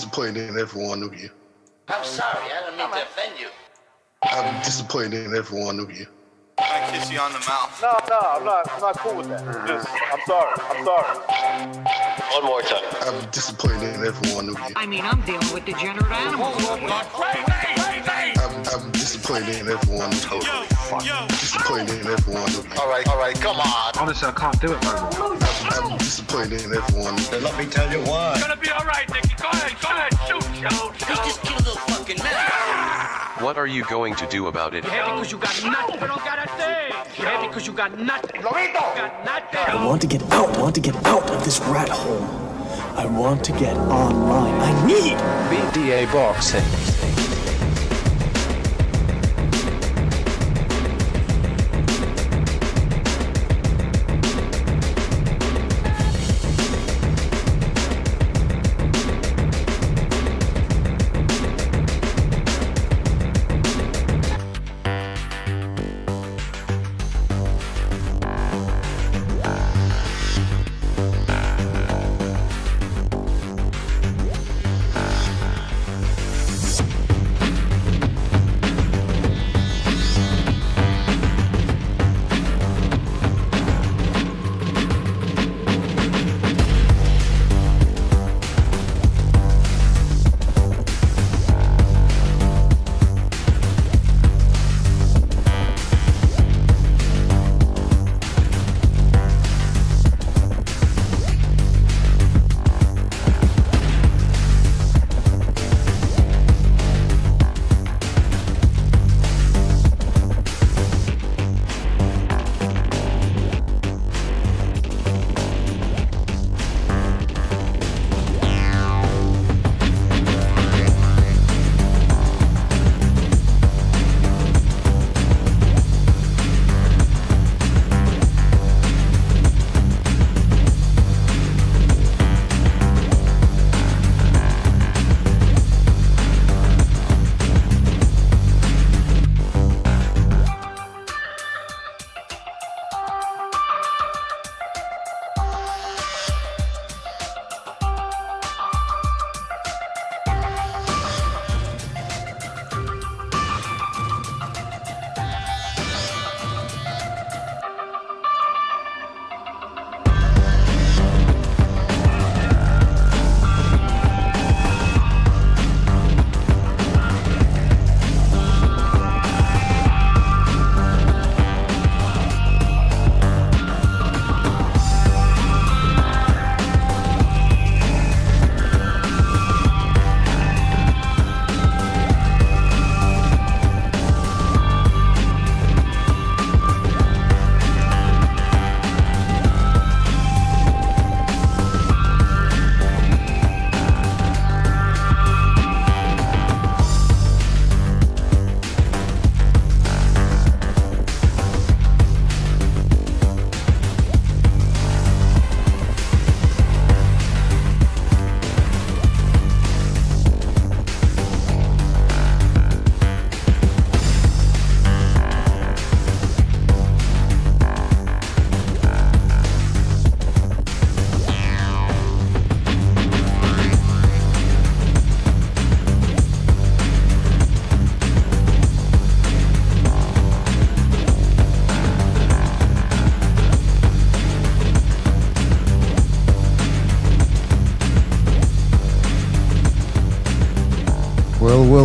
disappointed in every one of you. I'm sorry, I didn't mean to offend you. I'm disappointed in every one of you. I kiss you on the mouth. No, I'm not cool with that. Just, I'm sorry. One more time. I'm disappointed in every one of you. I mean, I'm dealing with degenerate animals. I'm disappointed in every one of you. Disappointed in every one of you. All right, come on. Honestly, I can't do it, man. I'm disappointed in every one of you. Let me tell you why. It's gonna be all right, Nicky. Go ahead, shoot. He just killed a little fucking man. What are you going to do about it? You're happy because you got nothing. You don't got a thing. You're happy because you got nothing. You got nothing. I want to get out of this rat hole. I want to get online. I need BDA boxing.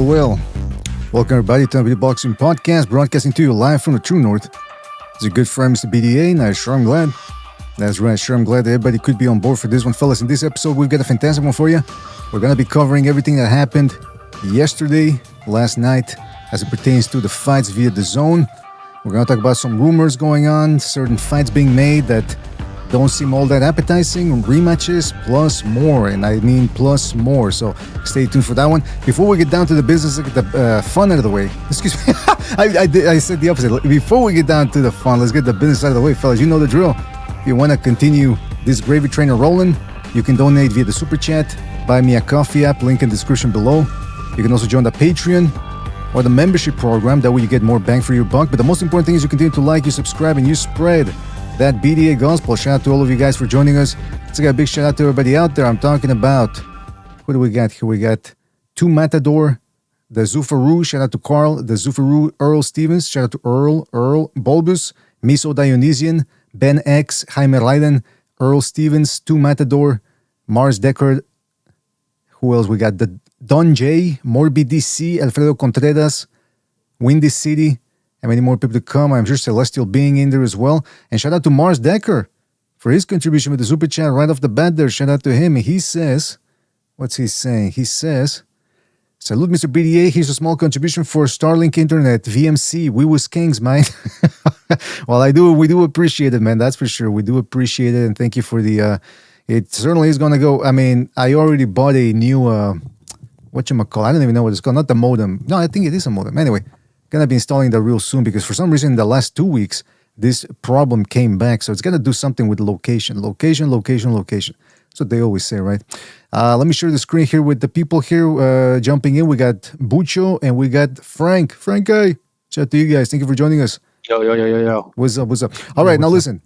Well. Welcome everybody to the Boxing Podcast, broadcasting to you live from the True North. It's a good friend, Mr. BDA, and I'm sure I'm glad. That's right, sure I'm glad that everybody could be on board for this one, fellas. In this episode, we've got a fantastic one for you. We're going to be covering everything that happened yesterday, last night, as it pertains to the fights via the zone. We're going to talk about some rumors going on, certain fights being made that don't seem all that appetizing, rematches, plus more, and I mean plus more, so stay tuned for that one. Before we get down to the business, let's get the fun out of the way. Excuse me, I said the opposite. Before we get down to the fun, let's get the business out of the way, fellas. You know the drill. If you want to continue this gravy train rolling, you can donate via the Super Chat, buy me a coffee app, link in the description below. You can also join the Patreon or the membership program, that way you get more bang for your buck. But the most important thing is you continue to like, you subscribe, and you spread that BDA gospel. Shout out to all of you guys for joining us. Let's get a big shout out to everybody out there. I'm talking about Who do we got here? We got Two Matador, the Zufaru, shout out to Carl, the Zufaru, Earl Stevens, shout out to Earl Bulbus, Miso Dionysian, Ben X, Jaime Raiden, Earl Stevens, Two Matador, Mars Deckard. Who else? We got the Don J, Morbi DC, Alfredo Contreras, Windy City, and many more people to come. I'm sure Celestial Being in there as well. And shout out to Mars Decker for his contribution with the super chat right off the bat there. Shout out to him. He says, what's he saying? He says, salute, Mr. BDA. Here's a small contribution for Starlink Internet, VMC. We was kings, man. Well, we do appreciate it, man. That's for sure. We do appreciate it. And thank you for the, it certainly is going to go. I mean, I already bought a new, whatchamacallit. I don't even know what it's called. Not the modem. No, I think it is a modem. Anyway, going to be installing that real soon because for some reason in the last 2 weeks, this problem came back. So it's going to do something with location. That's what they always say, right? Let me share the screen here with the people here jumping in. We got Bucho and we got Frank. Frank, hey. Shout out to you guys. Thank you for joining us. Yo. What's up? All right, now listen.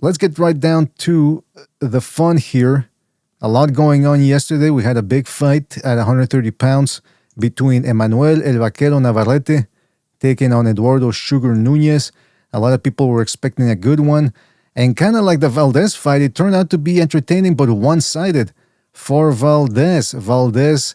Let's get right down to the fun here. A lot going on yesterday. We had a big fight at 130 pounds between Emmanuel El Vaquero Navarrete taking on Eduardo Sugar Nuñez. A lot of people were expecting a good one. And kind of like the Valdez fight, it turned out to be entertaining but one-sided for Valdez. Valdez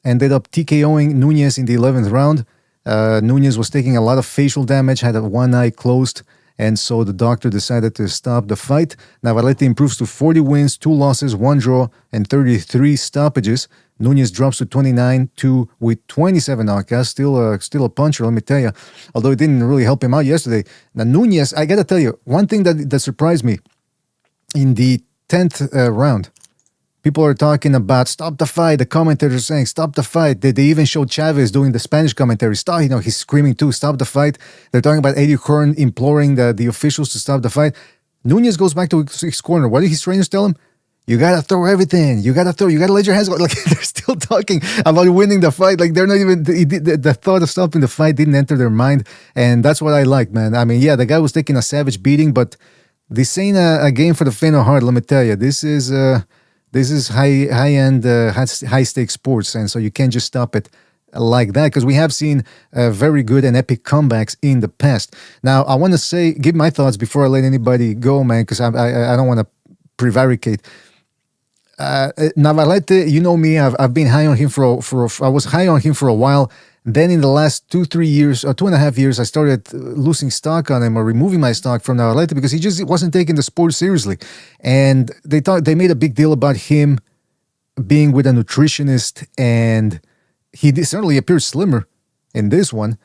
ended up TKOing Nuñez in the 11th round. Nuñez was taking a lot of facial damage, had one eye closed, and so the doctor decided to stop the fight. Navarrete improves to 40 wins, 2 losses, 1 draw, and 33 stoppages. Nuñez drops to 29-2 with 27 knockouts. Still a puncher, let me tell you. Although it didn't really help him out yesterday. Now, Nuñez, I got to tell you, one thing that surprised me in the 10th round, people are talking about stop the fight. The commentators are saying stop the fight. They even showed Chavez doing the Spanish commentary. Stop, he's screaming too, stop the fight. They're talking about Eddie Hearn imploring the officials to stop the fight. Nuñez goes back to his corner. What did his trainers tell him? You gotta throw everything. You gotta let your hands go. Like they're still talking about winning the fight. Like they're not even the thought of stopping the fight didn't enter their mind, and that's what I like, man. I mean, yeah, the guy was taking a savage beating, but this ain't a game for the faint of heart. Let me tell you, this is high end, high stakes sports, and so you can't just stop it like that because we have seen very good and epic comebacks in the past. Now, I want to give my thoughts before I let anybody go, man, because I don't want to prevaricate. Navarrete, you know me, I've been high on him I was high on him for a while. Then in the last 2-3 years, or 2.5 years, I started losing stock on him or removing my stock from Navarrete because he just wasn't taking the sport seriously. And they made a big deal about him being with a nutritionist, and he certainly appears slimmer in this one.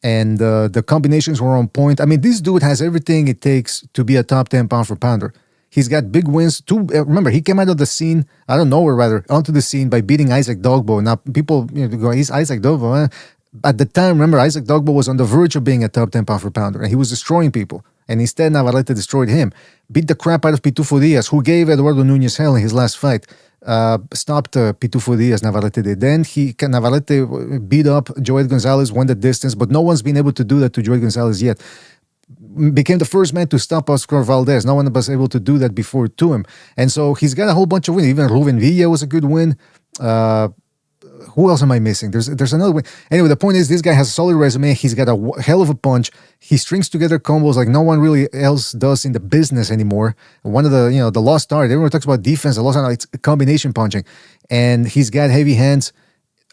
And the combinations were on point. I mean, this dude has everything it takes to be a top 10 pound for pounder. He's got big wins. Remember, he came out of the scene, onto the scene by beating Isaac Dogbo. Now, people go, he's Isaac Dogbo. At the time, remember, Isaac Dogbo was on the verge of being a top 10 pound for pounder, and he was destroying people. And instead, Navarrete destroyed him. Beat the crap out of Pitufo Diaz, who gave Eduardo Nuñez hell in his last fight. Stopped Pitufo Diaz, Navarrete did. Then Navarrete beat up Joel Gonzalez, won the distance, but no one's been able to do that to Joel Gonzalez yet. Became the first man to stop Oscar Valdez. No one was able to do that before to him. And so he's got a whole bunch of wins. Even Ruben Villa was a good win. Who else am I missing? There's another win. Anyway, the point is this guy has a solid resume. He's got a hell of a punch. He strings together combos like no one really else does in the business anymore. One of the lost art. Everyone talks about defense. The lost art, it's combination punching. And he's got heavy hands,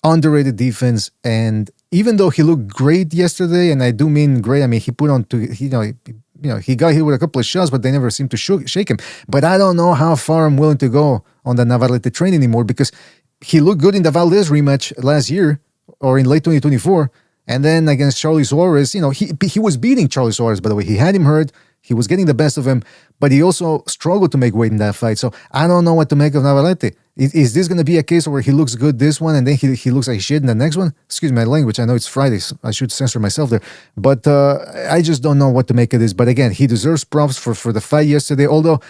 underrated defense, and even though he looked great yesterday, and I do mean great, I mean, he put on he got hit with a couple of shots, but they never seemed to shake him. But I don't know how far I'm willing to go on the Navarrete train anymore because he looked good in the Valdez rematch last year or in late 2024. And then against Charlie Suarez, he was beating Charlie Suarez, by the way. He had him hurt. He was getting the best of him, but he also struggled to make weight in that fight. So I don't know what to make of Navarrete. Is this going to be a case where he looks good this one and then he looks like shit in the next one? Excuse my language. I know it's Friday. So I should censor myself there. But I just don't know what to make of this. But again, he deserves props for the fight yesterday, although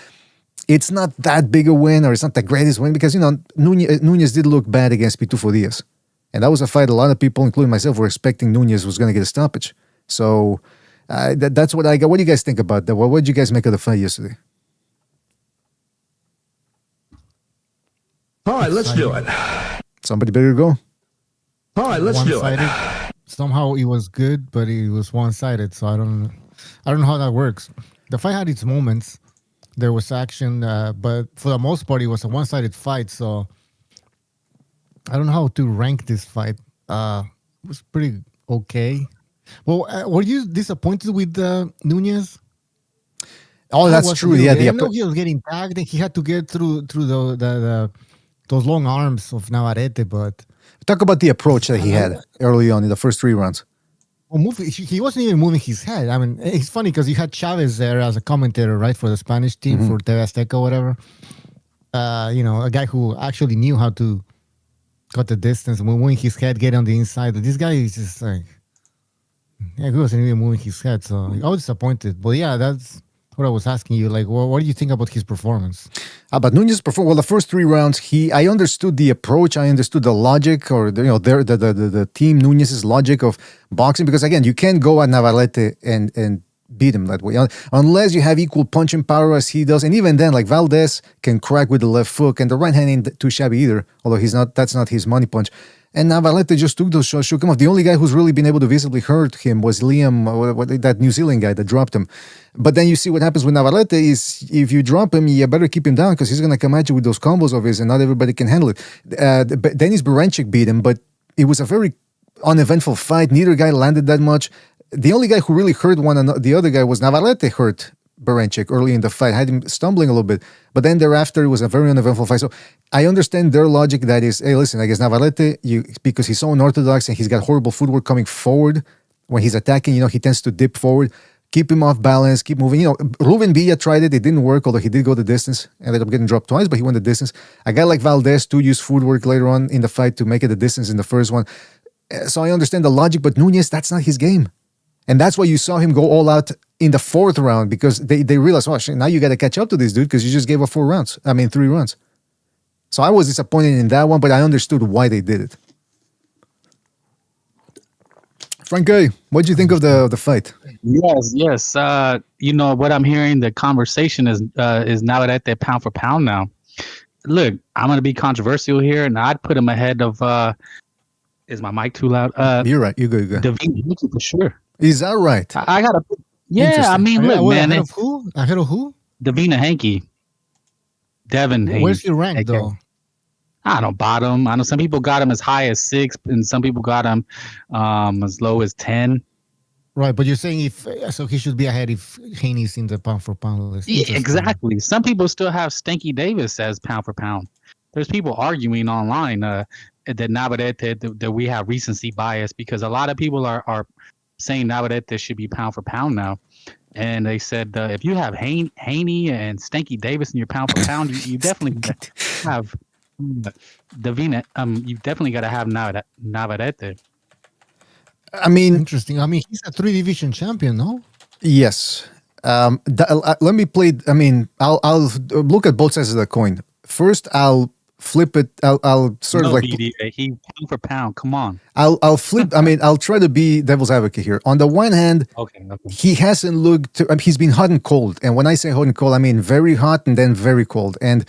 it's not that big a win or it's not the greatest win because, Nuñez did look bad against Pitufo Diaz. And that was a fight a lot of people, including myself, were expecting Nuñez was going to get a stoppage. So that's what I got. What do you guys think about that? What did you guys make of the fight yesterday? All right, let's do it. Somebody better go. All right, let's do it. One-sided. Somehow it was good, but it was one-sided. So I don't know how that works. The fight had its moments. There was action, but for the most part, it was a one-sided fight. So I don't know how to rank this fight. It was pretty okay. Well, were you disappointed with Nuñez? Oh, that's true. Yeah, I know he was getting tagged and he had to get through the those long arms of Navarrete, but talk about the approach that he had early on in the first 3 rounds. Well, he wasn't even moving his head. I mean, it's funny because you had Chavez there as a commentator, right, for the Spanish team, for TV Azteca or whatever. A guy who actually knew how to cut the distance, moving his head, get on the inside. This guy is just like, he wasn't even moving his head, so I was disappointed. But yeah, that's what I was asking you. Like, what do you think about his performance? But Nuñez performed well. The first 3 rounds, I understood the approach, I understood the logic, or the team Nuñez's logic of boxing. Because again, you can't go at Navarrete and beat him that way unless you have equal punching power as he does. And even then, like Valdez can crack with the left hook, and the right hand ain't too shabby either. Although that's not his money punch. And Navarrete just took those shots, shook him off. The only guy who's really been able to visibly hurt him was Liam, that New Zealand guy that dropped him. But then you see what happens with Navarrete is if you drop him, you better keep him down because he's going to come at you with those combos of his and not everybody can handle it. Denis Beranchyk beat him, but it was a very uneventful fight. Neither guy landed that much. The only guy who really hurt the other guy was Navarrete hurt Beranchyk early in the fight, had him stumbling a little bit. But then thereafter, it was a very uneventful fight. So I understand their logic that is, hey, listen, I guess Navarrete, because he's so unorthodox and he's got horrible footwork coming forward when he's attacking, he tends to dip forward. Keep him off balance, keep moving. Ruben Villa tried it didn't work, although he did go the distance. Ended up getting dropped twice, but he went the distance. A guy like Valdez too used footwork later on in the fight to make it the distance in the first one. So I understand the logic, but Nuñez, that's not his game. And that's why you saw him go all out in the 4th round, because they realized, oh, shit, now you got to catch up to this dude because you just gave up 3 rounds. So I was disappointed in that one, but I understood why they did it. Frankie, what do you think of the fight? Yes. What I'm hearing, the conversation is now at that pound for pound now. Look, I'm going to be controversial here, and I'd put him ahead of, is my mic too loud? You're right. You go. Davina for sure. Is that right? I got to, yeah, I mean, look, man. Ahead of who? Ahead of who? Davina Haney. Devin Haney. Where's he ranked, though? I don't bottom. I know some people got him as high as 6, and some people got him as low as 10. Right, but you're saying so he should be ahead if Haney's in the pound for pound list. Yeah, exactly. Some people still have Stanky Davis as pound for pound. There's people arguing online that Navarrete that we have recency bias because a lot of people are saying Navarrete should be pound for pound now. And they said if you have Haney and Stanky Davis in your pound for pound, you definitely have Davina. You definitely got to have Navarrete. I mean, interesting. I mean, he's a 3-division champion, no? Yes. Let me play. I mean, I'll look at both sides of the coin. First, I'll flip it. I'll sort of like he pound for pound. Come on. I'll flip. I mean, I'll try to be devil's advocate here. On the one hand, he hasn't looked. He's been hot and cold. And when I say hot and cold, I mean very hot and then very cold. And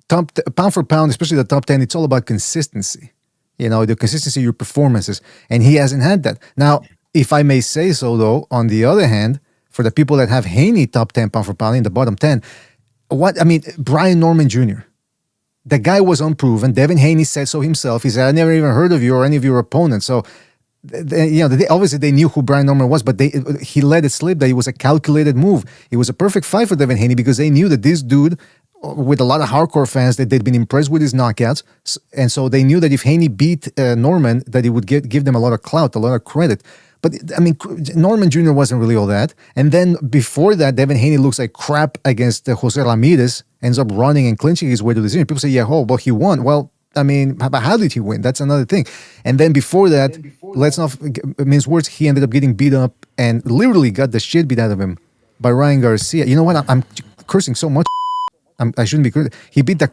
pound for pound, especially the top 10, it's all about consistency. The consistency of your performances. And he hasn't had that. Now, if I may say so, though, on the other hand, for the people that have Haney top 10 pound for pound in the bottom 10, Brian Norman Jr., the guy was unproven. Devin Haney said so himself. He said, I never even heard of you or any of your opponents. So, obviously they knew who Brian Norman was, but he let it slip that it was a calculated move. It was a perfect fight for Devin Haney because they knew that this dude, with a lot of hardcore fans, that they'd been impressed with his knockouts. And so they knew that if Haney beat Norman, that it would give them a lot of clout, a lot of credit. But, I mean, Norman Jr. wasn't really all that. And then before that, Devin Haney looks like crap against Jose Ramirez, ends up running and clinching his way to the decision. People say, he won. Well, I mean, how did he win? That's another thing. And then before that, let's not mince words, he ended up getting beat up and literally got the shit beat out of him by Ryan Garcia. You know what? I'm cursing so much. I shouldn't be cursing. He beat the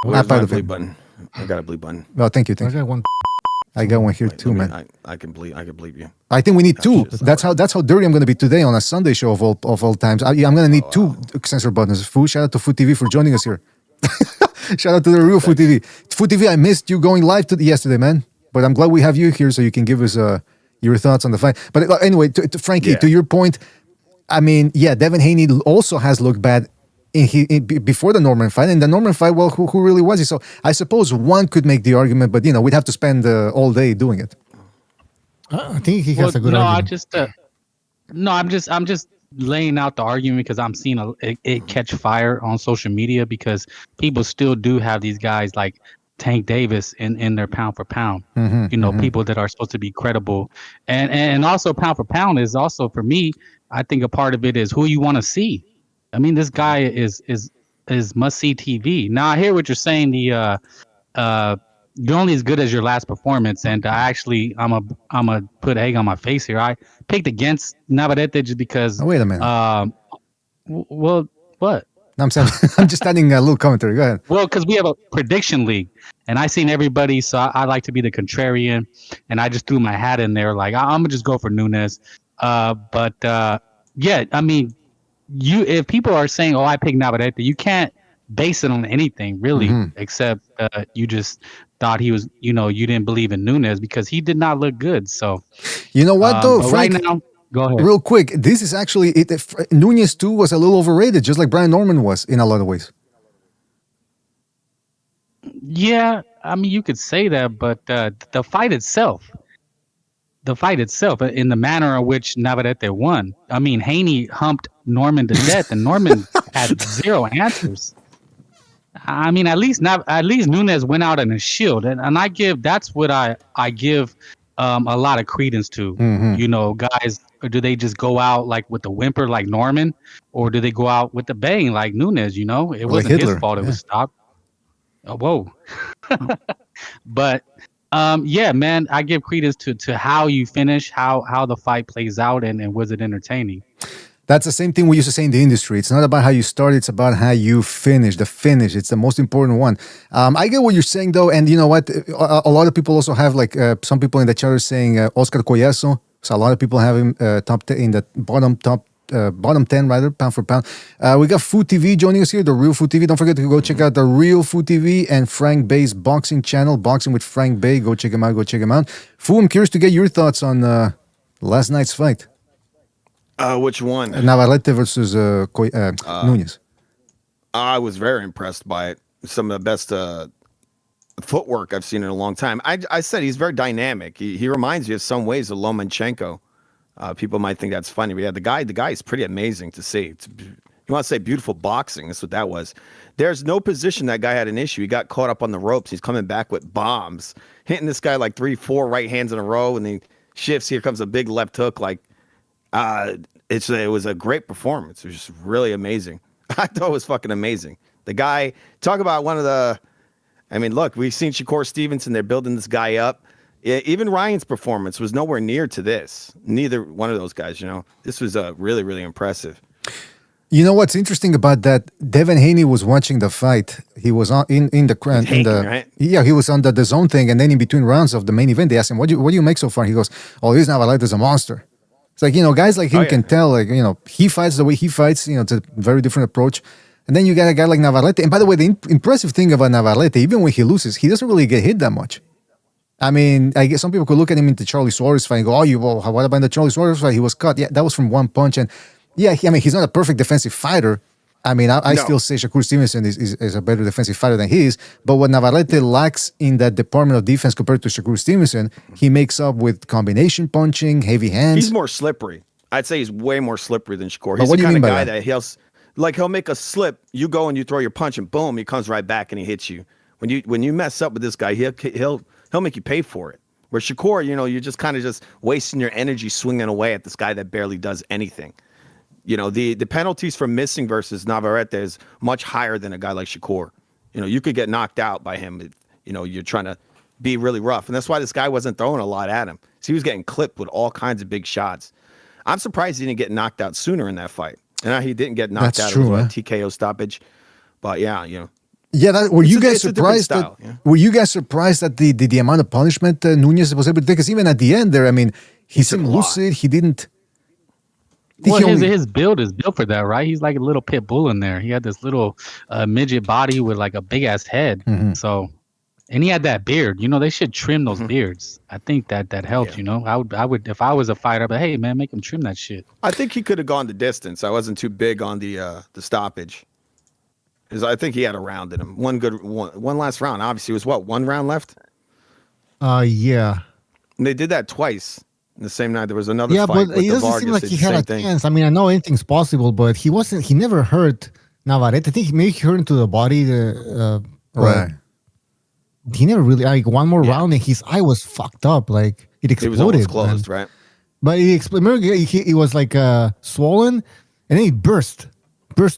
crap out of him. Button? I got a bleep button. Well, thank you. I got one here too, man. I can bleep you. I think we need 2. That's how dirty I'm going to be today on a Sunday show of all times. I'm going to need 2 censor buttons. Shout out to Food TV for joining us here. Shout out to the real Food TV. Food TV, I missed you going live yesterday, man. But I'm glad we have you here so you can give us your thoughts on the fight. But anyway, to Frankie, to your point, I mean, Devin Haney also has looked bad before the Norman fight. And the Norman fight, well, who really was he? So I suppose one could make the argument, but we'd have to spend all day doing it. I think he has a good argument. I'm just laying out the argument because I'm seeing it catch fire on social media because people still do have these guys like Tank Davis in their pound for pound. People that are supposed to be credible, and also pound for pound is also for me. I think a part of it is who you want to see. I mean, this guy is must see TV. Now I hear what you're saying. You're only as good as your last performance, and I'm a put egg on my face here. I picked against Navarrete just because. Oh, wait a minute. Well, what? No, I'm just adding a little commentary. Go ahead. Well, because we have a prediction league, and I seen everybody, so I like to be the contrarian, and I just threw my hat in there. Like I'm gonna just go for Nunez. But I mean, if people are saying, "Oh, I picked Navarrete," you can't base it on anything really, except you just thought he was, you didn't believe in Nunez because he did not look good. So, you know what though, Frank, right now, go ahead. Real quick, this is actually Nuñez too was a little overrated, just like Brian Norman was in a lot of ways. Yeah, I mean you could say that, but the fight itself, in the manner in which Navarrete won. I mean, Haney humped Norman to death, and Norman had zero answers. I mean, at least Nunez went out in a shield, and that's what I give a lot of credence to. Guys, or do they just go out like with the whimper like Norman, or do they go out with the bang like Nunez? It wasn't his fault; it was stopped. Oh, whoa! But man, I give credence to how you finish, how the fight plays out, and was it entertaining? That's the same thing we used to say in the industry. It's not about how you start, it's about how you finish. The finish, it's the most important one. I get what you're saying, though, and you know what? A lot of people also have, like, some people in the chat are saying Oscar Collazo. So a lot of people have him top 10 in the bottom 10, rather, pound for pound. We got Food TV joining us here, the Real Food TV. Don't forget to go check out the Real Food TV and Frank Bay's boxing channel, Boxing with Frank Bay. Go check him out. Food, I'm curious to get your thoughts on last night's fight. Which one? Navarrete versus Nuñez. I was very impressed by it. Some of the best footwork I've seen in a long time. I said he's very dynamic. He reminds you in some ways of Lomachenko. People might think that's funny, but yeah, the guy is pretty amazing to see. You want to say beautiful boxing? That's what that was. There's no position that guy had an issue. He got caught up on the ropes. He's coming back with bombs, hitting this guy like 3-4 right hands in a row, and then shifts. Here comes a big left hook. Like it was a great performance. It was just really amazing. I thought it was fucking amazing. The guy, talk about one of the. I mean, look, we've seen Shakur Stevenson. They're building this guy up. Even Ryan's performance was nowhere near to this. Neither one of those guys, This was really, really impressive. You know what's interesting about that? Devin Haney was watching the fight. He was on in the right? Yeah, he was on the zone thing, and then in between rounds of the main event, they asked him, "What do you make so far?" He goes, "Oh, he's Navarrete is a monster." It's like, guys like him can tell, like, he fights the way he fights. It's a very different approach. And then you got a guy like Navarrete. And by the way, the impressive thing about Navarrete, even when he loses, he doesn't really get hit that much. I mean, I guess some people could look at him in the Charlie Suarez fight and go, what about in the Charlie Suarez fight? He was cut. Yeah, that was from one punch. And yeah, he's not a perfect defensive fighter. I mean, I still say Shakur Stevenson is a better defensive fighter than he is. But what Navarrete lacks in that department of defense compared to Shakur Stevenson, he makes up with combination punching, heavy hands. He's more slippery. I'd say he's way more slippery than Shakur. But He's what the do you kind mean of by guy that? that he'll make a slip. You go and you throw your punch, and boom, he comes right back and he hits you. When you mess up with this guy, he'll make you pay for it. Where Shakur, you're just kind of just wasting your energy swinging away at this guy that barely does anything. The penalties for missing versus Navarrete is much higher than a guy like Shakur. You could get knocked out by him if, you're trying to be really rough. And that's why this guy wasn't throwing a lot at him. So he was getting clipped with all kinds of big shots. I'm surprised he didn't get knocked out sooner in that fight. And he didn't get knocked out. True, it was a TKO stoppage. But yeah, Yeah, were you guys surprised that the amount of punishment Nuñez was able to take? Because even at the end there, I mean, he seemed lucid. He didn't. Well, He only- his build is built for that, right? He's like a little pit bull in there. He had this little midget body with like a big ass head. Mhm. So, and he had that beard. You know, they should trim those beards. I think that helps. Yeah. You know, I would if I was a fighter, but hey, man, make him trim that shit. I think he could have gone the distance. I wasn't too big on the stoppage. Because I think he had a round in him. One last round. Obviously, it was what, 1 round left? Yeah. And they did that twice in the same night. There was another Yeah, fight but with it the doesn't Vargas. seem like did he the had same a thing. chance. I mean, I know anything's possible, but he never hurt Navarrete. I think maybe he hurt into the body. right. He never really, like, one more round and his eye was fucked up. Like, it It was exploded. almost closed, man. right? But remember, he was like swollen and then it burst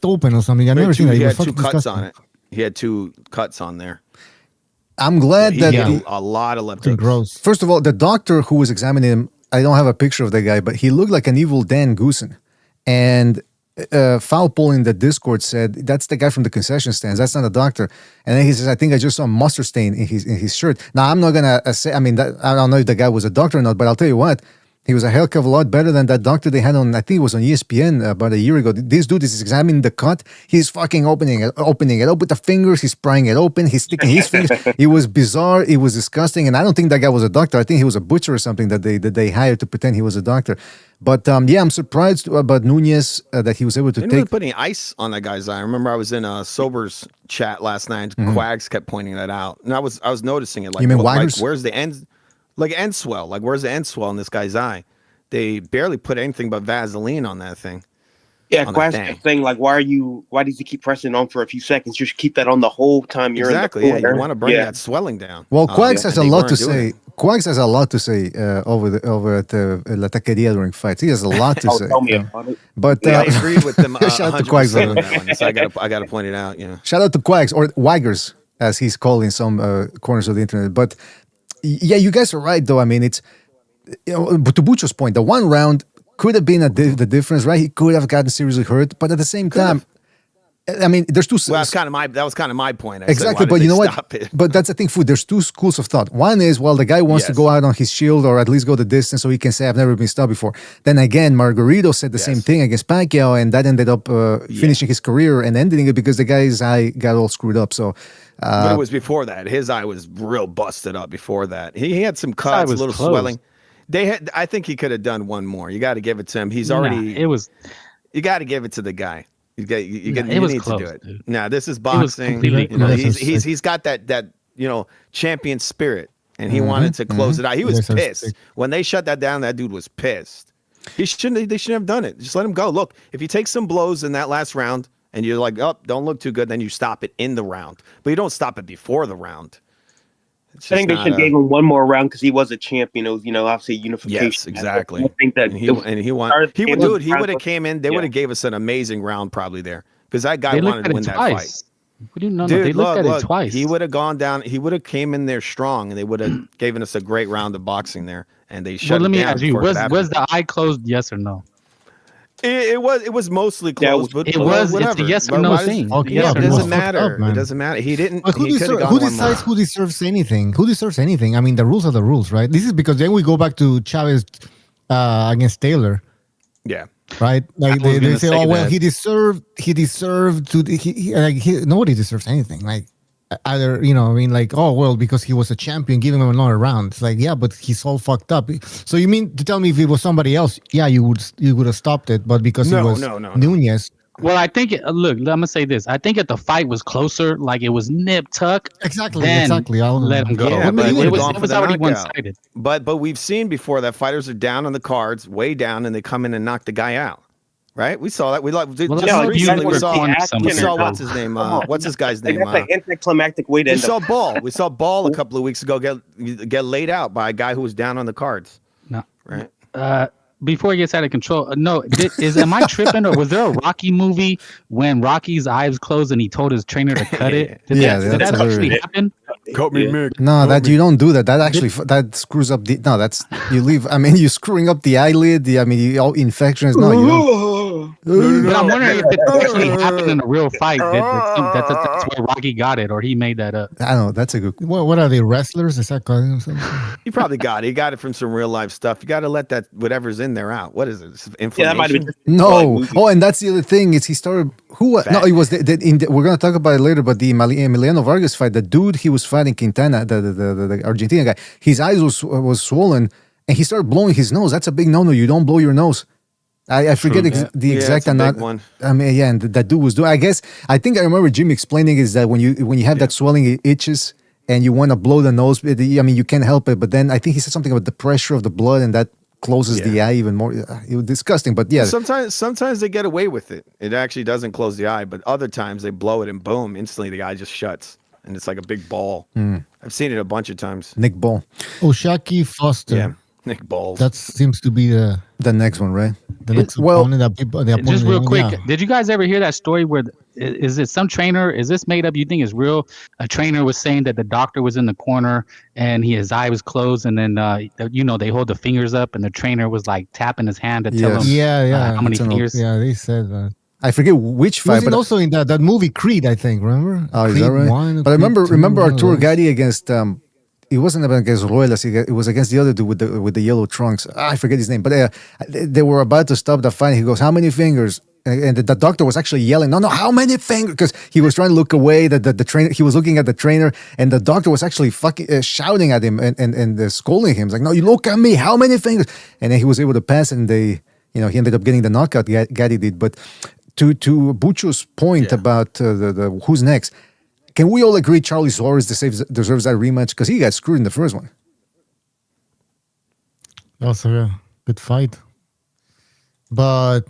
open or something. I've never seen that. He It was had 2 fucking cuts disgusting. on it. He had 2 cuts on there. I'm glad He that had a lot of left Fucking hooks. gross. first of all, the doctor who was examining him, I don't have a picture of the guy, but he looked like an evil Dan Goosen. And Foul Pole in the Discord said, that's the guy from the concession stands. That's not a doctor. And then he says, I think I just saw a mustard stain in his shirt. Now, I'm not going to say, I mean, I don't know if the guy was a doctor or not, but I'll tell you what, he was a hell of a lot better than that doctor they had on, I think it was on ESPN about a year ago. This dude is examining the cut. He's fucking opening it up with the fingers. He's prying it open. He's sticking his fingers. It was bizarre. It was disgusting. And I don't think that guy was a doctor. I think he was a butcher or something that they hired to pretend he was a doctor. But yeah, I'm surprised about Nuñez that he was able to They didn't take. put any ice on that guy's eye. I remember I was in a Sober's chat last night. Quags kept pointing that out. And I was noticing it. Like, You mean like, Wagers? where's the end? Like end swell. Like, where's the end swell in this guy's eye? They barely put anything but Vaseline on that thing. Yeah, on Quash that thing. kept saying, like, why does he keep pressing on for a few seconds? Just keep that on the whole time you're Exactly. in Yeah, the corner. you want to bring that swelling down. Well, Quags has a and they lot to weren't doing say. Quags has a lot to say over at La Taqueria during fights. He has a lot to say. Tell me about it. But I agreed with them. Shout out to Quags. 100% on that one. So I got to point it out. Yeah. Shout out to Quags or Waggers, as he's called in some corners of the internet. But yeah, you guys are right, though. I mean, it's but to Bucho's point, the 1 round could have been the difference, right? He could have gotten seriously hurt, but at the same time, I mean, there's 2. Well, that was kind of my point. I said, Exactly, why but did you they know what? stop it? But that's the thing, Food. There's 2 schools of thought. One is, well, the guy wants to Yes. go out on his shield or at least go the distance so he can say, I've never been stopped before. Then again, Margarito said the same thing against Pacquiao, and that ended up finishing his career and ending it because the guy's eye got all screwed up. So, But it was before that. His eye was real busted up before that. He had some cuts, a was little closed. swelling. I think he could have done one more. You got to give it to him. He's already. It was. You got to give it to the guy. You It was need close, to do it. dude. Now this is was boxing. completely You know, close. he's got that champion spirit, and he wanted to close it out. He was Yes, pissed sick. when they shut that down. That dude was pissed. They shouldn't have done it. Just let him go. Look, if you take some blows in that last round, and you're like, oh, don't look too good, then you stop it in the round. But you don't stop it before the round. I think they should have gave him one more round because he was a champion. It was, obviously unification. Yes, exactly. I think that He would have came in. They would have gave us an amazing round probably there because that guy They wanted looked to at win it that twice. fight. We didn't know. Dude, They looked at it twice. He would have gone down. He would have came in there strong, and they would have given us a great round of boxing there. And they shut Well, let it me down ask you: before it happened. was the eye closed? Yes or no? It was mostly Yeah, closed, but it was- it's a whatever. yes or But no why does- thing. Okay, Yeah, yeah, it it was doesn't fucked matter. up, man. It doesn't matter. He didn't. But who He could have gone one decides more. who deserves anything? Who deserves anything? I mean, the rules are the rules, right? This is because then we go back to Chavez against Taylor, Yeah. right? Like I was they gonna say, say oh well, that. he deserved to. Nobody deserves anything. Like either I mean, like, oh well, because he was a champion, give him another round. It's like, yeah, but he's all fucked up. So you mean to tell me if it was somebody else, yeah, you would have stopped it, but because it was No. Nuñez. Well, I think. Look, I'm gonna say this. I think if the fight was closer, like it was nip tuck, Exactly. then I'll let him go. Yeah, but he it would've was, gone it for was the already one knockout. sided. But we've seen before that fighters are down on the cards, way down, and they come in and knock the guy out. Right? We saw that. Well, Just that's recently like we saw. corner We somebody. saw what's his name? What's this guy's name? That's an anticlimactic way to We end saw up. Ball. We saw Ball a couple of weeks ago get laid out by a guy who was down on the cards. No. Right? Before it gets out of control, no. Am I tripping, or was there a Rocky movie when Rocky's eyes closed and he told his trainer to cut it? Did Yeah, that that's actually very- happen? Cut me, Mick. No, that you don't do that. That actually that screws up the. No, that's you leave. I mean, you're screwing up the eyelid. I mean, all infections. No, you don't. But I'm wondering if it actually happened in a real fight. That's where Rocky got it, or he made that up. I don't know. That's a good. What are they, wrestlers? Is that calling them something? He probably got it. He got it from some real life stuff. You got to let that whatever's in there out. What is it? Inflammation? Yeah, that might have been No. Oh, and that's the other thing is he started. Who? No, it was. We're gonna talk about it later. But the Emiliano Vargas fight, the dude he was fighting, Quintana, the Argentinian guy. His eyes was swollen, and he started blowing his nose. That's a big no-no. You don't blow your nose. I forget the exact amount. I mean, yeah, and that dude was doing. I think I remember Jim explaining is that when you have that swelling, it itches, and you want to blow the nose. I mean, you can't help it. But then I think he said something about the pressure of the blood, and that closes the eye even more. It was disgusting, but yeah. Sometimes they get away with it. It actually doesn't close the eye, but other times they blow it and boom, instantly the eye just shuts, and it's like a big ball. I've seen it a bunch of times. Nick Ball. Usyk Foster. Yeah, Nick Balls. That seems to be the next one, right? The next opponent that people. Just real quick, did you guys ever hear that story where is it some trainer? Is this made up? You think it's real? A trainer was saying that the doctor was in the corner and his eye was closed, and then they hold the fingers up, and the trainer was like tapping his hand to tell him how many fingers. Yeah, they said that. I forget which fight, but also in that movie Creed, I think. Remember? Oh, is Creed that right? 1, but I remember Creed 2, Arturo Gatti against. It wasn't against Ruelas. It was against the other dude with the yellow trunks. I forget his name. But they were about to stop the fight. He goes, "How many fingers?" And the doctor was actually yelling, "No, how many fingers?" Because he was trying to look away. The trainer, he was looking at the trainer, and the doctor was actually shouting at him and scolding him. He's like, "No, you look at me. How many fingers?" And then he was able to pass, and he ended up getting the knockout. Gatti did. But to Bucho's point about the who's next. Can we all agree Charlie Suarez deserves that rematch? Because he got screwed in the first one. Also, yeah, good fight. But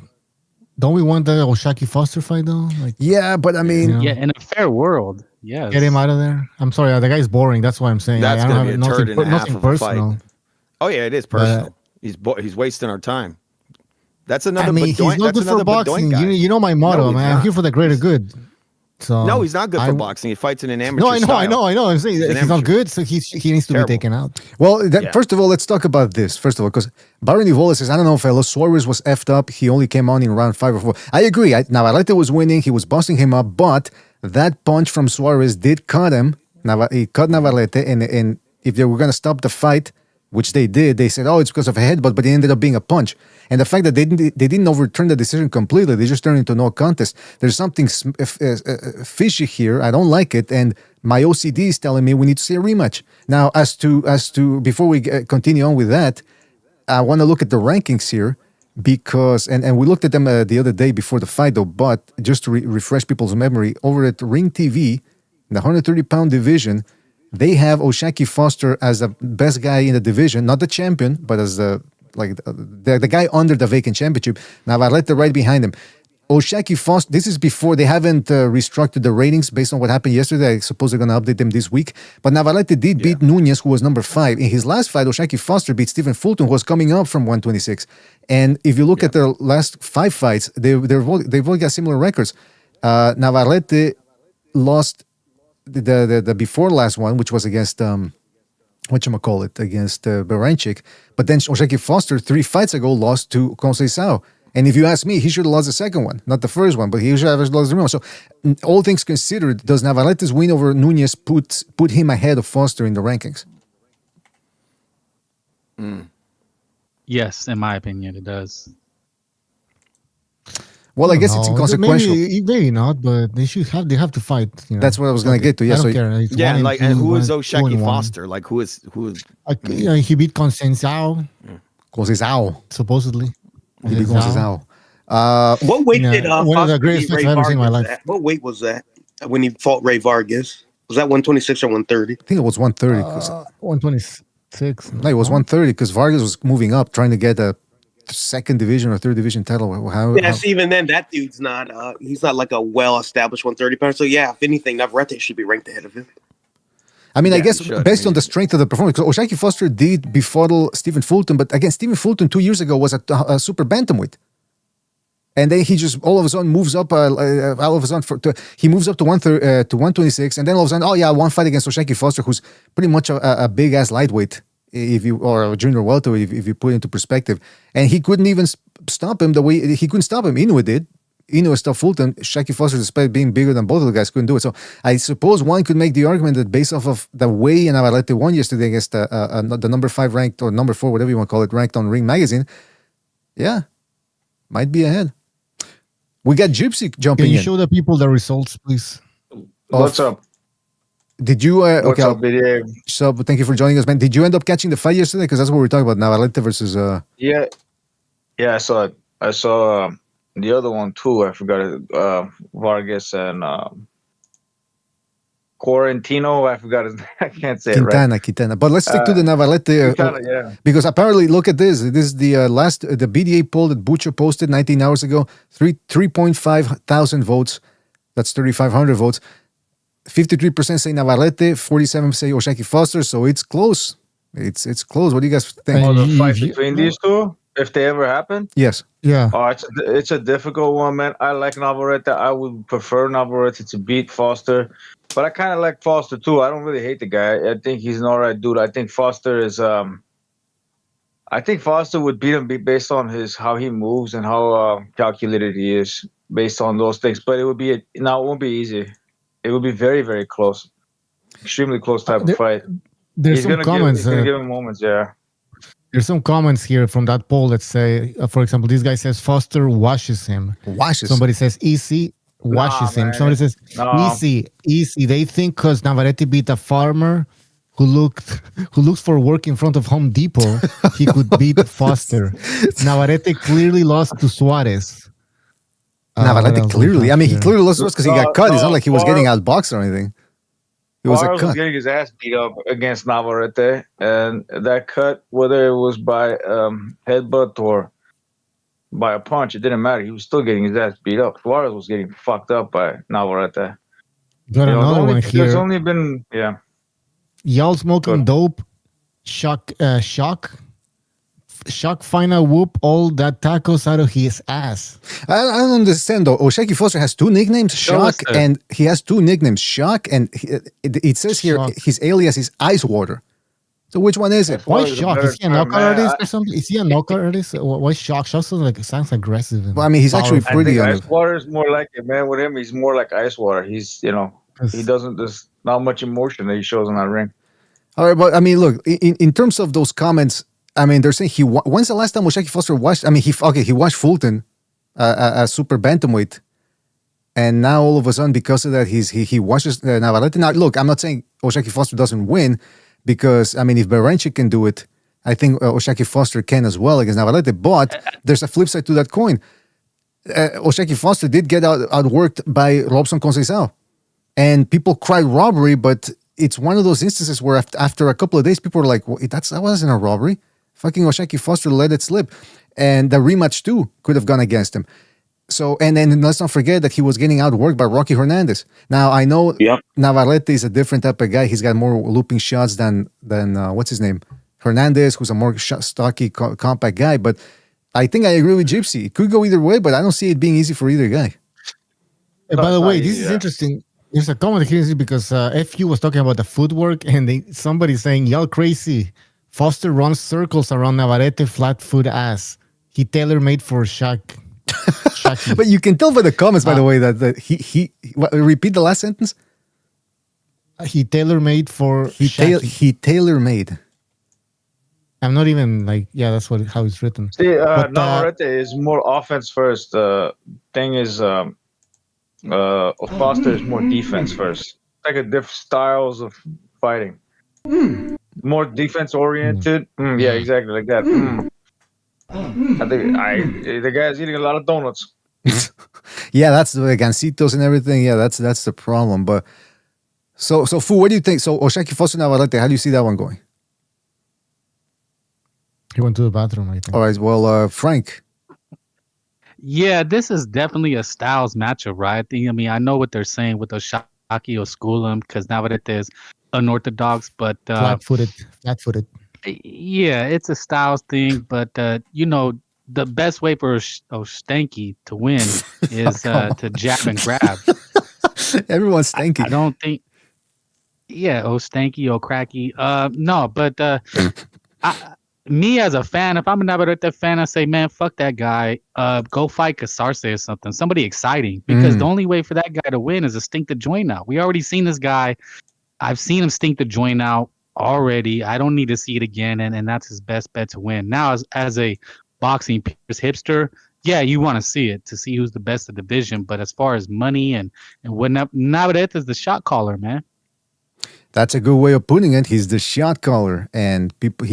don't we want the Usyk Foster fight though? Yeah, but I mean, in a fair world, yeah. Get him out of there. I'm sorry, the guy's boring. That's why I'm saying. That's I don't gonna be a turd and a half of personal. a fight. Oh yeah, it is personal. He's wasting our time. That's another. I mean, he's not good for boxing. You know my motto, man. I'm here for the greater good. So no, he's not good for boxing. He fights in an amateur. No, I know. I'm saying he's not good, so he needs to be taken out. Well, first of all, let's talk about this. First of all, because Byron Nivola says, "I don't know, fellas. Suarez was effed up. He only came on in round 5 or 4." I agree. Navarrete was winning. He was busting him up, but that punch from Suarez did cut him. He cut Navarrete, and if they were going to stop the fight, which they did, they said, "Oh, it's because of a headbutt," but it ended up being a punch. And the fact that they didn't overturn the decision completely, they just turned it into no contest. There's something fishy here. I don't like it, and my OCD is telling me we need to see a rematch. Now, as to before we continue on with that, I want to look at the rankings here because, and we looked at them the other day before the fight, though. But just to refresh people's memory, over at Ring TV, the 130-pound division. They have Usyk Foster as the best guy in the division, not the champion, but as the guy under the vacant championship. Navarrete right behind him. Usyk Foster, this is before they haven't restructured the ratings based on what happened yesterday. I suppose they're going to update them this week. But Navarrete did beat Nuñez, who was number 5. In his last fight, Usyk Foster beat Stephen Fulton, who was coming up from 126. And if you look at their last 5 fights, they've all got similar records. Navarrete lost the before last one, which was against against Beranchyk, but then Usyk Foster 3 fights ago lost to Conceição. And if you ask me, he should have lost the second one, not the first one, but he should have lost the rematch. So, all things considered, does Navarrete's win over Nuñez put him ahead of Foster in the rankings? Yes, in my opinion, it does. Well, I guess it's inconsequential. Maybe not, but they have to fight. That's what I was going to get to. Yeah, I don't care. And who is Usyk Foster? Like who is? He beat Conceição. Supposedly. He beat Conceição. What weight did one of the greatest fights I've ever seen in my life? What weight was that when he fought Ray Vargas? Was that 126 or 130? I think it was 130. 126. No, it was 130 because Vargas was moving up, trying to get a second division or third division title. Even then, that dude's not. He's not like a well-established 130 pounder. So yeah, if anything, Navarrete should be ranked ahead of him. I mean, I guess based on the strength of the performance, because Usyk Foster did befuddle Stephen Fulton, but again, Stephen Fulton 2 years ago was a super bantamweight. And then he just all of a sudden moves up. He moves up to 126, and then all of a sudden, one fight against Usyk Foster, who's pretty much a big ass lightweight. if you or a junior welterweight if you put it into perspective, and he couldn't even stop him the way he couldn't stop him. Inoue did. Inoue stopped Fulton. Shaky Foster, despite being bigger than both of the guys, couldn't do it. So I suppose one could make the argument that based off of the way Navarrete won yesterday against the number 5 ranked or number 4, whatever you want to call it, ranked on Ring Magazine, yeah, might be ahead. We got Gypsy jumping in. Can you show the people the results, please? What's up? Did you? What's up, BDA? So thank you for joining us, man. Did you end up catching the fight yesterday? Because that's what we're talking about, Navarrete versus. Yeah, I saw it. I saw the other one too. I forgot it. Vargas and Quarantino. I forgot his. I can't say Quintana. But let's stick to the Navarrete. Yeah. Because apparently, look at this. This is the the BDA poll that Butcher posted 19 hours ago. 3.5 thousand votes. That's 3,500 votes. 53% say Navarrete, 47% say Oshaki Foster. So it's close. It's close. What do you guys think? Oh, the fight between these two, if they ever happen. Yes. Yeah. Oh, it's a difficult one, man. I like Navarrete. I would prefer Navarrete to beat Foster, but I kind of like Foster too. I don't really hate the guy. I think he's an alright dude. I think Foster is. I think Foster would beat him based on how he moves and how calculated he is, based on those things. But it would be it won't be easy. It would be very, very close, extremely close type of fight. There's some comments. He's gonna give him moments, yeah. There's some comments here from that poll that say, for example, this guy says Foster washes him. Somebody says easy washes him. Man. Somebody says easy. They think because Navarrete beat a farmer who looks for work in front of Home Depot, he could beat Foster. Navarrete clearly lost to Suarez. Navarrete clearly. I mean, he clearly lost because he got cut. It's not like he was getting outboxed or anything. It was a cut. Was getting his ass beat up against Navarrete, and that cut, whether it was by headbutt or by a punch, it didn't matter. He was still getting his ass beat up. Suarez was getting fucked up by Navarrete. Got another one here. There's only been Y'all smoking dope. Shock final whoop all that tacos out of his ass. I don't understand though. Oshaki Foster has 2 nicknames, Shock, and he has 2 nicknames, Shock, and it says here his alias is Ice Water. So which one is it? Why Shock? Is he a knockout artist or something? Is he a knockout artist? Why Shock? Shock sounds aggressive. Well, I mean, he's actually pretty. Ice Water is more like it, man. With him, he's more like Ice Water. He's he doesn't. There's not much emotion that he shows in that ring. All right, but I mean, look, in terms of those comments. I mean, they're saying when's the last time Oshaki Foster watched? I mean, he watched Fulton, a super bantamweight, and now all of a sudden because of that he watches Navarrete. Now, look, I'm not saying Oshaki Foster doesn't win because I mean, if Berenchik can do it, I think Oshaki Foster can as well against Navarrete. But there's a flip side to that coin. Oshaki Foster did get outworked by Robson Conceição, and people cried robbery, but it's one of those instances where after a couple of days, people were like, that wasn't a robbery. Fucking Oshaki Foster let it slip. And the rematch too could have gone against him. So, and then let's not forget that he was getting outworked by Rocky Hernandez. Now, I know Navarrete is a different type of guy. He's got more looping shots than what's his name? Hernandez, who's a more stocky, compact guy. But I think I agree with Gypsy. It could go either way, but I don't see it being easy for either guy. By the way, this is interesting. There's a comment here because FQ was talking about the footwork and somebody's saying, y'all crazy. Foster runs circles around Navarrete flat foot ass. He tailor-made for Shaq. But you can tell by the comments, by the way, that he repeat the last sentence. He tailor-made for he tailor-made. I'm not even that's how it's written. See, Navarrete is more offense first. Thing is, Foster is more defense first. Like a different styles of fighting. More defense oriented. Yeah, exactly like that. I think the guy's eating a lot of donuts. Yeah, that's the gancitos and everything. Yeah, that's the problem. But so Fu, what do you think? So Oshaki Foster Navarrete, how do you see that one going? He went to the bathroom, I think. All right, well, Frank. Yeah, this is definitely a styles matchup, right? I mean, I know what they're saying with Oshaki or school him because Navarrete is unorthodox, but flat-footed. Yeah, it's a styles thing, but the best way for Stanky to win is to jab and grab. Everyone's stanky. I don't think. Yeah, Stanky, Cracky. No, but Me as a fan, if I'm a Navarrete fan, I say, man, fuck that guy. Go fight Casarce or something. Somebody exciting. Because the only way for that guy to win is to stink the joint out. We already seen this guy. I've seen him stink the joint out already. I don't need to see it again, and that's his best bet to win. Now, as a boxing hipster, yeah, you want to see it to see who's the best of the division. But as far as money and whatnot, Navarrete is the shot caller, man. That's a good way of putting it. He's the shot caller, and people.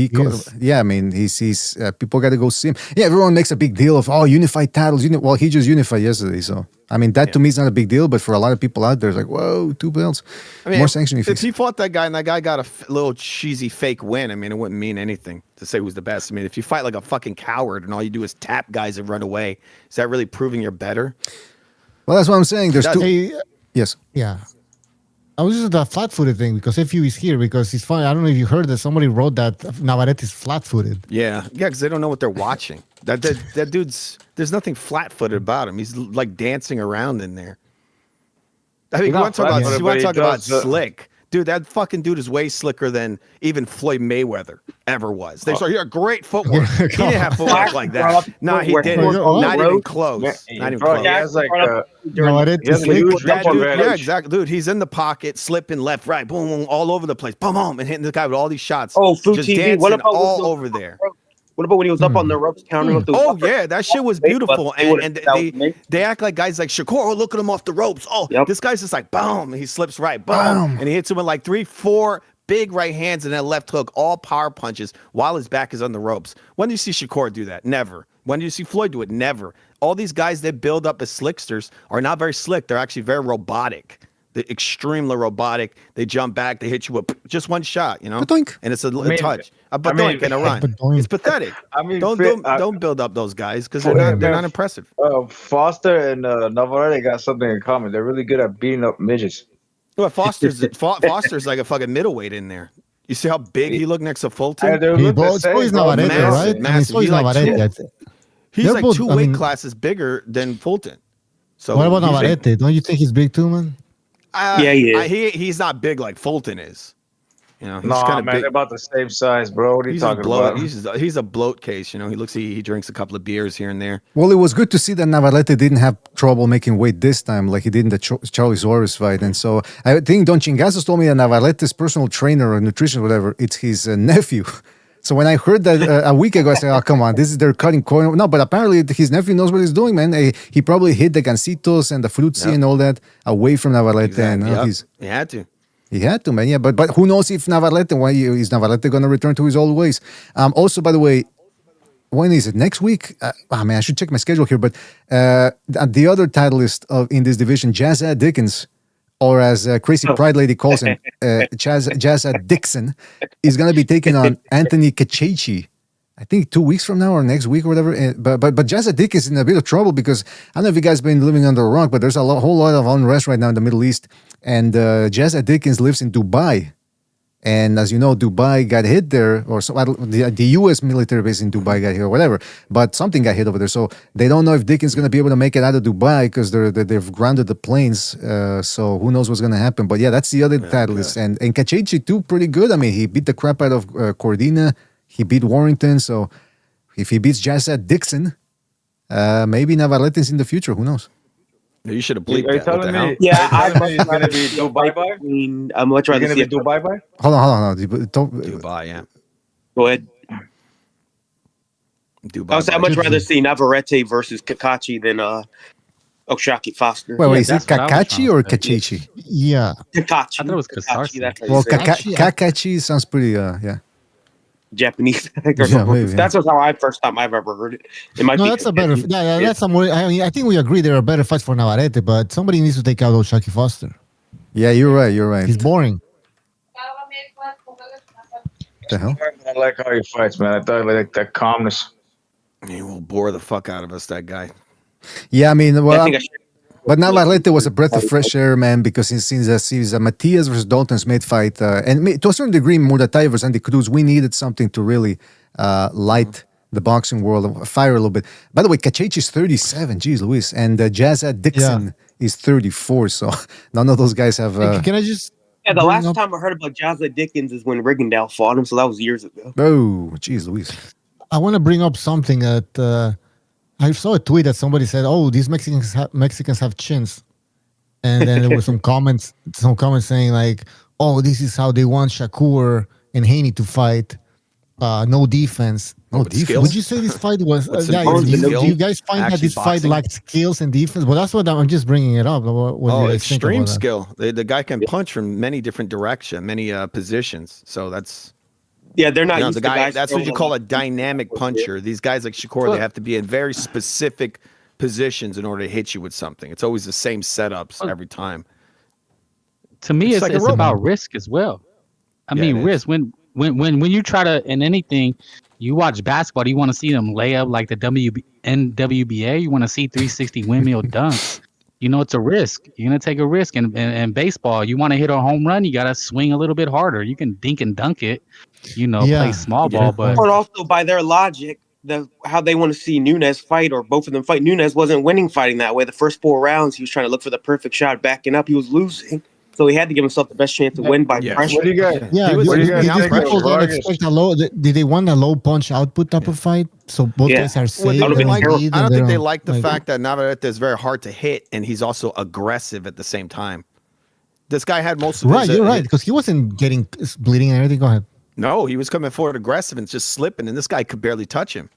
Yeah, I mean, he's people got to go see him. Yeah, everyone makes a big deal of unified titles. Well, he just unified yesterday, so I mean that to me is not a big deal, but for a lot of people out there, it's like, whoa, 2 belts, more sanctioning fees. If he fought that guy and that guy got a little cheesy fake win, I mean, it wouldn't mean anything to say who's the best. I mean, if you fight like a fucking coward and all you do is tap guys and run away, is that really proving you're better? Well, that's what I'm saying. There's two. Yes. Yeah. I was just the flat-footed thing because if he's here because he's funny. I don't know if you heard that somebody wrote that Navarrete is flat-footed. Yeah, because they don't know what they're watching. That dude's there's nothing flat-footed about him. He's like dancing around in there. I mean, you want to talk about slick, dude? That fucking dude is way slicker than even Floyd Mayweather ever was. They saw great footwork. He didn't have footwork like that. No, he didn't. Not even close. Not even close. He has like yeah, exactly, dude. He's in the pocket, slipping left, right, boom, boom, all over the place, boom, boom, and hitting the guy with all these shots. Oh, Food just TV. dancing What about all over there? What about when he was up on the ropes countering with the? Oh yeah, that shit was beautiful, and they act like guys like Shakur. Oh, look at him off the ropes. Oh, this guy's just like boom, and he slips right, boom, and he hits him with like 3-4 big right hands and then left hook, all power punches while his back is on the ropes. When do you see Shakur do that? Never. When do you see Floyd do it? Never. All these guys that build up as slicksters are not very slick. They're actually very robotic. They're extremely robotic. They jump back. They hit you with just one shot, you know? Ba-doink. And it's a touch. A badoink and a run. It's pathetic. I mean, don't build up those guys because they're not impressive. Foster and Navarrete got something in common. They're really good at beating up midgets. Well, Foster's like a fucking middleweight in there. You see how big he looked next to Fulton? He's Navarrete, right? Massive. He's like two weight classes bigger than Fulton. So what about Navarrete? Don't you think he's big too, man? Yeah, he is. He's not big like Fulton is. You know, he's man, they're about the same size, bro. What are you talking about? He's a bloat case. You know, he drinks a couple of beers here and there. Well, it was good to see that Navarrete didn't have trouble making weight this time, like he did in the Charlie Suarez fight. And so I think Don Chingazos told me that Navarrete's personal trainer or nutrition, whatever, it's his nephew. So when I heard that a week ago, I said, "Oh, come on, they're cutting corner." No, but apparently his nephew knows what he's doing, man. He probably hid the gancitos and the frutzi and all that away from Navarrete. Exactly. And he had to. He had to, man. Yeah, but who knows if Navarrete, is Navarrete going to return to his old ways? Also, by the way, when is it? Next week? Man, I should check my schedule here. But the other titleist in this division, Jazza Dickens, or as Crazy Pride Lady calls him, Jazza Dixon, is going to be taking on Anthony Kachechi. I think 2 weeks from now or next week or whatever. But Jazza Dickens is in a bit of trouble because I don't know if you guys been living under a rock, but there's a whole lot of unrest right now in the Middle East. And Jazza Dickens lives in Dubai. And as you know, Dubai got hit there, or so, the U.S. military base in Dubai got hit or whatever. But something got hit over there. So they don't know if Dickens is going to be able to make it out of Dubai because they've grounded the planes. So who knows what's going to happen. But yeah, that's the other titleist. And Kachechi too, pretty good. I mean, he beat the crap out of Cordina. He beat Warrington, so if he beats Jazza Dixon, maybe Navarrete's in the future. Who knows? You should have bleeped that. Telling me, yeah, I'm going to be Dubai. I'm much rather see Dubai. Hold on. Dubai, yeah. Go ahead. Dubai. I'd much rather see Navarrete versus Kakachi than Oshaki Foster. Wait, is it Kakachi or Kachechi? Yeah, Kakachi. I thought it was Kasarski. Well, Kakachi sounds pretty, yeah. Japanese. Maybe, that's how first time I've ever heard it. It might be. That's a better. That's a more. I mean, I think we agree there are better fights for Navarrete, but somebody needs to take out Oshaki Foster. Yeah, you're right. He's boring. The hell? I like how he fights, man. I thought I like that calmness. He will bore the fuck out of us, that guy. Yeah, I mean, but Navarrete was a breath of fresh air, man, because since Matias versus Dalton Smith fight, and to a certain degree, Murdatai versus Andy Cruz, we needed something to really light the boxing world, fire a little bit. By the way, Kachechi is 37, geez, Luis, and Jazza Dixon is 34, so none of those guys have... Can I just Yeah, the bring last up? time I heard about Jazza Dickens is when Rigondeaux fought him, so that was years ago. Oh, jeez, Louise. I want to bring up something that I saw a tweet that somebody said, "Oh, these Mexicans have chins," and then there were some comments saying like, "Oh, this is how they want Shakur and Haney to fight." No defense. No defense. Would you say this fight was? What's Guys, the do skill? you guys find that Actually this fight boxing? lacked skills and defense? Well, that's what I'm just bringing it up. What do you guys think extreme about that? skill. The guy can punch from many different directions, many positions. So that's Yeah, they're not no, used the to guy. guys That's what throwing you call a dynamic puncher. These guys like Shakur, they have to be in very specific positions in order to hit you with something. It's always the same setups every time. To me, It's it's, like a it's robot. about risk as well. I Yeah, mean, it risk. When you try to in anything, you watch basketball. You want to see them lay up like the NWBA. You want to see 360 windmill dunks. You know, it's a risk. You're gonna take a risk. And baseball, you want to hit a home run, you gotta swing a little bit harder. You can dink and dunk it. You know, Yeah. play small ball, but But also by their logic, how they want to see Nunez fight or both of them fight. Nunez wasn't winning fighting that way. The first 4 rounds, he was trying to look for the perfect shot, backing up. He was losing, so he had to give himself the best chance to win by pressure. What do you guys? Yeah, He was What do you did guys these think of people then Vargas? expect a low? Did they want a low punch output type of fight? So both Yeah. guys are Well, safe. they would've don't been like, terrible. I don't think they like the fact that Navarrete is very hard to hit, and he's also aggressive at the same time. This guy had most of Right, his, you're right, because he wasn't getting bleeding and everything. Go ahead. No, he was coming forward aggressive and just slipping, and this guy could barely touch him.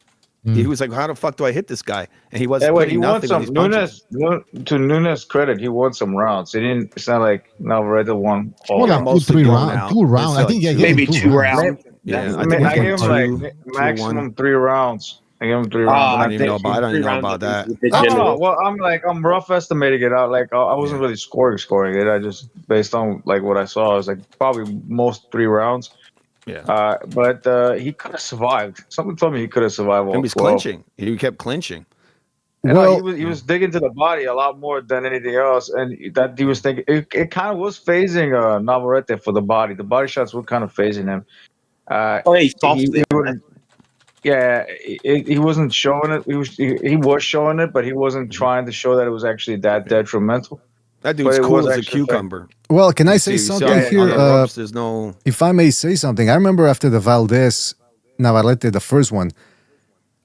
He was like, "How the fuck do I hit this guy?" And he wasn't Yeah, wait, he putting won nothing some. with these punches. To Nunez credit, he won some rounds. He didn't. It's not like Navarrete won all. Well, yeah, like mostly 2 blown out. 2 rounds. I It's think like I two. gave him Maybe 2 rounds. Yeah, I think gave him two, like 2-1. maximum 3 rounds. I gave him 3 rounds, and I I don't even know think. about. I don't even 3 know rounds about is that. a bit I don't know. generous. Well, I'm rough estimating it out. Like I wasn't really scoring it. I just based on like what I saw. I was like probably most 3 rounds. Yeah, But he could have survived. Someone told me he could have survived all and he's 12. clinching. He kept clinching. You know, Well, he was digging to the body a lot more than anything else, and that he was thinking it kind of was phasing Navarrete for the body. The body shots were kind of phasing him. Oh, yeah, he soft He wouldn't. Yeah, he wasn't showing it. He was showing it, but he wasn't trying to show that it was actually that detrimental. That But dude's it cool was as a actually cucumber. well, can I You say see something on here? the ropes, there's no. If I may say something, I remember after the Valdez Navarrete, the first one,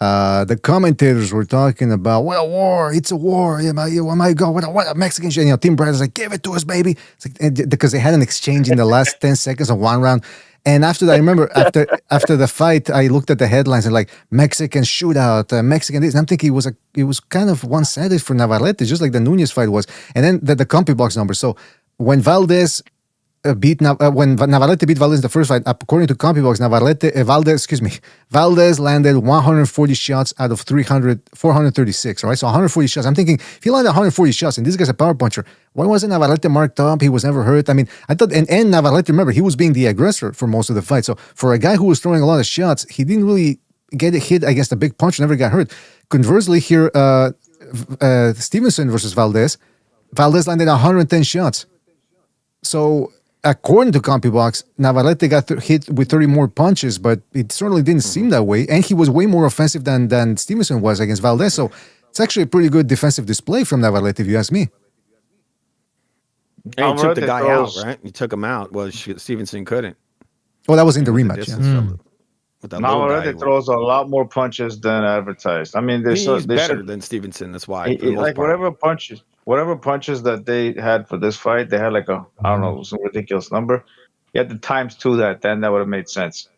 the commentators were talking about, well, war, it's a war. Oh my God, what a Mexican shit. You know, Tim Bradley's like, give it to us, baby. It's like, because they had an exchange in the last 10 seconds of one round. And after that, I remember after the fight, I looked at the headlines and like Mexican shootout, Mexican this. And I'm thinking it was kind of one-sided for Navarrete, just like the Nuñez fight was. And then the compy box number. So when Valdez when Navarrete beat Valdez in the first fight, according to CompuBox, Valdez landed 140 shots out of 436. All right, so 140 shots. I'm thinking if he landed 140 shots and this guy's a power puncher, why wasn't Navarrete marked up? He was never hurt. I mean, I thought, and Navarrete, remember, he was being the aggressor for most of the fight. So for a guy who was throwing a lot of shots, he didn't really get a hit against a big puncher, never got hurt. Conversely, here, Stevenson versus Valdez landed 110 shots. So according to CompuBox, Navarrete got hit with 30 more punches, but it certainly didn't seem that way. And he was way more offensive than Stevenson was against Valdez. So it's actually a pretty good defensive display from Navarrete, if you ask me. And he took the guy out, right? He took him out. Well, Stevenson couldn't. Well, that was in the rematch. Yeah. Navarrete throws a lot more punches than advertised. I mean, he's better than Stevenson. That's why. Like whatever punches that they had for this fight, they had like I don't know, some ridiculous number. You had to times 2 that, then that would have made sense.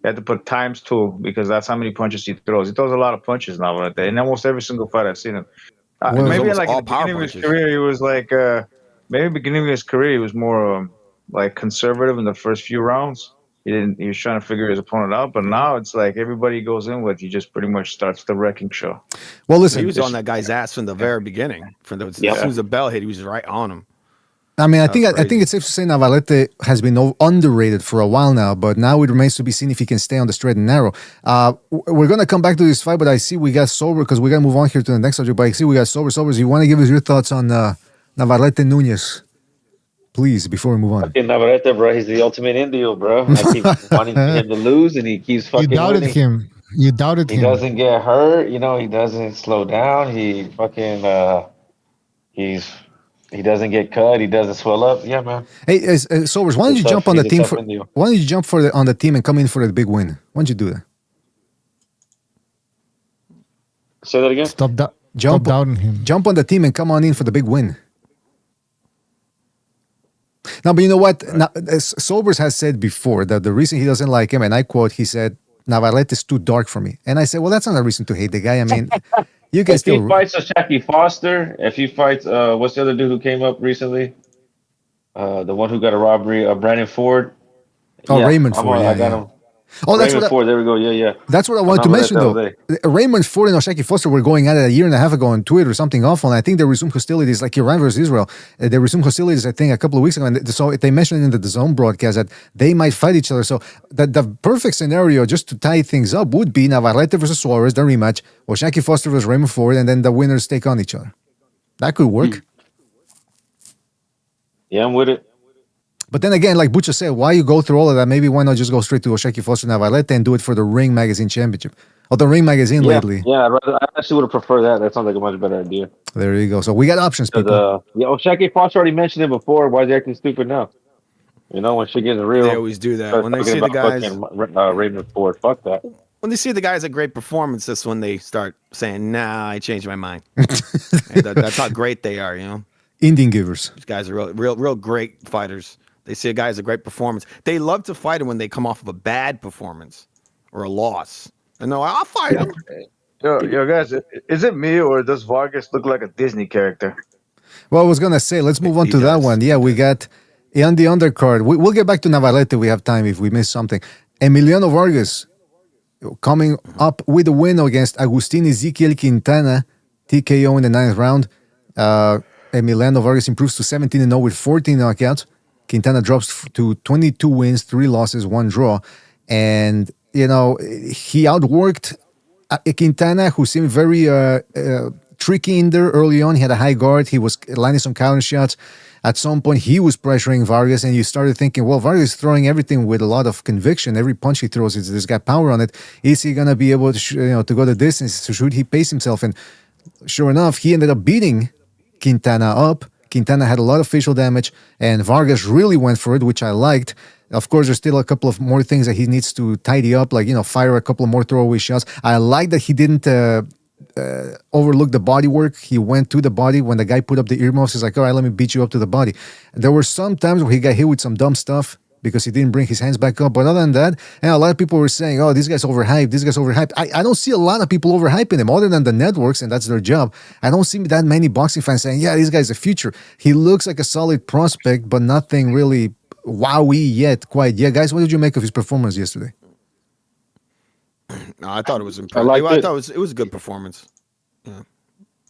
You had to put times 2 because that's how many punches he throws. He throws a lot of punches now. In almost every single fight I've seen him. Maybe like in the beginning of his career, he was like beginning of his career, he was more like conservative in the first few rounds. He was trying to figure his opponent out, but now it's like everybody he goes in with, he just pretty much starts the wrecking show. Well, listen, he was on that guy's ass from the very beginning. As soon as the bell hit, he was right on him. I mean, I think it's safe to say Navarrete has been underrated for a while now, but now it remains to be seen if he can stay on the straight and narrow. We're going to come back to this fight, but I see we got sober because we got to move on here to the next subject, but I see we got sober. So you want to give us your thoughts on Navarrete Nuñez? Please, before we move on. Fucking Navarrete, bro. He's the ultimate Indio, bro. I keep wanting him to lose, and he keeps fucking winning. You doubted him. He doesn't get hurt. He doesn't slow down. He fucking, he's he doesn't get cut, he doesn't swell up. Yeah, man. Hey, Sobers, why don't you jump on the he's a team tough for? Indio. Why don't you jump on the team and come in for the big win? Why don't you do that? Say that again. Stop Jump doubting him. Jump on the team and come on in for the big win. Now, but you know what? Now, Sobers has said before that the reason he doesn't like him, and I quote, he said, Navarrete is too dark for me. And I said, well, that's not a reason to hate the guy. I mean, you can If still... he fights Shaki Foster, if he fights, what's the other dude who came up recently? The one who got a robbery, Brandon Ford. Oh, yeah, Raymond Ford. I got him. Oh, that's Raymond Ford. There we go. Yeah. That's what I wanted to mention, though. Raymond Ford and Oshaki Foster were going at it a year and a half ago on Twitter, something awful. And I think they resumed hostilities, like Iran versus Israel. They resumed hostilities, I think, a couple of weeks ago. And so they mentioned in the DAZN broadcast that they might fight each other. So the perfect scenario, just to tie things up, would be Navarrete versus Suarez, the rematch, Oshaki Foster versus Raymond Ford, and then the winners take on each other. That could work. Yeah, I'm with it. But then again, like Butcher said, why you go through all of that? Maybe why not just go straight to Oshaki Foster Navarrete and do it for the Ring Magazine Championship? Or the Ring Magazine lately. Yeah, I actually would have preferred that. That sounds like a much better idea. There you go. So we got options, people. Oshaki Foster already mentioned it before. Why is he acting stupid now? You know, when shit gets real. They always do that. When they see the guys... Raymond Ford, fuck that. When they see the guys a great performance, that's when they start saying, nah, I changed my mind. That's how great they are, you know? Indian givers. These guys are real great fighters. They see a guy as a great performance. They love to fight him when they come off of a bad performance or a loss. And no, I'll fight him. Yo, guys, is it me or does Vargas look like a Disney character? Well, I was going to say, let's move on to that one. Yeah, we got on the undercard. We'll get back to Navarrete. We have time if we miss something. Emiliano Vargas coming up with a win against Agustin Ezequiel Quintana, TKO in the 9th round. Emiliano Vargas improves to 17-0 with 14 knockouts. Quintana drops to 22 wins, 3 losses, 1 draw. And, you know, he outworked Quintana, who seemed very tricky in there early on. He had a high guard. He was landing some counter shots. At some point, he was pressuring Vargas, and you started thinking, well, Vargas is throwing everything with a lot of conviction. Every punch he throws, there's got power on it. Is he going to be able to, to go the distance? Should he pace himself? And sure enough, he ended up beating Quintana up. Quintana had a lot of facial damage, and Vargas really went for it, which I liked. Of course, there's still a couple of more things that he needs to tidy up, like, fire a couple of more throwaway shots. I like that he didn't overlook the body work. He went to the body. When the guy put up the earmuffs, he's like, all right, let me beat you up to the body. There were some times where he got hit with some dumb stuff because he didn't bring his hands back up. But other than that, a lot of people were saying, oh, this guy's overhyped. I don't see a lot of people overhyping him other than the networks, and that's their job. I don't see that many boxing fans saying, yeah, this guy's a future. He looks like a solid prospect, but nothing really wowie yet, quite yet. Guys, what did you make of his performance yesterday? No, I thought it was impressive. I thought it was a good performance. Yeah.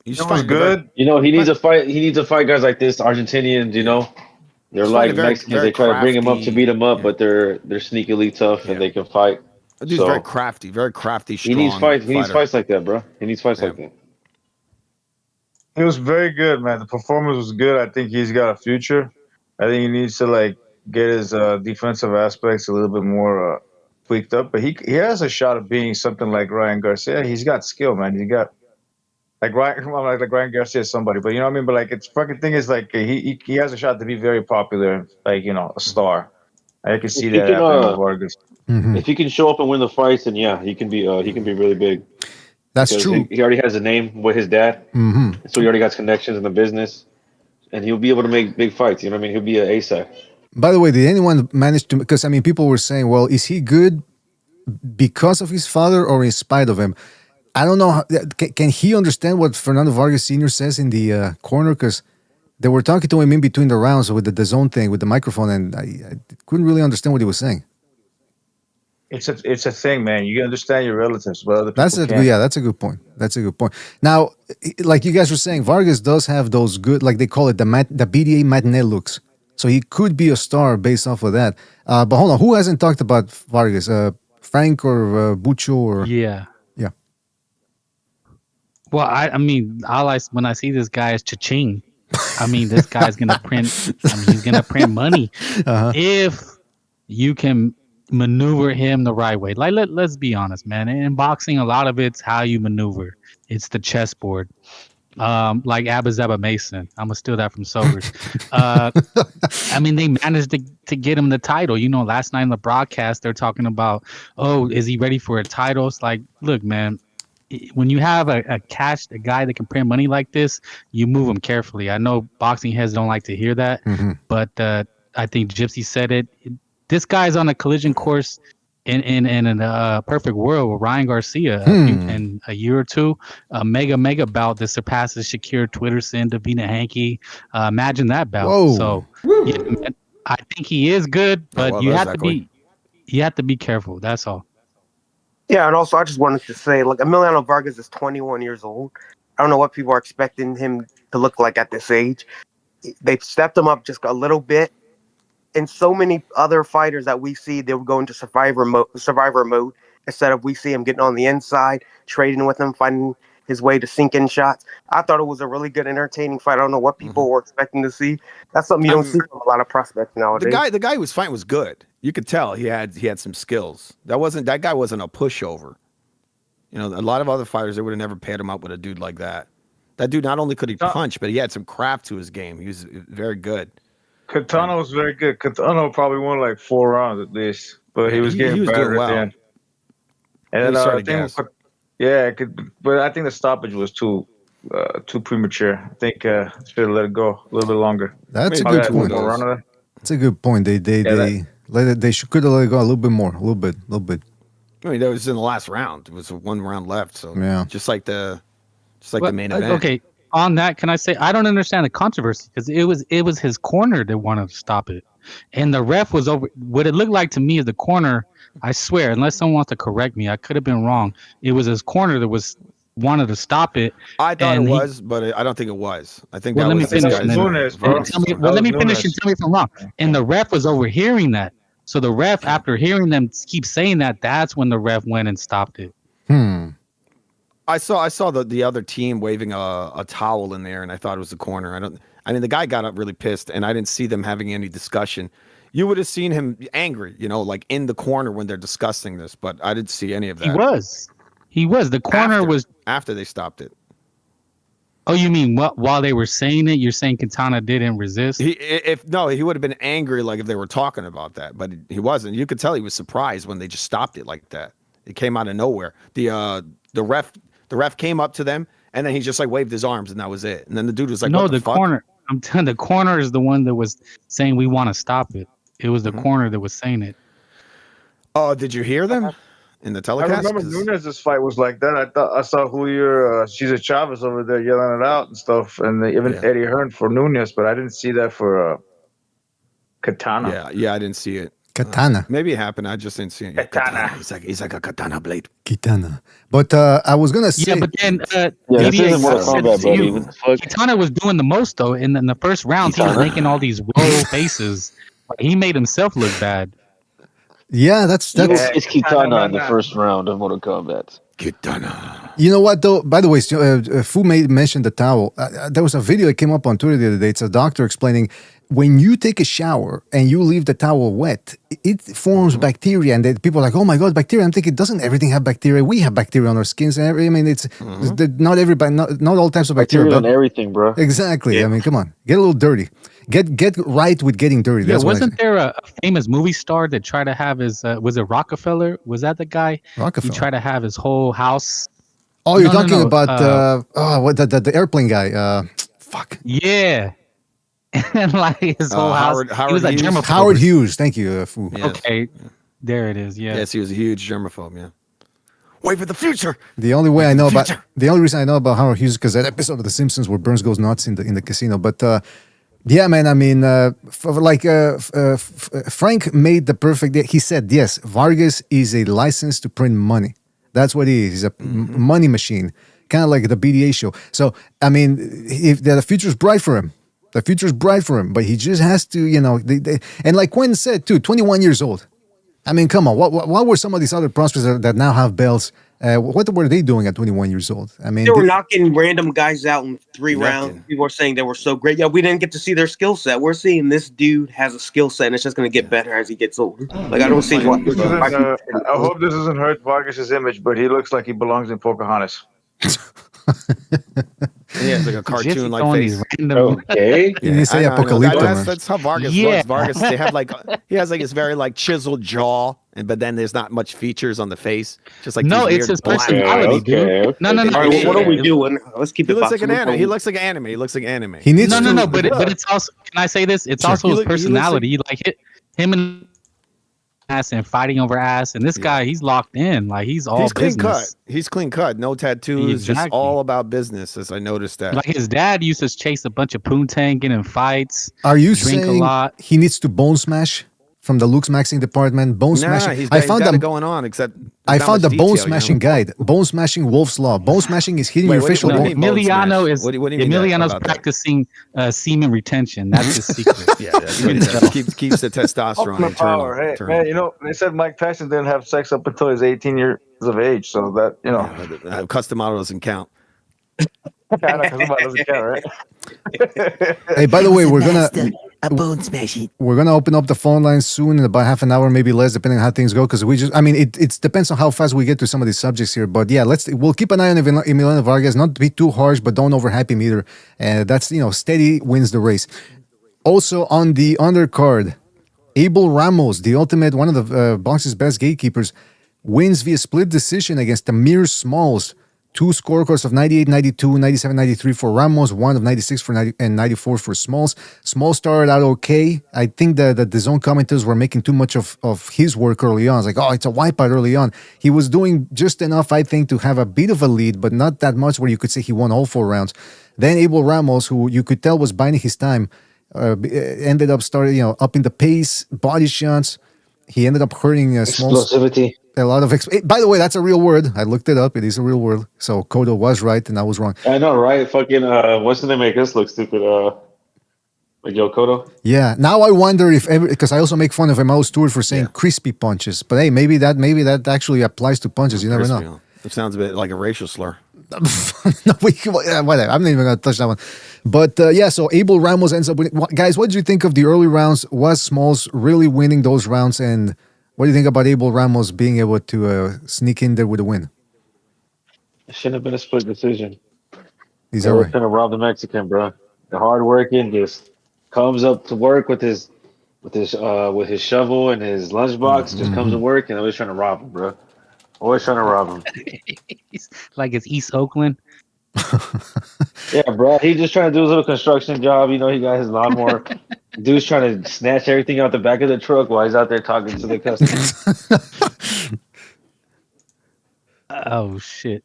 It was good. He needs a fight. He needs to fight guys like this, Argentinians, They're like Mexicans. They try to bring him up to beat him up, but they're sneakily tough and they can fight. That dude's very crafty, strong. He needs fights. He needs fights like that, bro. He needs fights like that. It was very good, man. The performance was good. I think he's got a future. I think he needs to get his defensive aspects a little bit more tweaked up. But he has a shot of being something like Ryan Garcia. He's got skill, man. He got like Ryan Garcia is somebody, but you know what I mean. But it's fucking thing is he has a shot to be very popular, a star. I can see that happening with Vargas. Mm-hmm. If he can show up and win the fights, then yeah, he can be really big. That's true. He already has a name with his dad, so he already got connections in the business, and he'll be able to make big fights. You know what I mean? He'll be an ASAP. By the way, did anyone manage to? Because people were saying, well, is he good because of his father or in spite of him? I don't know. Can he understand what Fernando Vargas Sr. says in the corner? Because they were talking to him in between the rounds with the DAZN thing, with the microphone, and I couldn't really understand what he was saying. It's a thing, man. You understand your relatives, but other people can't. Yeah, that's a good point. Now, like you guys were saying, Vargas does have those good, like they call it the BDA matinee looks. So he could be a star based off of that. But hold on, who hasn't talked about Vargas? Frank or Bucho or Yeah. Yeah. Well, I mean, all when I see this guy is cha-ching. I mean, this guy's gonna print. He's gonna print money if you can maneuver him the right way. Like let's be honest, man. In boxing, a lot of it's how you maneuver. It's the chessboard. like Abba Zaba Mason. I'm gonna steal that from Sobers. I mean, they managed to get him the title. You know, last night in the broadcast, they're talking about, oh, is he ready for a title? It's like, look, man, when you have a guy that can print money like this, you move him carefully. I know boxing heads don't like to hear that, but I think Gypsy said it. This guy's on a collision course in a perfect world with Ryan Garcia in a year or two, a mega bout that surpasses Shakir Twitterson, Davina Hankey. Imagine that bout. Whoa. So yeah, I think he is good, but you have to be careful. That's all. Yeah, and also I just wanted to say, like, Emiliano Vargas is 21 years old. I don't know what people are expecting him to look like at this age. They've stepped him up just a little bit. And so many other fighters that we see, they would go into survivor mode instead of we see him getting on the inside, trading with him, finding his way to sink in shots. I thought it was a really good, entertaining fight. I don't know what people were expecting to see. That's something you don't see from a lot of prospects nowadays. The guy who was fighting was good. You could tell he had some skills. That guy wasn't a pushover. You know, a lot of other fighters, they would have never paired him up with a dude like that. That dude, not only could he punch, but he had some craft to his game. He was very good. Katana was very good. Katana probably won like 4 rounds at least, but he was getting better at the end. And I think, but I think the stoppage was too premature. I think should have let it go a little bit longer. That's a good point. That's a good point. They could have let it go a little bit more, a little bit. I mean, that was in the last round. It was 1 round left, so just like the main event. Okay. On that, can I say I don't understand the controversy because it was his corner that wanted to stop it, and the ref was over. What it looked like to me is the corner. I swear, unless someone wants to correct me, I could have been wrong. It was his corner that wanted to stop it. I thought it was, but I don't think it was. I think let me finish. Nuñez, bro. Let me finish and tell me if I'm wrong. And the ref was overhearing that. So the ref, after hearing them keep saying that, that's when the ref went and stopped it. I saw the other team waving a towel in there, and I thought it was the corner. I mean, the guy got up really pissed, and I didn't see them having any discussion. You would have seen him angry, you know, like in the corner when they're discussing this, but I didn't see any of that. He was. The corner was after they stopped it. Oh, you mean while they were saying it? You're saying Katana didn't resist? He would have been angry, like if they were talking about that, but he wasn't. You could tell he was surprised when they just stopped it like that. It came out of nowhere. The ref came up to them, and then he just like waved his arms, and that was it. And then the dude was like, "No, what the fuck? Corner. I'm telling the corner is the one that was saying we want to stop it. It was the corner that was saying it." Oh, did you hear them in the telecast? I remember Nunez's fight was like that. I saw Julio Cesar Chavez over there yelling it out and stuff, and even Eddie Hearn for Nuñez, but I didn't see that for Katana. Yeah, I didn't see it. Katana. Maybe it happened. I just didn't see it. Katana. He's like a katana blade. Katana. But I was gonna say. Yeah, but then Katana was doing the most though. In the first round, he was making all these roll faces. He made himself look bad. Yeah, that's it's Kitana in the first round of Mortal Kombat. Kitana. You know what though? By the way, Fu mentioned the towel. There was a video that came up on Twitter the other day. It's a doctor explaining when you take a shower and you leave the towel wet, it forms bacteria, and people are like, "Oh my God, bacteria!" I'm thinking, doesn't everything have bacteria? We have bacteria on our skins, and I mean, it's not everybody, not all types of bacteria on everything, bro. Exactly. Yeah. I mean, come on, get a little dirty. Get right with getting dirty. Yeah, wasn't there a famous movie star that tried to have his? Was it Rockefeller? Was that the guy? Rockefeller. He tried to have his whole house. Oh, you're talking about what the airplane guy? Fuck. Yeah. And like his whole house. He was like germaphobe. Howard Hughes. Thank you, Fu. Yes. Okay, there it is. Yeah. Yes, he was a huge germaphobe. Yeah. Wait for the future. The only reason I know about Howard Hughes is because that episode of The Simpsons where Burns goes nuts in the casino. But yeah, man. I mean, Frank made the perfect. He said, yes, Vargas is a license to print money. That's what he is. He's a money machine, kind of like the BDA show. So I mean, if the future's bright for him. The future's bright for him, but he just has to, you know. And like Quinn said too, 21 years old. I mean, come on. What were some of these other prospects that now have belts? What were they doing at 21 years old? I mean, they were knocking random guys out in 3 rounds. People were saying they were so great. Yeah, we didn't get to see their skill set. We're seeing this dude has a skill set, and it's just going to get better as he gets older. Like I don't see what. I hope this doesn't hurt Vargas' image, but he looks like he belongs in Pocahontas. And he has like a cartoon-like face. Okay. You didn't say Apocalypto. That's how Vargas looks. Vargas, they have like he has like this very like chiseled jaw, but then there's not much features on the face. Just like no, these it's weird his black- personality, dude. Okay. No. All right, what are we doing? Let's keep He it. looks like boxing. an anime. He looks like an anime. He looks like anime. He needs to. No, but it's also. Can I say this? It's also his personality. Like him and ass and fighting over ass, and this guy, he's locked in. Like he's all clean business. cut. He's clean cut. No tattoos. Just all about business. As I noticed that. Like his dad used to chase a bunch of poontang, get in fights. Are you drink saying a lot. he needs to bone smash from the Lux Maxing department? Bone smashing. He's got it going on. Except I found the detail, bone smashing guide. Bone smashing Wolf's Law. Bone smashing is hitting your facial bone. Emiliano is What do you mean Emiliano's about that? practicing semen retention. That's his secret. keeps the testosterone Ultimate power. Hey, man, you know, they said Mike Tyson didn't have sex up until he's 18 years of age, so that, you know. Custom model doesn't count. Doesn't count, right? Hey, by the way, we're gonna smashing. we're gonna open up the phone lines soon in about half an hour, maybe less, depending on how things go. Because it depends on how fast we get to some of these subjects here. But yeah, we'll keep an eye on Emiliano Vargas. Not to be too harsh, but don't overhype him either. That's steady wins the race. Also on the undercard, Abel Ramos, the ultimate one of the boxing's best gatekeepers, wins via split decision against Amir Smalls. 2 scorecards of 98-92, 97-93 for Ramos, 1 of 96 and 94 for Smalls. Smalls started out okay. I think that the zone commenters were making too much of his work early on. It's like, oh, it's a wipeout early on. He was doing just enough, I think, to have a bit of a lead, but not that much where you could say he won all 4 rounds. Then Abel Ramos, who you could tell was biding his time, ended up upping the pace, body shots. He ended up hurting Smalls. Explosivity. A lot of by the way, that's a real word. I looked it up. It is a real word. So Kodo was right and I was wrong. I know, right? Fucking what's the name make us look stupid? Like Yo Kodo? Yeah. Now I wonder if because I also make fun of Emil Stewart for saying crispy punches. But hey, maybe that actually applies to punches. You never know. It sounds a bit like a racial slur. No, whatever. I'm not even gonna touch that one. But so Abel Ramos ends up winning. Guys, what did you think of the early rounds? Was Smalls really winning those rounds? And what do you think about Abel Ramos being able to sneak in there with a win? It shouldn't have been a split decision. He's They all were right. gonna rob the Mexican, bro. The hard working just comes up to work with his shovel and his lunchbox. Just comes to work and always trying to rob him, bro. Always trying to rob him. Like it's East Oakland. Yeah, bro. He just trying to do his little construction job. You know, he got his lawnmower. Dude's trying to snatch everything out the back of the truck while he's out there talking to the customers. Oh shit.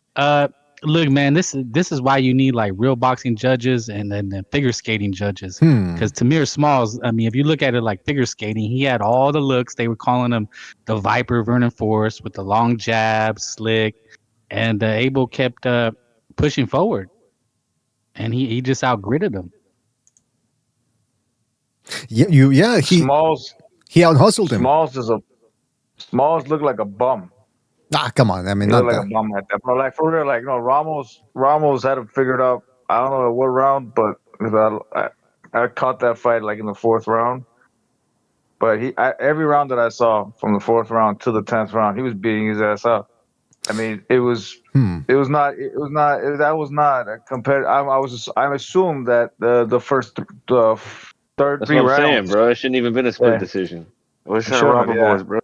Look, man, this is why you need like real boxing judges and then figure skating judges. Because Tamir Smalls, I mean, if you look at it like figure skating, he had all the looks. They were calling him the Viper Vernon Forrest with the long jab, slick, and Abel kept pushing forward, and he just outgritted him. He out hustled him. Smalls looked like a bum. Ah, come on. I mean, He not looked like that. a bum at that. But like for real, like Ramos had it figured out. I don't know what round, but I caught that fight like in the 4th round. But every round that I saw from the 4th round to the 10th round, he was beating his ass up. I mean, that was not a compared. I assumed that the third That's 3 what I'm rounds. saying, bro. It shouldn't even been a split decision. I was trying to rob him, boys, bro.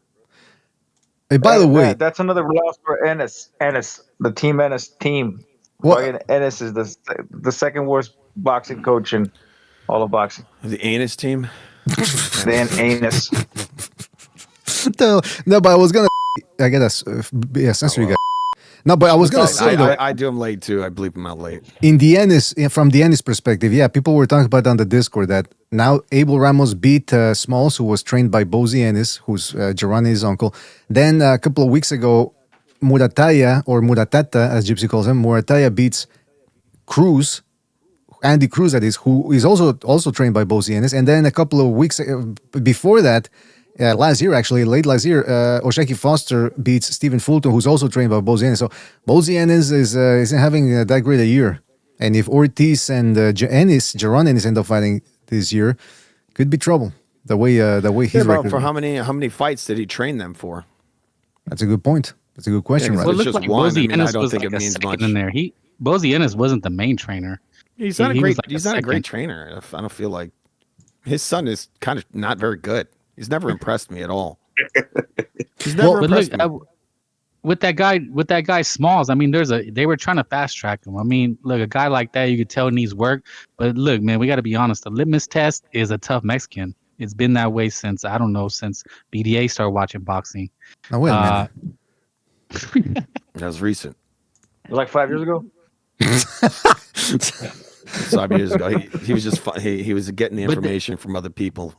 Hey, by the way, that's another loss for Ennis, the Team Ennis team. What? Ennis is the second worst boxing coach in all of boxing. The Anus team. Then Anus. No, but I was gonna. I get a sensory guy. No, but I was gonna say though. I do him late too. I bleep him out late. From the Ennis perspective, yeah, people were talking about on the Discord that now Abel Ramos beat Smalls, who was trained by Bozy Ennis, who's Gerani's uncle. Then a couple of weeks ago, Murataya, or Muratata, as Gypsy calls him, Murataya beats Cruz, Andy Cruz, that is, who is also trained by Bozy Ennis. And then a couple of weeks before that, late last year, Oshaki Foster beats Stephen Fulton, who's also trained by Bozy Ennis. So Bozy Ennis isn't having that great a year. And if Ortiz and Geron Ennis end up fighting this year, could be trouble. The way he's record. For how many fights did he train them for? That's a good point. That's a good question, right? Well, it looked like Bozy Ennis was like a second in there. Bozy Ennis wasn't the main trainer. He's not a great. was like He's a not a great second. trainer. I don't feel like his son is kind of not very good. He's never impressed me at all. He's never But look, impressed me. with that guy Smalls, I mean, they were trying to fast track him. I mean, look, a guy like that, you could tell needs work. But look, man, we got to be honest. The litmus test is a tough Mexican. It's been that way since since BDA started watching boxing. Now wait a minute. That was recent. Like 5 years ago. 5 years ago, he was just he was getting the information from other people.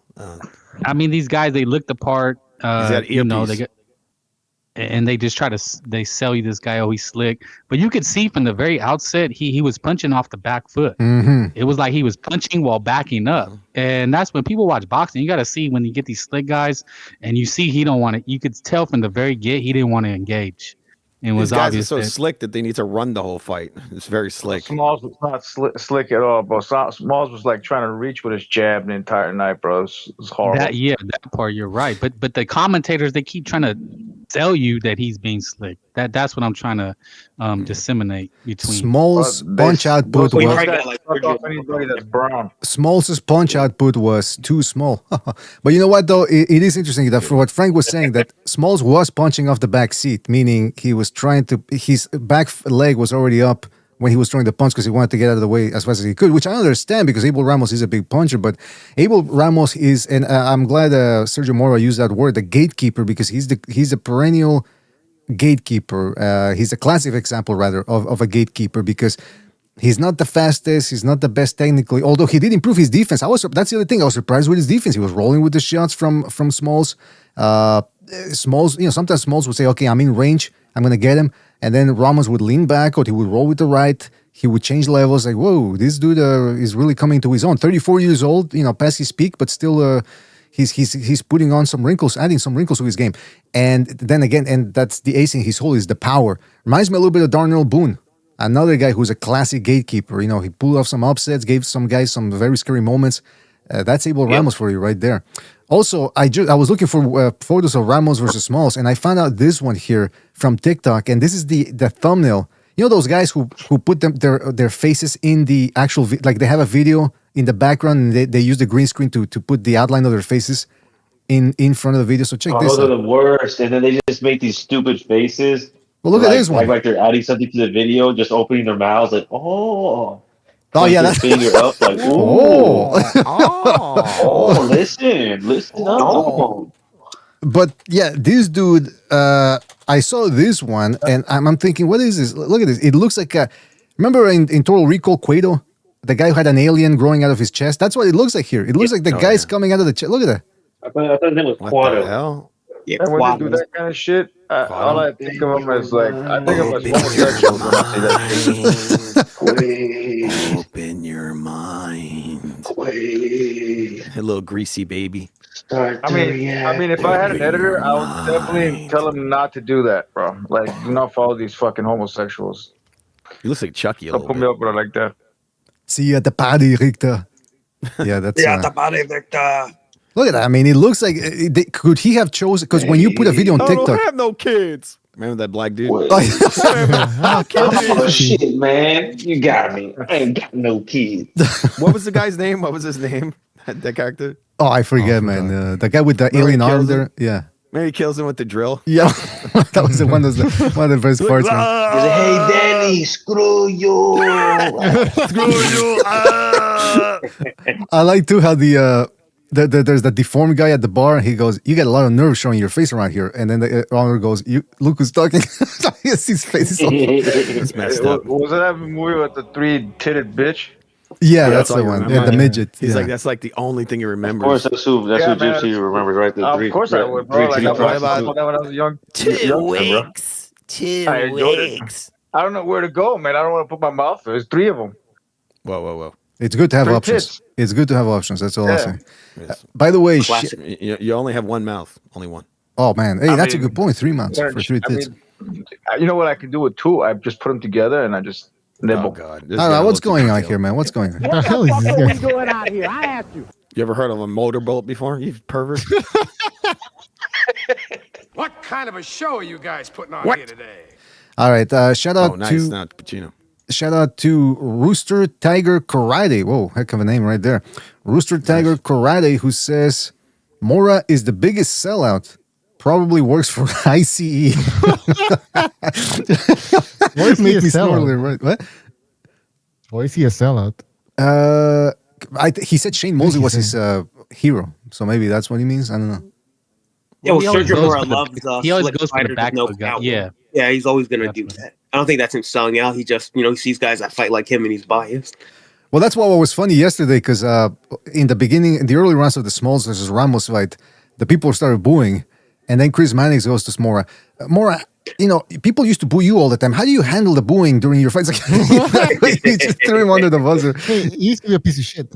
I mean, these guys, they look the part. He's got You know, earpiece. and they just they sell you this guy. Oh, he's slick. But you could see from the very outset, he was punching off the back foot. Mm-hmm. It was like he was punching while backing up. And that's when people watch boxing. You got to see when you get these slick guys, and you see he don't want to. You could tell from the very get he didn't want to engage. It was These guys are obvious. so slick that they need to run the whole fight. It's very slick. Smalls was not slick at all, bro. Smalls was like trying to reach with his jab the entire night, bro. It's horrible. That part you're right. But the commentators, they keep trying to tell you that he's being slick. That's what I'm trying to disseminate between. Smalls' punch output was anybody that's brown. Smalls' punch output was too small. But you know what though? It is interesting that for what Frank was saying, that Smalls was punching off the back seat, meaning he was trying to, his back leg was already up when he was throwing the punch because he wanted to get out of the way as fast as he could, which I understand because Abel Ramos is a big puncher, but Abel Ramos is, and I'm glad Sergio Mora used that word, the gatekeeper, because he's a perennial gatekeeper. He's a classic example rather of a gatekeeper because he's not the fastest, he's not the best technically, although he did improve his defense. That's the other thing, I was surprised with his defense. He was rolling with the shots from Smalls. Smalls, sometimes Smalls would say, okay, I'm in range, I'm going to get him. And then Ramos would lean back or he would roll with the right. He would change levels like, whoa, this dude is really coming to his own. 34 years old, past his peak, but still he's putting on some wrinkles, adding some wrinkles to his game. And then again, and that's the ace in his hole is the power. Reminds me a little bit of Darnell Boone, another guy who's a classic gatekeeper. He pulled off some upsets, gave some guys some very scary moments. That's Abel Ramos for you right there. Also, I was looking for photos of Ramos versus Smalls, and I found out this one here from TikTok, and this is the thumbnail. You know those guys who put their faces in the actual like they have a video in the background, and they use the green screen to put the outline of their faces in front of the video. So check this out. Those are the worst, and then they just make these stupid faces. Well, look at this one. Like they're adding something to the video, just opening their mouths like, Oh yeah, that's finger up like, listen up. But yeah, this dude, I saw this one and I'm thinking, what is this? Look at this. It looks like remember in Total Recall Cueto, the guy who had an alien growing out of his chest? That's what it looks like here. It looks like the guy's coming out of the chest. Look at that. I thought his name was Quado. Yeah, when they do that kind of shit, all I think of them as like, I think of them as homosexuals when I see that shit. Open your mind. Wait. A little greasy baby. I mean, if I had an editor, I would definitely tell him not to do that, bro. Like, do not follow these fucking homosexuals. He looks like Chucky a Don't little put me up with it like that. See you at the party, Richter. Yeah, that's the party, Victor. Look at that. I mean, it looks like could he have chosen? Because when you put a video on I TikTok, don't have no kids. Remember that black dude? Oh shit, man! You got me. I ain't got no kids. What was the guy's name? What was his name? That character? oh, I forget, man. The guy with the Remember alien he arm kills there. him? Yeah, Maybe he kills him with the drill. yeah. That was one of the first parts. Man. He's like, hey, Danny, screw you. Screw you! I like too how there's the deformed guy at the bar, and he goes, "You got a lot of nerve showing your face around here." And then the owner goes, "You look who's talking." His face is It's messed up. Was that movie with the three-titted bitch? Yeah, that's all the you one. remember. Yeah, the midget. He's yeah. like, that's like the only thing he remembers. Of course, that's who Gypsy remembers, right? The Of course I would, bro. Like, I What about- when I was a young 2 weeks. 2 I enjoyed it. weeks. I don't know where to go, man. I don't want to put my mouth there. There's 3 of them. Whoa. It's good to have 3 options. tits. It's good to have options. That's all I'll Yeah. say. By the way, You only have one mouth. Only one. oh man, hey, I that's mean, a good point. 3 months for 3 tits. You know what I can do with 2? I just put them together and I just nibble. Oh God. This All guy right, what's looks going on detailed. here, man? What's going on? What the hell is this guy? doing out here? I asked you. You ever heard of a motorboat before? You pervert. What kind of a show are you guys putting on here today? All right, shout out Oh, nice. to Not Pacino. Shout out to Rooster Tiger Karate. Whoa, heck of a name right there. Rooster Tiger Karate, who says Mora is the biggest sellout. Probably works for ICE. Why is he a Make me snort a sellout? little, right? What? Why is he a sellout? He said Shane Mosley was his hero, so maybe that's what he means. I don't know. Yeah, well, He always Sergio goes Mora for the- loves he always slick goes for the fighters back with no foot guy. power. Yeah. Yeah, he's always going to do that. I don't think that's him selling out. He just, he sees guys that fight like him and he's biased. Well, that's what was funny yesterday because in the beginning, in the early rounds of the Smalls versus Ramos fight, the people started booing, and then Chris Mannix goes to Mora. Mora, people used to boo you all the time. How do you handle the booing during your fights? Like, you just threw him under the buzzer. Hey, he used to be a piece of shit.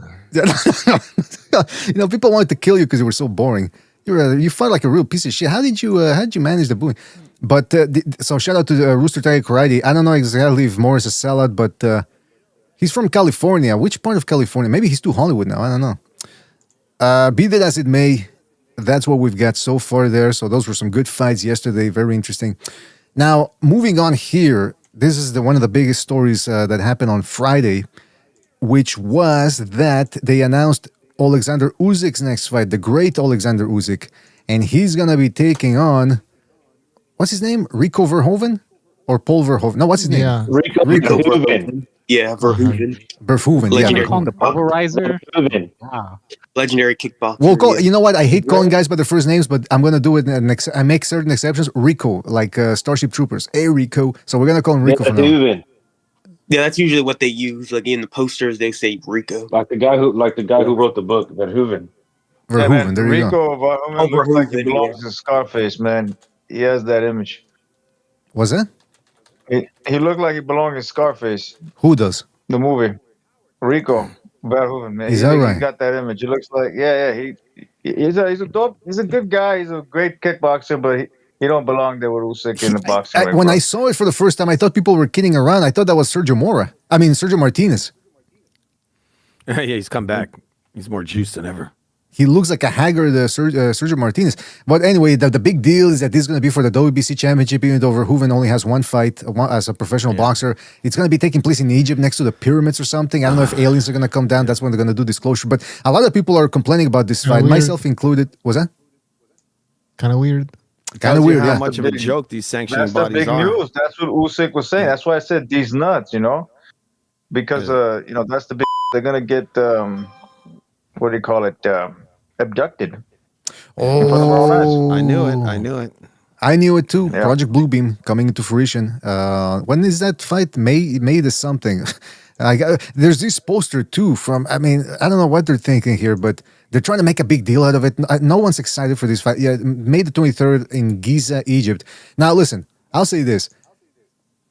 People wanted to kill you because you were so boring. You fought like a real piece of shit. How did you manage the booing? But so shout out to Rooster Tiger Karate. I don't know exactly if Morris is a sellout, but he's from California. Which part of California? Maybe he's too Hollywood now. I don't know. Be that as it may, that's what we've got so far there. So those were some good fights yesterday. Very interesting. Now, moving on here, this is one of the biggest stories that happened on Friday, which was that they announced Alexander Usyk's next fight, the great Alexander Usyk, and he's going to be taking on, what's his name? Rico Verhoeven? Or Paul Verhoeven? No, what's his name? Yeah. Rico Verhoeven. Yeah, Verhoeven. Verhoeven, Did Legendary. you call him the pulverizer? Verhoeven. Wow. Legendary kickboxer. Well, you know what? I hate calling guys by their first names, but I'm going to do it. I make certain exceptions. Rico, like Starship Troopers. Hey, Rico. So we're going to call him Rico for now. Verhoeven. Yeah, that's usually what they use. Like in the posters, they say Rico. Like the guy who wrote the book, Verhoeven. Verhoeven, there you go. Rico Verhoeven looks like he Verhoeven, belongs to Scarface, man. He has that image. Was that? He looked like he belonged in Scarface, Who does? the movie. Rico Verhoeven, man. Is that right? He got that image. He looks like, he's a dope. He's a good guy. He's a great kickboxer, but he don't belong there with Usyk in the boxing ring, When bro. I saw it for the first time, I thought people were kidding around. I thought that was Sergio Martinez. Yeah, he's come back. He's more juiced than ever. He looks like a haggard Sergio Martinez. But anyway, the big deal is that this is going to be for the WBC Championship, even though Verhoeven only has one fight as a professional boxer. It's going to be taking place in Egypt next to the pyramids or something. I don't know if aliens are going to come down. That's when they're going to do disclosure. But a lot of people are complaining about this fight, Weird. myself included. Was that? Kind of weird. Kind of weird, How yeah. much of a joke these sanctioning That's the bodies big are. news. That's what Usyk was saying. That's why I said these nuts, because that's the big. They're gonna get what do you call it? Abducted. Oh, I knew it. I knew it too. Yeah. Project Bluebeam coming into fruition. When is that fight? May the something. There's this poster too from. I don't know what they're thinking here, but they're trying to make a big deal out of it. No one's excited for this fight. Yeah, May the 23rd in Giza, Egypt. Now listen, I'll say this.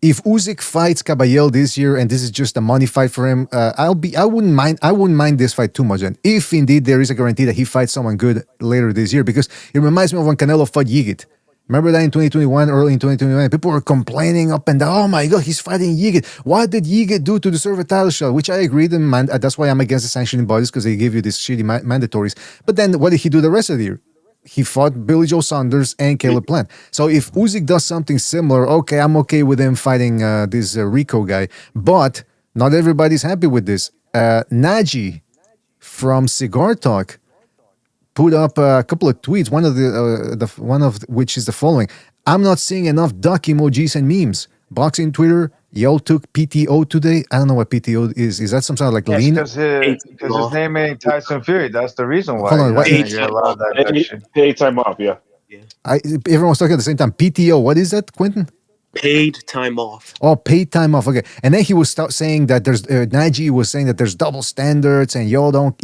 If Usyk fights Caballel this year, and this is just a money fight for him, I wouldn't mind this fight too much. And if indeed there is a guarantee that he fights someone good later this year, because it reminds me of when Canelo fought Yigit. Remember that in 2021, early in 2021, people were complaining up and down. Oh my God, he's fighting Yigit. What did Yigit do to deserve a title shot? Which I agreed, and that's why I'm against the sanctioning bodies, because they give you these shitty mandatories. But then what did he do the rest of the year? He fought Billy Joe Saunders and Caleb Plant. So if Usyk does something similar, okay, I'm okay with him fighting this Rico guy. But not everybody's happy with this. Naji from Cigar Talk put up a couple of tweets. One of which is the following: I'm not seeing enough duck emojis and memes. Boxing Twitter, y'all took PTO today. I don't know what PTO is. Is that some sort of like lean? Because his name ain't Tyson Fury. That's the reason why. Hold on, what- Paid time off, yeah. Everyone's talking at the same time. PTO, what is that, Quentin? Paid time off. Oh, paid time off. Okay, and then he was saying that there's Naji was saying that there's double standards and y'all don't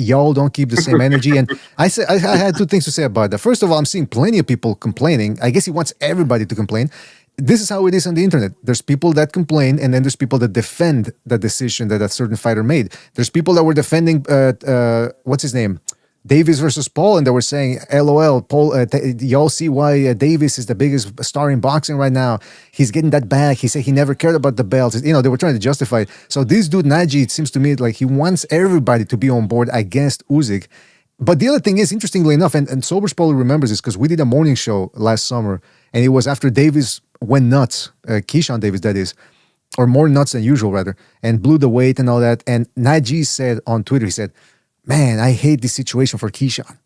keep the same energy. And I said I had two things to say about that. First of all, I'm seeing plenty of people complaining. I guess he wants everybody to complain. This is how it is on the internet. There's people that complain, and then there's people that defend the decision that a certain fighter made. There's people that were defending what's his name? Davis versus Paul, and they were saying, LOL, Paul, y'all see why Davis is the biggest star in boxing right now. He's getting that back. He said he never cared about the belts. They were trying to justify it. So this dude, Naji, it seems to me like he wants everybody to be on board against Usyk. But the other thing is, interestingly enough, and Sobers probably remembers this because we did a morning show last summer, and it was after Davis went nuts, Keyshawn Davis, that is. or more nuts than usual, rather, and blew the weight and all that. And Naji said on Twitter, he said, "Man, I hate this situation for Keyshawn."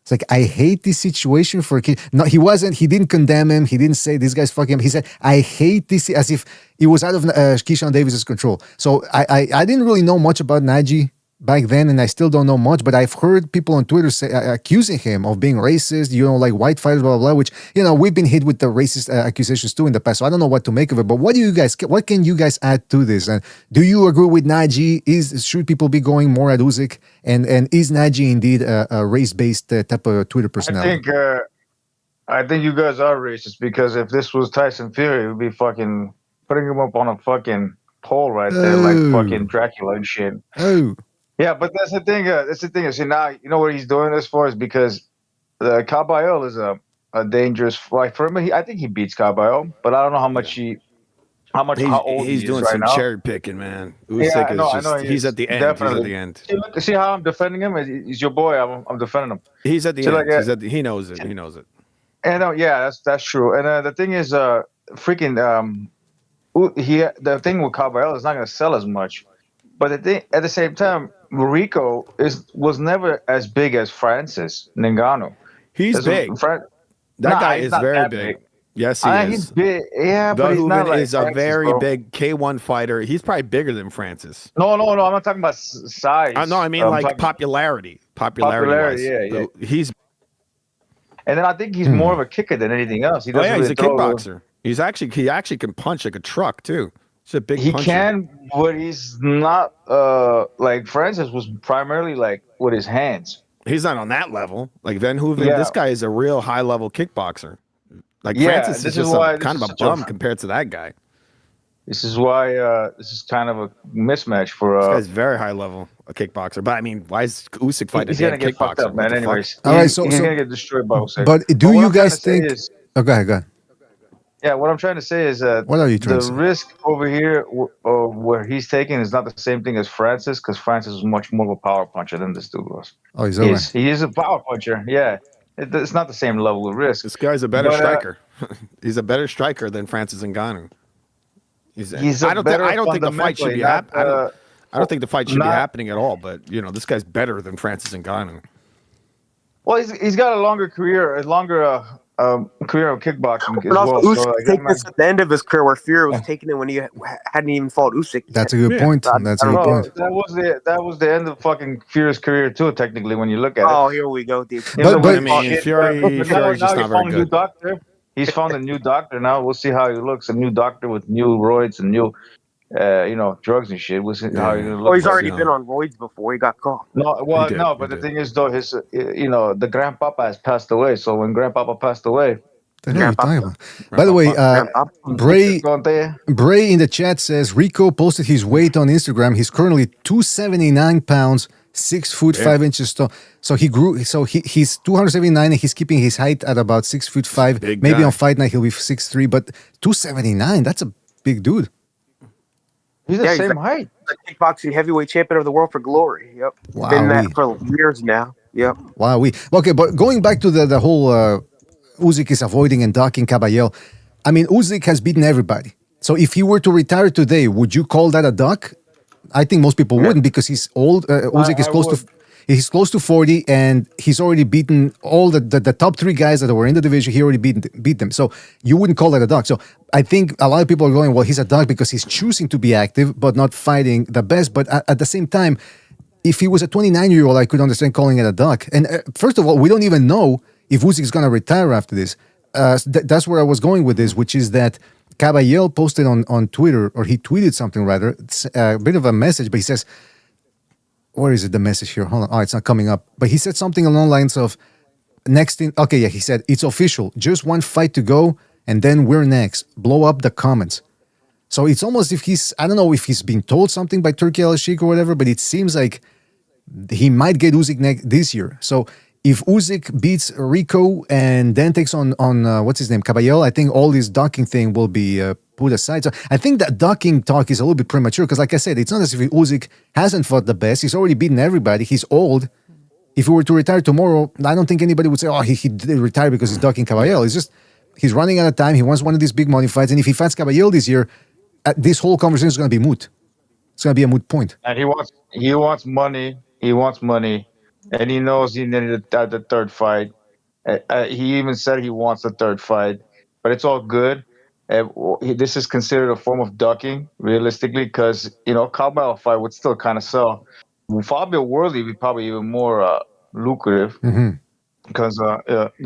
It's like, I hate this situation for Keyshawn. No, he didn't condemn him. He didn't say this guy's fucking him. He said, I hate this, as if it was out of Keyshawn Davis's control. So I didn't really know much about Naji back then, and I still don't know much, but I've heard people on Twitter say, accusing him of being racist, like white fighters, blah, blah, blah, which, we've been hit with the racist accusations too in the past, so I don't know what to make of it, but what can you guys add to this? And do you agree with Naji? Should people be going more at Usyk? And is Naji indeed a race-based type of Twitter personality? I think you guys are racist, because if this was Tyson Fury, it would be fucking putting him up on a fucking pole right there, like fucking Dracula and shit. Oh. Yeah, but that's the thing. See, now you know what he's doing this for is because the Caballero is a dangerous fight for him. I think he beats Caballero, but I don't know how much how old he's he doing is right some now. cherry picking, man. Yeah, Usyk is just he's at the end. Definitely. He's at the end. See how I'm defending him? He's your boy. I'm defending him. He's at the So, end. like, He knows it. He knows it. And that's true. And the thing is, freaking the thing with Caballero is not going to sell as much. But at the same time, Rico was never as big as Francis Ngannou. He's big. That guy is very big. Yes, he is. He's big. Yeah, but he's not like is a Francis, very bro. big K1 fighter. He's probably bigger than Francis. No. I'm not talking about size. No, I mean like popularity. Popularity. Yeah. He's. And then I think he's more of a kicker than anything else. He doesn't he's really a throw kickboxer. He actually can punch like a truck too. He's a big. He puncher. can, but he's not like Francis was primarily like with his hands. He's not on that level. Like Verhoeven, this guy is a real high level kickboxer. Like Francis is just kind of a bum compared to that guy. This is why this is kind of a mismatch for. This guy's very high level a kickboxer. But I mean, why is Usyk fighting He's gonna get fucked up, man. Anyways, all right, he's gonna get destroyed by Usyk. But do you guys think? Go ahead. Yeah, what I'm trying to say is that what are you trying to say? Risk over here where he's taking is not the same thing as Francis, because Francis is much more of a power puncher than this dude was. Oh, he is a power puncher. Yeah, it's not the same level of risk. This guy's a better striker. He's a better striker than Francis Ngannou. I don't think the fight should be happening. I don't think the fight should be happening at all. But this guy's better than Francis Ngannou. Well, he's got a longer career, career of kickboxing as well. Usyk taking this at the end of his career, where Fury was taking it when he hadn't even fought Usyk. That's a good point. That's a good point. That was the end of fucking Fury's career too, technically, when you look at it. Oh, here we go, dude. But I mean, Fury's just not very good. He's found a new doctor now. We'll see how he looks. A new doctor with new roids and new, drugs and shit. We'll see how he's gonna look. Oh, he's already been on roids before he got caught. But the thing is, though, his, the grandpapa has passed away. So when grandpapa passed away, by the way, Bray in the chat says Rico posted his weight on Instagram. He's currently 279 pounds. 6 foot 5 inches tall. So he grew. So he's 279 and he's keeping his height at about 6 foot 5. Maybe on fight night he'll be 6'3", but 279. That's a big dude. He's the same height. The kickboxing heavyweight champion of the world for Glory. Yep. Wow. Been that for years now. Yep. Wow. Okay, but going back to the whole Usyk is avoiding and ducking Caballero. I mean, Usyk has beaten everybody. So if he were to retire today, would you call that a duck? I think most people wouldn't, because he's old. Usyk is close to 40, and he's already beaten all the top 3 guys that were in the division. He already beat them. So you wouldn't call that a duck. So I think a lot of people are going, well, he's a duck because he's choosing to be active but not fighting the best. But at the same time, if he was a 29-year-old, I could understand calling it a duck. And first of all, we don't even know if Usyk is going to retire after this. That's where I was going with this, which is that Caballero posted on Twitter, or he tweeted something rather. It's a bit of a message, but he says, where is it, the message here? Hold on. Oh, it's not coming up. But he said something along the lines of, he said, it's official. Just one fight to go, and then we're next. Blow up the comments. So it's almost if I don't know if he's been told something by Turki Al-Sheikh or whatever, but it seems like he might get Usyk this year. So if Usyk beats Rico and then takes on what's his name, Caballero, I think all this ducking thing will be put aside. So I think that ducking talk is a little bit premature, because like I said, it's not as if Usyk hasn't fought the best. He's already beaten everybody. He's old. If he were to retire tomorrow, I don't think anybody would say, oh, he did retire because he's ducking Caballero. It's just he's running out of time. He wants one of these big money fights. And if he fights Caballero this year, this whole conversation is going to be moot. It's going to be a moot point. And he wants money. He wants money, and he knows he needed the third fight. He even said he wants the third fight, but it's all good. This is considered a form of ducking, realistically, because Cowbell fight would still kind of sell. Fabio Worley would be probably even more lucrative because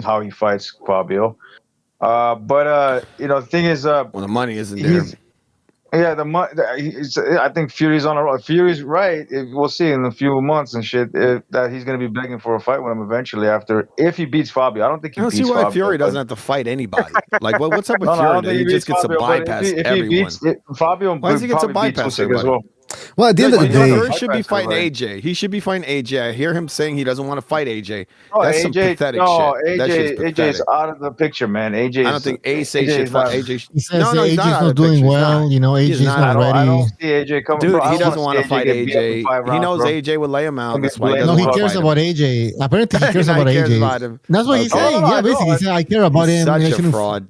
how he fights Fabio. But the thing is, well, the money isn't there. Yeah, I think Fury's on a roll. Fury's right. We'll see in a few months and shit that he's going to be begging for a fight with him eventually if he beats Fabio. I don't think he beats Fabio. I don't see why Fury doesn't have to fight anybody. Like, what's up with Fury? He just gets to bypass everyone. Fabio, why does he get to bypass everybody? Well, at the end of the day, Fury should be fighting AJ. He should be fighting AJ. I hear him saying he doesn't want to fight AJ. That's some pathetic shit. AJ's out of the picture, man. I don't think AJ should fight AJ. He says AJ's not doing well. AJ's not ready. I don't see AJ coming. Dude, he doesn't want to fight AJ. He knows AJ would lay him out. That's why he cares about AJ. Apparently, he cares about AJ. That's what he's saying. Yeah, basically, he said, I care about him. Such a fraud.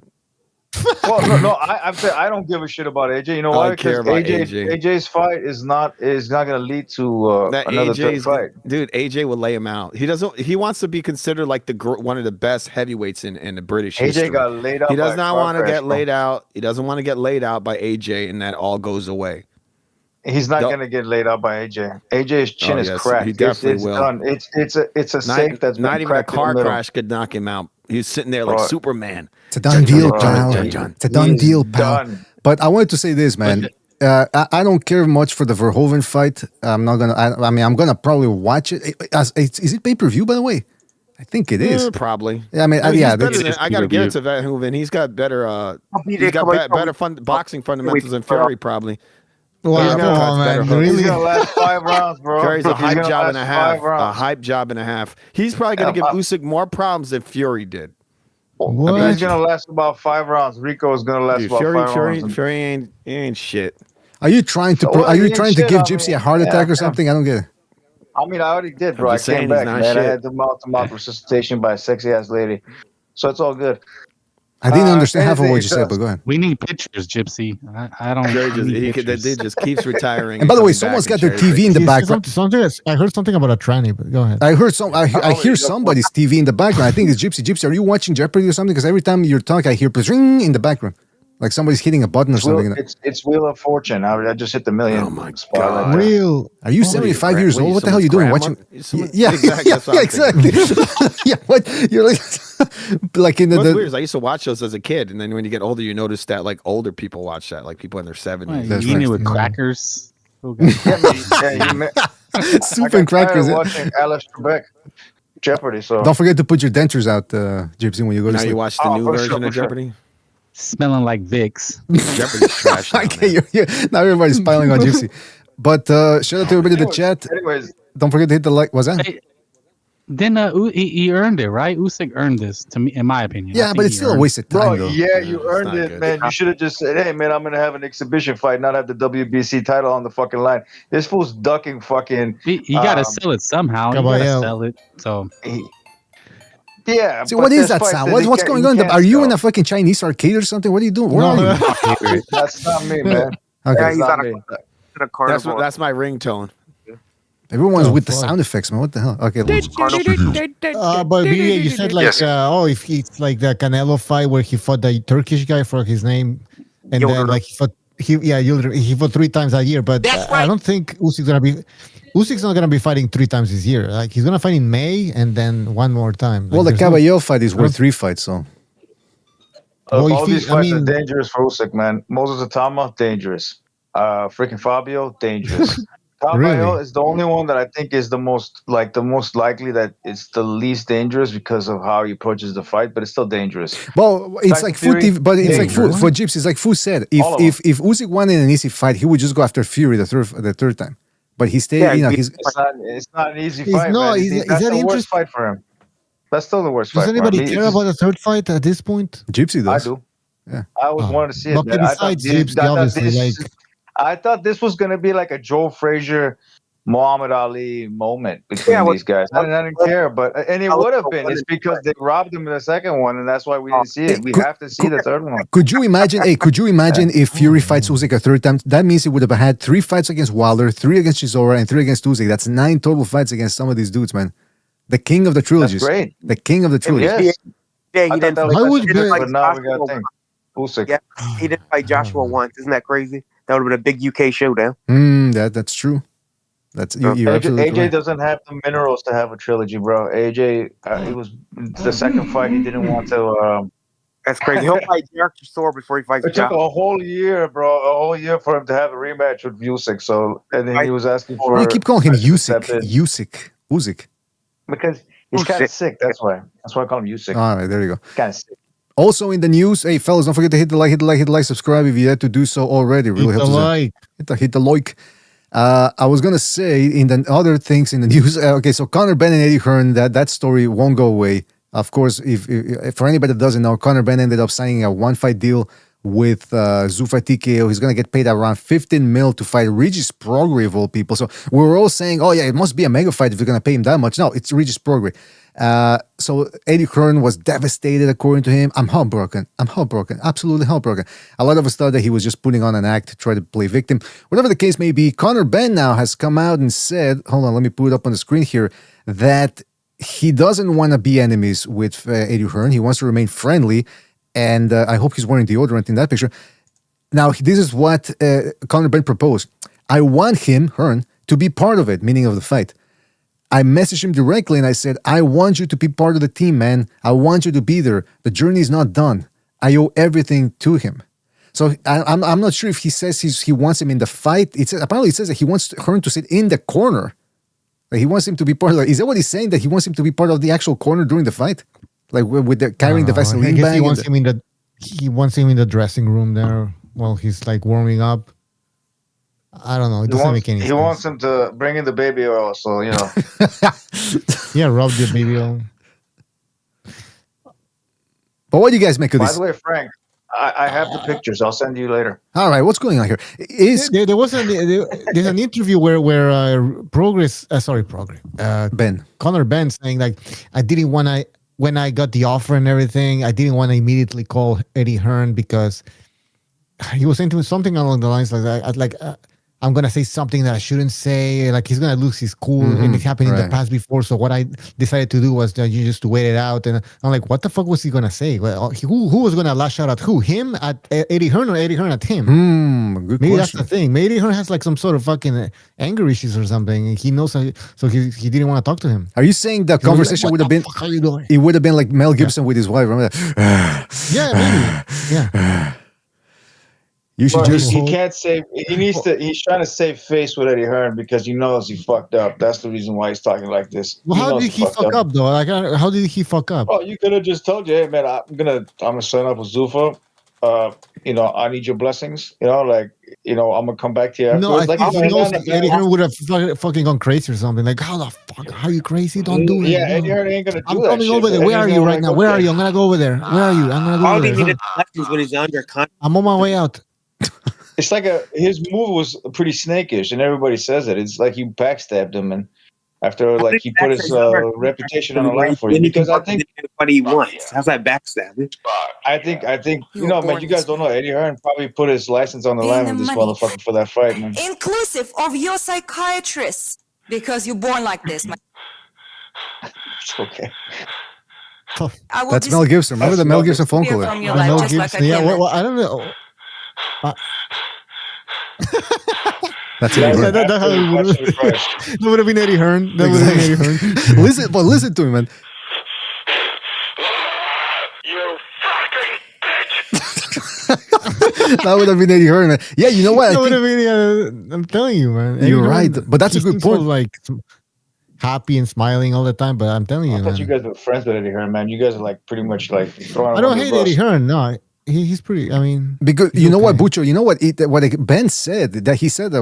Well, I don't give a shit about AJ. You know why? Because AJ's fight is not going to lead to another third fight. Dude, AJ will lay him out. He wants to be considered like one of the best heavyweights in the British history. AJ got laid out. He does not want to get laid out. He doesn't want to get laid out by AJ, and that all goes away. He's not going to get laid out by AJ. AJ's chin is cracked. He definitely will. Done. It's a safe that's not been even a car in crash could knock him out. He's sitting there like Superman. It's a done deal, pal. It's a done deal, pal. But I wanted to say this, man. I don't care much for the Verhoeven fight. I'm not gonna. I'm gonna probably watch it. Is it pay-per-view, by the way? I think it is. Probably. Yeah, I gotta give it to Verhoeven. He's got better. Better boxing fundamentals than Fury, probably. Wow, come on, man. Really? He's gonna last 5 rounds, bro. Fury's a hype job and a half. A hype job and a half. He's probably gonna give Usyk more problems than Fury did. What? He's gonna last about 5 rounds. Rico is gonna last about 5 rounds. Fury ain't shit. Are you trying to give Gypsy a heart attack or something? I don't get it. I mean, I already did, bro. I came back, man. I had the mouth-to-mouth resuscitation by a sexy-ass lady. So it's all good. I didn't understand half of what you said, but go ahead. We need pictures, Gypsy. I don't. That dude just keeps retiring. And by the way, someone's got their TV in the background. I heard something about a tranny, but go ahead. I hear somebody's TV in the background. I think it's Gypsy. Gypsy, are you watching Jeopardy or something? Because every time you're talking, I hear ring in the background, like somebody's hitting a button or something. It's Wheel of Fortune. I just hit the million. Oh my god! Are you 75 years old? What the hell are you doing watching? Yeah, exactly. Yeah, what you're like in the. What's weird is I used to watch those as a kid, and then when you get older, you notice that like older people watch that, like people in their 70s. Eating it with crackers. Soup and crackers. Watching Alice Trebek. Jeopardy. So don't forget to put your dentures out, Gypsy, when you go to sleep. Now you watch the new version of Jeopardy. Smelling like Vicks. Jeopardy's trash. Now everybody's piling on Gypsy. But shout out to everybody in the chat. Anyways, don't forget to hit the like. What's that? Then he earned it, right? Usyk earned this, to me, in my opinion. Yeah, but it's still a waste of time, though. Yeah, you earned it, man. You should have just said, "Hey, man, I'm gonna have an exhibition fight, not have the WBC title on the fucking line." This fool's ducking fucking. You gotta sell it somehow. You gotta sell it. So. Yeah. So what is that sound? What's going on? Are you in a fucking Chinese arcade or something? What are you doing? Where are you? That's not me, man. Okay. That's my ringtone. Everyone's with the sound effects, man. What the hell? Okay. But you said like, if it's like the Canelo fight where he fought the Turkish guy for his name, and then like he fought 3 times that year. But I don't think Usyk's not gonna be fighting 3 times this year. Like he's gonna fight in May and then one more time. Well, the Caballero fight is worth 3 fights, so. All these fights are dangerous for Usyk, man. Moses Atama, dangerous. Freaking Fabio, dangerous. Caballero is the only one that I think is the most likely that it's the least dangerous because of how he approaches the fight, but it's still dangerous. Well, it's like Food, but it's like Food for Gypsy. It's like Food said. If Usyk won in an easy fight, he would just go after Fury the third time. But he stayed. It's not an easy fight. That's the worst fight for him. That's still the worst fight. Does anybody care about the third fight at this point? Gypsy does. I do. Yeah. I always wanted to see it. Besides Gypsy, obviously, I thought this was gonna be like a Joe Frazier Muhammad Ali moment between these guys. I didn't care, and it would have been. It's because they robbed him in the second one, and that's why we didn't see it. We have to see the third one. Could you imagine? Could you imagine if Fury fights Usyk a third time? That means he would have had 3 fights against Wilder, 3 against Chisora, and 3 against Usyk. That's 9 total fights against some of these dudes, man. The king of the trilogies. That's great. The king of the trilogies. Yes. Yeah, he didn't. But now we got to think. Usyk. Yeah, he didn't fight Joshua once. Isn't that crazy? That would have been a big UK showdown. That's true. That's you're absolutely AJ correct. doesn't have the minerals to have a trilogy, bro. AJ, it was the second fight he didn't want to. That's crazy. He'll fight Derek Chisora before he fights. It took a whole year, bro. A whole year for him to have a rematch with Usyk. So, and then he was asking for. You keep calling him Usyk. Because he's kind of sick. That's why. That's why I call him Usyk. All right, there you go. Kind of sick. Also in the news, hey fellas, don't forget to hit the like, subscribe if you had to do so already. It really helps us out. Hit the like. I was gonna say in the other things in the news. Okay, so Conor, Benn, and Eddie Hearn, that story won't go away. Of course, if for anybody that doesn't know, Conor Benn ended up signing a 1-fight deal with Zufa TKO. He's gonna get paid around 15 mil to fight Regis Prograis of all people. So we were all saying, oh yeah, it must be a mega fight if you're gonna pay him that much. No, it's Regis Prograis. So Eddie Hearn was devastated, according to him. I'm heartbroken, absolutely heartbroken. A lot of us thought that he was just putting on an act to try to play victim. Whatever the case may be, Conor Benn now has come out and said, hold on, let me put it up on the screen here, that he doesn't want to be enemies with Eddie Hearn. He wants to remain friendly, and I hope he's wearing deodorant in that picture. Now, this is what Conor Benn proposed. I want him, Hearn, to be part of it, meaning of the fight. I messaged him directly and I said, I want you to be part of the team, man. I want you to be there. The journey is not done. I owe everything to him. So I'm not sure if he says he wants him in the fight. Apparently it says that he wants Hearn to sit in the corner. Like he wants him to be part of it. Is that what he's saying? That he wants him to be part of the actual corner during the fight? Like with the carrying the Vaseline bag? He wants him in the dressing room there while he's like warming up. I don't know. It doesn't make any sense. He wants him to bring in the baby oil, so you know. Yeah, rub the baby oil. But what do you guys make of this? By the way, Frank, I have the pictures. I'll send you later. All right, what's going on here? There's an interview where Benn. Conor Benn saying like, I didn't want to, when I got the offer and everything, I didn't want to immediately call Eddie Hearn because he was saying to me something along the lines like that, I'm going to say something that I shouldn't say. Like, he's going to lose his cool. And it happened in the past before. So what I decided to do was you just to wait it out. And I'm like, what the fuck was he going to say? Well, who was going to lash out at who? Him at Eddie Hearn or Eddie Hearn at him? Good Maybe question. that's the thing. Maybe Eddie Hearn has like some sort of fucking anger issues or something. And he knows, so he didn't want to talk to him. Are you saying the conversation would have been, it would have been like Mel Gibson with his wife? Remember that? Yeah, maybe. Yeah. You should He can't save. He needs to. He's trying to save face with Eddie Hearn because he knows he fucked up. That's the reason why he's talking like this. Well, how did he fuck up though? Like, how did he fuck up? Oh, you could have just told you, hey man, I'm gonna sign up with Zufa. I need your blessings. I'm gonna come back to you. No, I think he knows that Eddie Hearn would have fucking gone crazy or something. Like, how the fuck? How are you crazy? Don't do it. Yeah, Eddie Hearn ain't gonna do I'm that. coming over there. Where are you right now? Where are you? I'm gonna go over there. Where are you? I'm gonna go over there. He needed lessons when he's under contract. I'm on my way out. It's like his move was pretty snakish, and everybody says it. It's like you backstabbed him, and after he put his reputation on the line for you. Because I think what he wants. How's that backstab? I think man, you guys don't know. Eddie Hearn probably put his license on the line with this motherfucker for that fight, man. Inclusive of your psychiatrist, because you're born like this, man. It's okay. That's Mel Gibson. Remember the Mel Gibson phone call? Mel Gibson. Yeah, well, I don't know. That's it. That would have been Eddie Hearn. That would have been Eddie Hearn. listen to him, man. You fucking bitch. That would have been Eddie Hearn, man. Yeah, you know what? That would have been. I'm telling you, man. You're right, but that's a good point. So, like happy and smiling all the time, but I'm telling you, I thought you guys were friends with Eddie Hearn, man. You guys are like pretty much like throwing. I don't hate Eddie Hearn. No. He's pretty. I mean, because you know what, Bucho. You know what? What Benn said that he said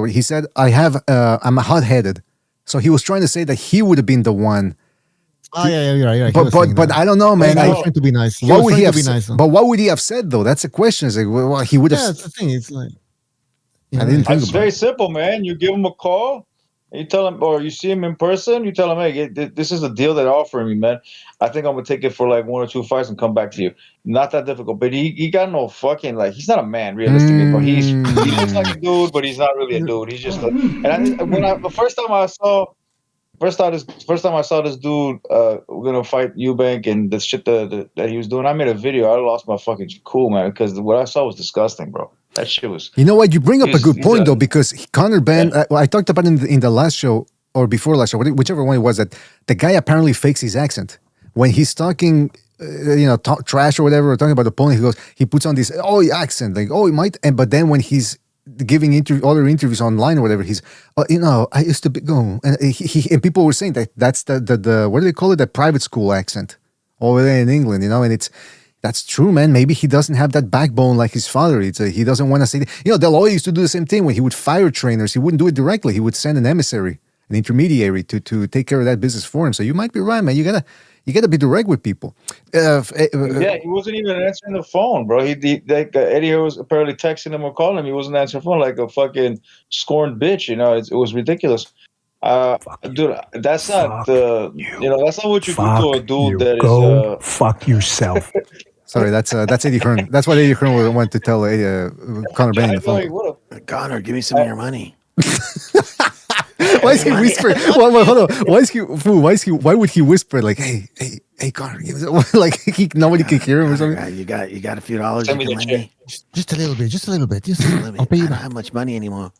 I'm hot-headed. So he was trying to say that he would have been the one. Oh yeah, you're right. But I don't know, man. He was trying to be nice. What would he have said? But what would he have said though? That's the question. It's like, well, he would have. Yeah, that's the thing. It's like I didn't think it's very simple, man. You give him a call. You tell him, or you see him in person, you tell him, hey, this is the deal they're offering me, man. I think I'm going to take it for like 1 or 2 fights and come back to you. Not that difficult. But he got no fucking, like, he's not a man, realistically. But he looks like a dude, but he's not really a dude. He's just the first time I saw this dude gonna fight Eubank and the shit that he was doing, I made a video. I lost my fucking cool, man, because what I saw was disgusting, bro. That shit was. You know what? You bring up a good point though, because Conor Benn. I talked about in the last show or before last show, whichever one it was, that the guy apparently fakes his accent when he's talking. Trash or whatever, or talking about the opponent. He puts on this accent, like he might, but then when he's giving other interviews online or whatever, he's I used to go, and and people were saying that's the what do they call it, the private school accent over there in England, and that's true, man. Maybe he doesn't have that backbone like his father. He doesn't want to say, Del Hoy used to do the same thing when he would fire trainers. He wouldn't do it directly. He would send an emissary, an intermediary to take care of that business for him. So you might be right, man. You gotta be direct with people. Yeah, he wasn't even answering the phone, bro. Eddie was apparently texting him or calling him. He wasn't answering the phone like a fucking scorned bitch. It was ridiculous. Dude, that's not that's not what you do to a dude that is. Fuck yourself. Sorry, that's Eddie Hearn. That's what Eddie Hearn would want to tell Conor Benn on the phone. Conor, give me some of your money. Why is he whispering? Hold on. Why would he whisper like, hey, Conor? Like nobody can hear him or something? You got a few dollars. Just a little bit. Just a little bit. I'll pay you. I don't have much money anymore.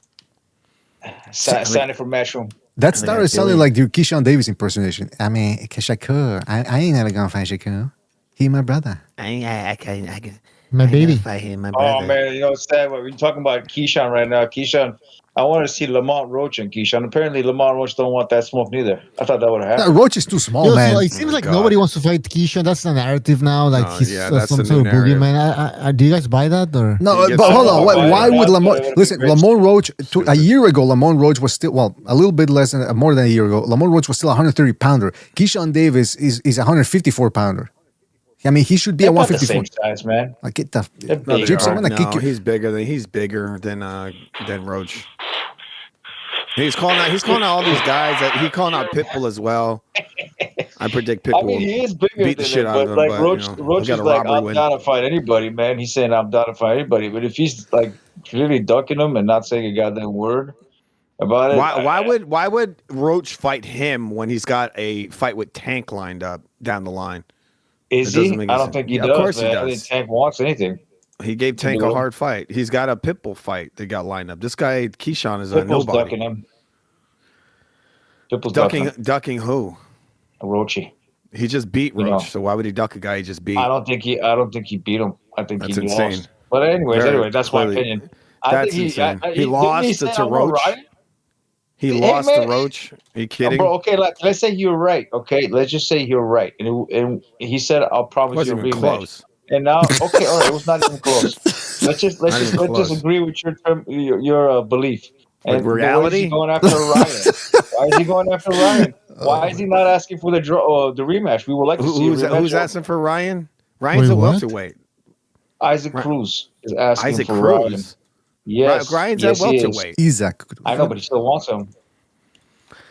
Sign it for Matchroom. That started sounding like the Keyshawn Davis impersonation. I mean, Shakur. I ain't never gonna fight Shakur. He my brother. My baby. Fight him, my brother. Oh man, it's sad. We're talking about Keyshawn right now. Keyshawn, I want to see Lamont Roach and Keyshawn. Apparently, Lamont Roach don't want that smoke neither. I thought that would have happened. Roach is too small, man. It seems like nobody wants to fight Keyshawn. That's the narrative now. Like he's some sort of boogeyman. Do you guys buy that or? No, but hold on. Why would Lamont? Listen, Lamont Roach. A year ago, Lamont Roach was still a little bit less than more than a year ago. Lamont Roach was still a 130 pounder. Keyshawn Davis is a 154 pounder. I mean, he should be a 154. Same size, man. Like get the Gyps, I'm gonna kick you. He's bigger than Roach. He's calling out all these guys. He calling out Pitbull as well. I predict Pitbull. He is bigger beat the shit out of him. Like Roach is like, I'm down to fight anybody, man. He's saying I'm down to fight anybody. But if he's like really ducking him and not saying a goddamn word about it, why would Roach fight him when he's got a fight with Tank lined up down the line? Is he? I don't think he does. Of course man. he does. I don't think Tank wants anything. He gave Tank a hard fight. He's got a Pitbull fight that got lined up. This guy Keyshawn is a nobody. Ducking him. Pitbull's ducking who? Roachy. He just beat Roach, so why would he duck a guy he just beat? I don't think he beat him. I think that's he insane. Lost. But anyway, that's my opinion. That's insane. He lost to Roach. He lost to Roach. Are you kidding? Bro, okay, let's say you're right. Okay, let's just say you're right. And he said, "I'll promise you a rematch." Close. And now, okay, all right, it was not even close. Let's just agree with your belief. And reality? Why is he going after Ryan? Why is he not asking for the rematch? We would like to see a rematch. Who's asking for Ryan? Ryan's a welterweight. Isaac Cruz is asking for Cruz. Ryan. Yes, Ryan's at welterweight. Isaac. I know, but he still wants him.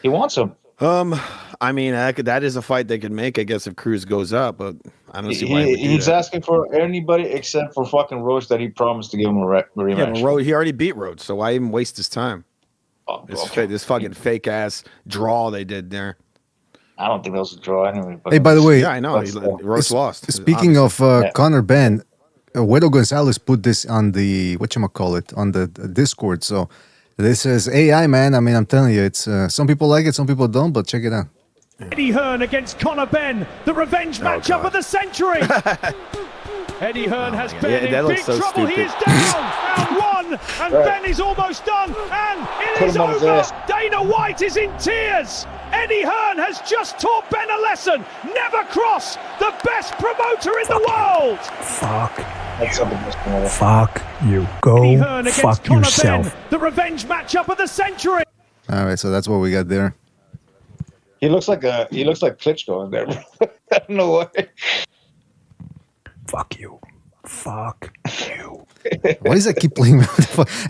He wants him. I mean, that is a fight they could make, I guess, if Cruz goes up, but I don't see why he's asking for anybody except for fucking Roach that he promised to give him a rematch. Yeah, Roach, he already beat Roach, so why even waste his time? This fucking fake ass draw they did there. I don't think that was a draw anyway. Hey, by the way, yeah, I know Roach lost. Speaking of Conor Benn, Wedo Gonzalez put this on the on the Discord. So this is AI, man. I mean, I'm telling you, it's some people like it, some people don't, but check it out. Eddie Hearn against Conor Benn, the revenge matchup of the century. Eddie Hearn has Benn in big trouble. He is down. Round one, and Benn is almost done, and it is over. Dana White is in tears. Eddie Hearn has just taught Benn a lesson. Never cross the best promoter in the world. Fuck you. Go fuck Conor yourself. Benn, the revenge matchup of the century. All right, so that's what we got there. He looks like Klitschko in there. I don't know why. Fuck you. Fuck you. Why does that keep playing?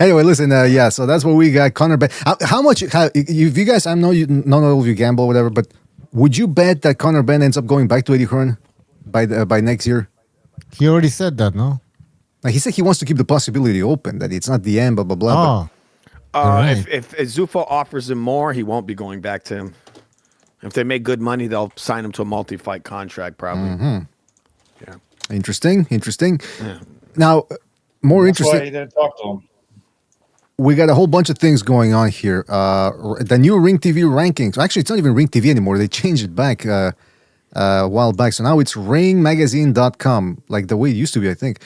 Anyway, listen. So that's what we got. Conor Benn. How much? If you guys, I know you, none of you gamble, or whatever, but would you bet that Conor Benn ends up going back to Eddie Hearn by next year? He already said that, no? Like, he said he wants to keep the possibility open, that it's not the end, blah blah blah. Right. If Zufa offers him more, he won't be going back to him. If they make good money, they'll sign him to a multi-fight contract, probably. Yeah. Interesting. Yeah. Now, more That's interesting. why he didn't talk to him. We got a whole bunch of things going on here. The new Ring TV rankings. Actually, it's not even Ring TV anymore. They changed it back a while back. So now it's ringmagazine.com, like the way it used to be, I think,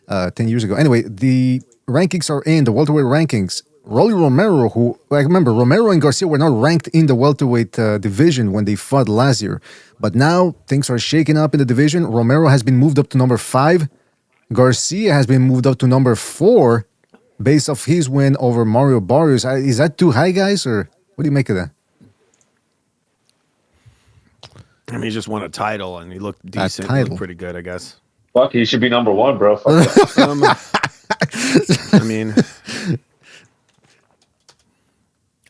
10 years ago. Anyway, the rankings are in, the welterweight rankings. Rolly Romero, who, I remember, Romero and Garcia were not ranked in the welterweight division when they fought last year. But now things are shaking up in the division. Romero has been moved up to number 5. Garcia has been moved up to number 4 based off his win over Mario Barrios. Is that too high, guys, or what do you make of that? I mean, he just won a title, and he looked decent. He looked pretty good, I guess. Fuck, he should be number 1, bro. I mean...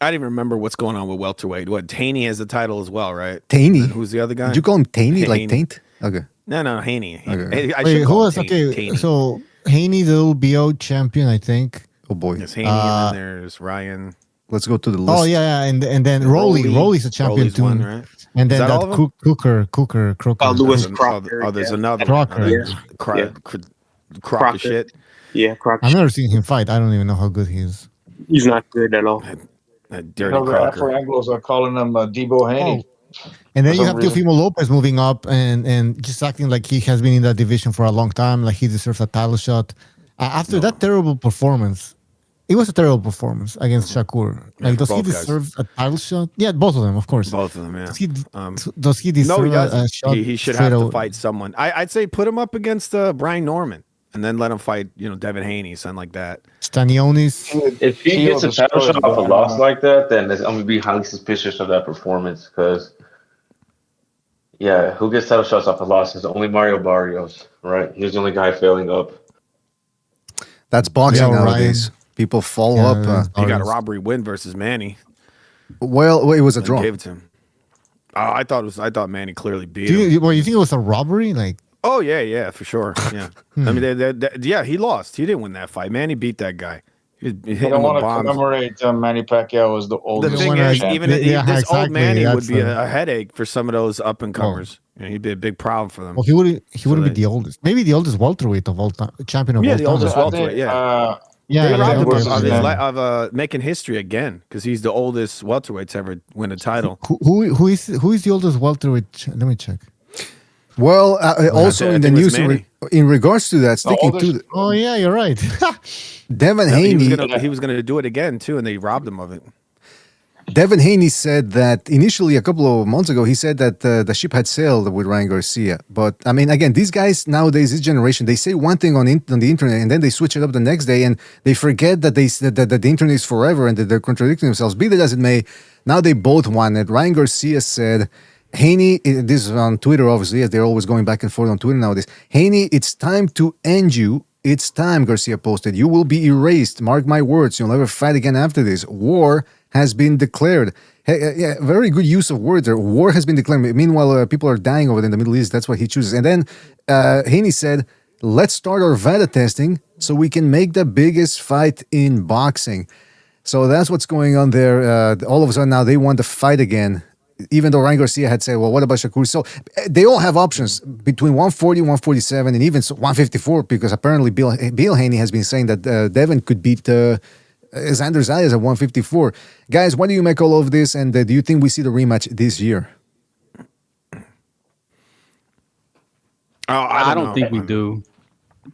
I didn't even remember what's going on with welterweight. What, Haney has the title as well, right? Haney? And who's the other guy? Did you call him Haney, like taint? Okay. No, Haney. Okay. I Wait, should who call was him okay? So Haney, the LBO champion, I think. Oh boy, there's Haney, and then there's Ryan. Let's go to the list. Oh yeah, and then Rolly's a champion Rolly's too. one, right? And then Is that all of them? Cooker. Lewis Crocker. Oh, there's another Crocker. Crocker shit. Yeah, Crocker. I've never seen him fight. I don't even know how good he is. He's not good at all. That dirty The Crocker. Anglos are calling him Debo Haney. And then For you some have reason. Teofimo Lopez moving up and just acting like he has been in that division for a long time, like he deserves a title shot. After that terrible performance, it was a terrible performance against Shakur. Like, does he both guys. deserve a title shot? Yeah, both of them, of course. Both of them, yeah. Does he deserve No, he a doesn't. shot? He should straight have to away? fight someone. I'd say put him up against Brian Norman, and then let him fight, Devin Haney, something like that. Stanionis. If he gets a title shot off a destroyed, loss like that, then I'm gonna be highly suspicious of that performance. Because, yeah, who gets title shots off a loss is only Mario Barrios, right? He's the only guy failing up. That's boxing Yeah, nowadays. People follow up. He got a robbery win versus Manny. Well, it was a Then draw. Gave it to him. I thought Manny clearly beat Do him. you think it was a robbery? Like, Oh yeah, for sure. Yeah, I mean, yeah, he lost. He didn't win that fight. Manny beat that guy. He hit I him don't with want to bombs. commemorate Manny Pacquiao as the The oldest. thing wanna- is, Yeah, even yeah, this exactly, old Manny would that's be the- a headache for some of those up and comers. He'd be a big problem for them. well, he wouldn't be they- the oldest. Maybe the oldest welterweight of all time, champion of Yeah, all the time. oldest I welterweight. think, Yeah, Yeah, they yeah, robbed him okay. versus of making history again because he's the oldest welterweight to ever win a title. Who is the oldest welterweight? Let me check. Well, also I in the think it was news in, Manny. in regards to that, sticking to the, Oh yeah, you're right. Devin He Haney. was gonna do it again too, and they robbed him of it. Devin Haney said that initially a couple of months ago, he said that the ship had sailed with Ryan Garcia. But I mean, again, these guys nowadays, this generation, they say one thing on the internet and then they switch it up the next day and they forget that that the internet is forever and that they're contradicting themselves. Be that as it may, now they both won it. Ryan Garcia said, Haney, this is on Twitter, obviously, as they're always going back and forth on Twitter nowadays. Haney, it's time to end you. It's time, Garcia posted. You will be erased. Mark my words. You'll never fight again after this. War has been declared. Hey, yeah, very good use of words there. War has been declared. Meanwhile, people are dying over there in the Middle East. That's what he chooses. And then Haney said, let's start our VADA testing so we can make the biggest fight in boxing. So that's what's going on there. All of a sudden now they want to fight again. Even though Ryan Garcia had said, well, what about Shakur? So they all have options between 140, 147, and even 154, because apparently Bill Haney has been saying that Devin could beat Xander Zayas at 154. Guys, what do you make all of this? And do you think we see the rematch this year? I don't think we do.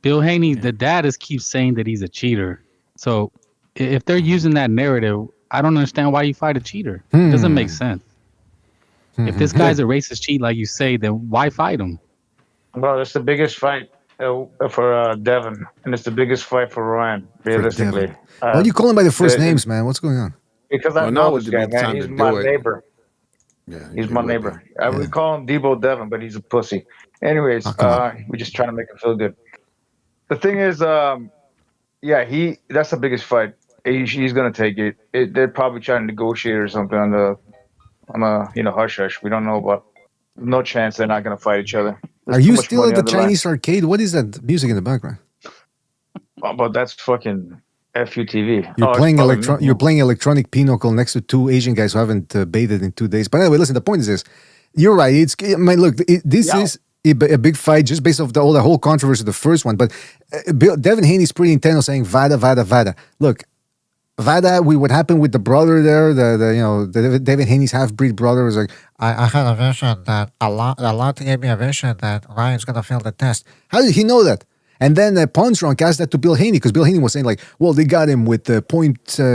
Bill Haney, the dad keeps saying that he's a cheater. So if they're using that narrative, I don't understand why you fight a cheater. It doesn't make sense. If this guy's a racist cheat, like you say, then why fight him? Well, it's the biggest fight for Devin, and it's the biggest fight for Ryan, realistically. Why do you call him by the first names, man? What's going on? Because I know this guy, man. He's my neighbor. Yeah, he's my neighbor. I would call him Debo Devin, but he's a pussy. Anyways, we're just trying to make him feel good. The thing is, Yeah, that's the biggest fight. He's gonna take it. They're probably trying to negotiate or something on a hush hush. We don't know, but no chance they're not gonna fight each other. There's Are too you much still money at the on the line. Chinese arcade? What is that music in the background? But that's fucking FUTV. You're playing electronic pinochle next to two Asian guys who haven't baited in 2 days. But anyway, listen. The point is this: you're right. This is a big fight just based off the whole controversy of the first one. But Devin Haney's pretty intent on saying Vada. Look, Vada, what happened with the brother there? The Devin Haney's half-breed brother was like, I had a vision that a lot gave me a vision that Ryan's gonna fail the test. How did he know that? And then Punch Drunk asked that to Bill Haney because Bill Haney was saying like, well, they got him with the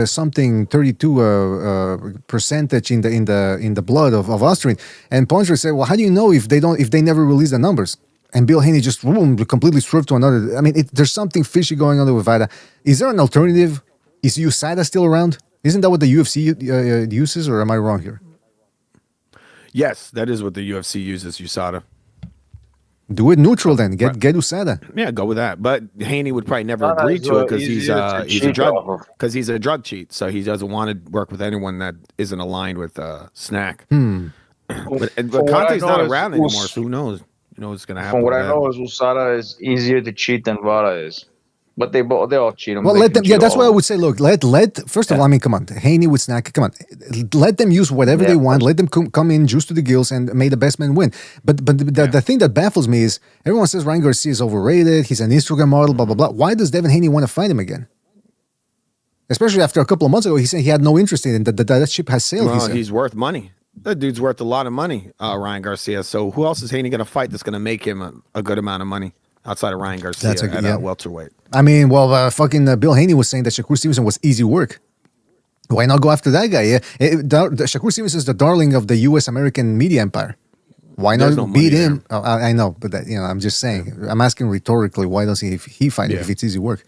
something 32 percentage in the blood of Austrian. And Punch Drunk said, well, how do you know if they never release the numbers? And Bill Haney just completely swerved to another. I mean, there's something fishy going on there with Vada. Is there an alternative? Is USADA still around? Isn't that what the UFC uses, or am I wrong here? Yes, that is what the UFC uses, USADA. Do it neutral then. Get USADA. Yeah, go with that. But Haney would probably never agree to it because he's a drug cheat. So he doesn't want to work with anyone that isn't aligned with Snack. But Conte's not around anymore, so who knows? You know what's going to happen. From what I know, is USADA is easier to cheat than Vada is. But they all cheat them. Well, let them. Yeah, that's why I would say. Look, let. First of all, I mean, come on, Haney with Snack. Come on, let them use whatever they want. Let them come in juice to the gills and may the best man win. But the thing that baffles me is everyone says Ryan Garcia is overrated. He's an Instagram model. Blah blah blah. Why does Devin Haney want to fight him again? Especially after a couple of months ago, he said he had no interest in it. That ship has sailed. Well, he's worth money. That dude's worth a lot of money, Ryan Garcia. So who else is Haney going to fight that's going to make him a good amount of money? Outside of Ryan Garcia at welterweight. I mean, fucking Bill Haney was saying that Shakur Stevenson was easy work. Why not go after that guy? Yeah, Shakur Stevenson is the darling of the U.S. American media empire. Why not beat him? Oh, I know, but I'm just saying. I'm asking rhetorically, why doesn't he fight him if it's easy work?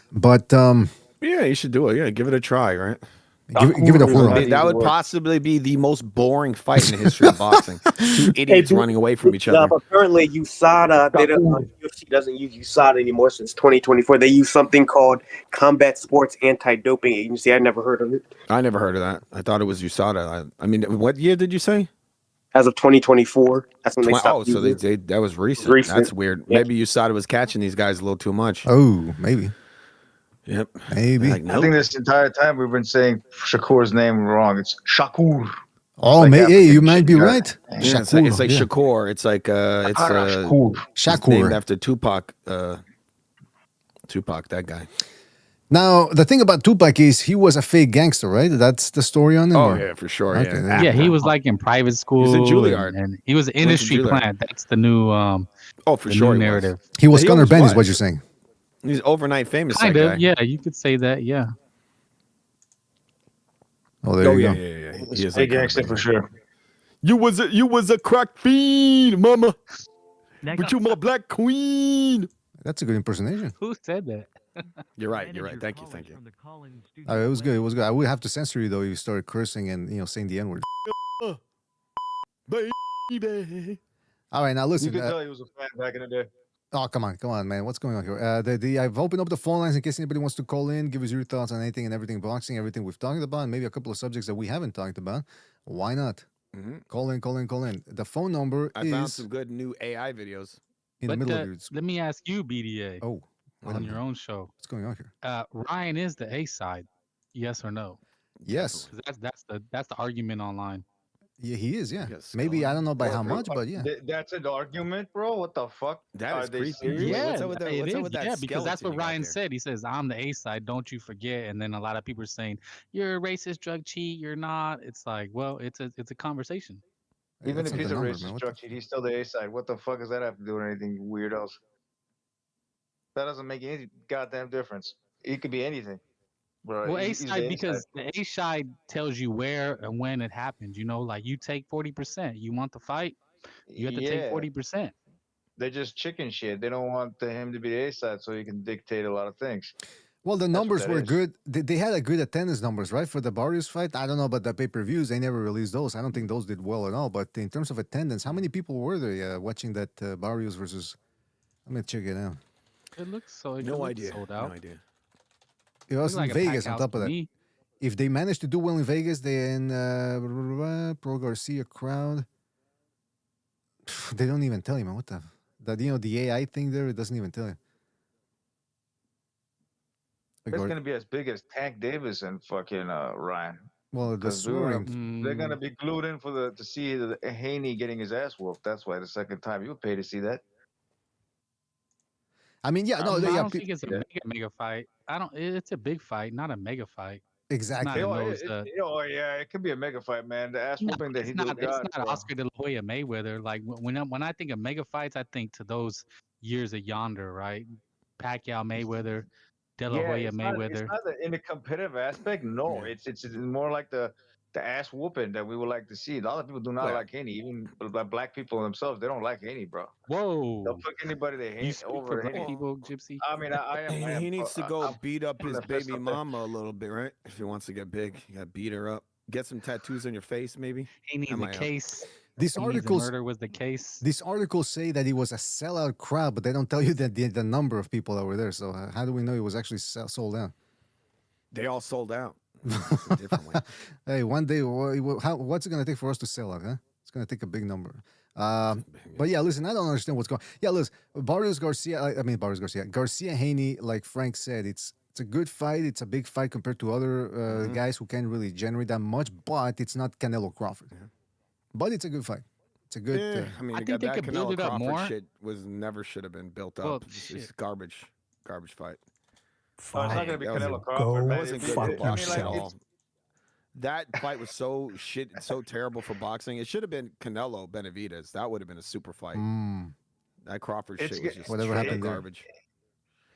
But yeah, you should do it. Yeah, give it a try, right? Give it a whirl. That would possibly be the most boring fight in the history of boxing. Two idiots running away from each other. But currently, USADA, UFC doesn't use USADA anymore since 2024. They use something called Combat Sports Anti-Doping Agency. I never heard of it. I never heard of that. I thought it was USADA. I mean, what year did you say? As of 2024. That's when they stopped. Oh, so that was recent. That's weird. Yeah. Maybe USADA was catching these guys a little too much. Oh, maybe. Yep. Maybe. Like, nope. I think this entire time we've been saying Shakur's name wrong. It's Shakur. Oh, maybe you might be right. Yeah, it's like Shakur. It's like Shakur. named after Tupac. Tupac, that guy. Now, the thing about Tupac is he was a fake gangster, right? That's the story on him? Oh, yeah, for sure. Okay, yeah, he was like in private school. He's a Juilliard. And he was an industry plant. That's the new for sure narrative. He was Conor Benn, is what you're saying. He's overnight famous. Kind of, yeah. You could say that, yeah. Oh, there you go. Yeah. He is a gangster for sure. You was a crack fiend, mama. But you my black queen. That's a good impersonation. Who said that? You're right. Thank you. It was good. I would have to censor you though if you started cursing and saying the N-word. Baby. All right, now listen. You could tell he was a fan back in the day. Oh, come on, man. What's going on here? I've opened up the phone lines in case anybody wants to call in, give us your thoughts on anything and everything boxing, everything we've talked about, and maybe a couple of subjects that we haven't talked about. Why not? Mm-hmm. Call in. The phone number I found some good new AI videos. In the middle of your... Let me ask you, BDA. Oh. On your own show. What's going on here? Ryan is the A side. Yes or no? Yes. That's the argument online. Yeah, he is. Yeah, maybe I don't know by how much, but yeah, that's an argument, bro. What the fuck? That is creepy. Yeah, what's up with that? Yeah, because that's what Ryan said. He says, "I'm the A side. Don't you forget." And then a lot of people are saying, "You're a racist drug cheat. You're not." It's like, well, it's a conversation. Even if he's a racist drug cheat, he's still the A side. What the fuck does that have to do with anything weirdos? That doesn't make any goddamn difference. It could be anything. Bro, well, A side because the A side tells you where and when it happened. You know, like you take 40%. You want the fight, you have to take 40%. They're just chicken shit. They don't want him to be the A side so he can dictate a lot of things. Well, the numbers were good. They had a good attendance numbers, right, for the Barrios fight. I don't know about the pay-per-views. They never released those. I don't think those did well at all. But in terms of attendance, how many people were there watching that Barrios versus? I'm gonna check it out. It looks so. No idea. Sold out. No idea. It was Looks in like a Vegas. On Pacquiao top to of that, me. if they manage to do well in Vegas, then pro Garcia crowd. They don't even tell you, man. What the? That the AI thing there, it doesn't even tell you. It's gonna be as big as Tank Davis and fucking Ryan. Well, the Because swearing. they're gonna be glued in to see Haney getting his ass whooped. That's why the second time you would pay to see that. I mean, yeah, no, I yeah, don't think it's a mega fight. It's a big fight, not a mega fight. Exactly. It could be a mega fight, man. The ass whooping that he It's just not got. Oscar De La Hoya Mayweather. Like when I think of mega fights, I think to those years of yonder, right? Pacquiao Mayweather, De La Hoya Mayweather. It's not in the competitive aspect. No, it's more like the ass whooping that we would like to see. A lot of people do not like Haney. Even black people themselves, they don't like Haney, bro. Whoa! They'll pick anybody they hate over black Haney. people, Gypsy. I mean, I am. He needs to go beat up I'm his gonna fess baby up there. mama a little bit, right? If he wants to get big, you got to beat her up. Get some tattoos on your face, maybe. He needs a case. These articles, murder was the case. These articles say that it was a sellout crowd, but they don't tell you that the number of people that were there. So how do we know it was actually sold out? They all sold out. It's a different way. Hey, one day, what's it going to take for us to sell out, huh? It's going to take a big number. But yeah, listen, I don't understand what's going on. Yeah, listen, Garcia Haney, like Frank said, it's a good fight. It's a big fight compared to other guys who can't really generate that much, but it's not Canelo Crawford. Yeah. But it's a good fight. It's a good. I mean, I think they could build it up Crawford more. shit never should have been built Well, up. It's garbage fight. It's not going to be Canelo Go Crawford. That wasn't good fuck for boxing at yourself. all. That fight was so terrible for boxing. It should have been Canelo Benavidez. That would have been a super fight. That Crawford shit was just whatever happened there. garbage.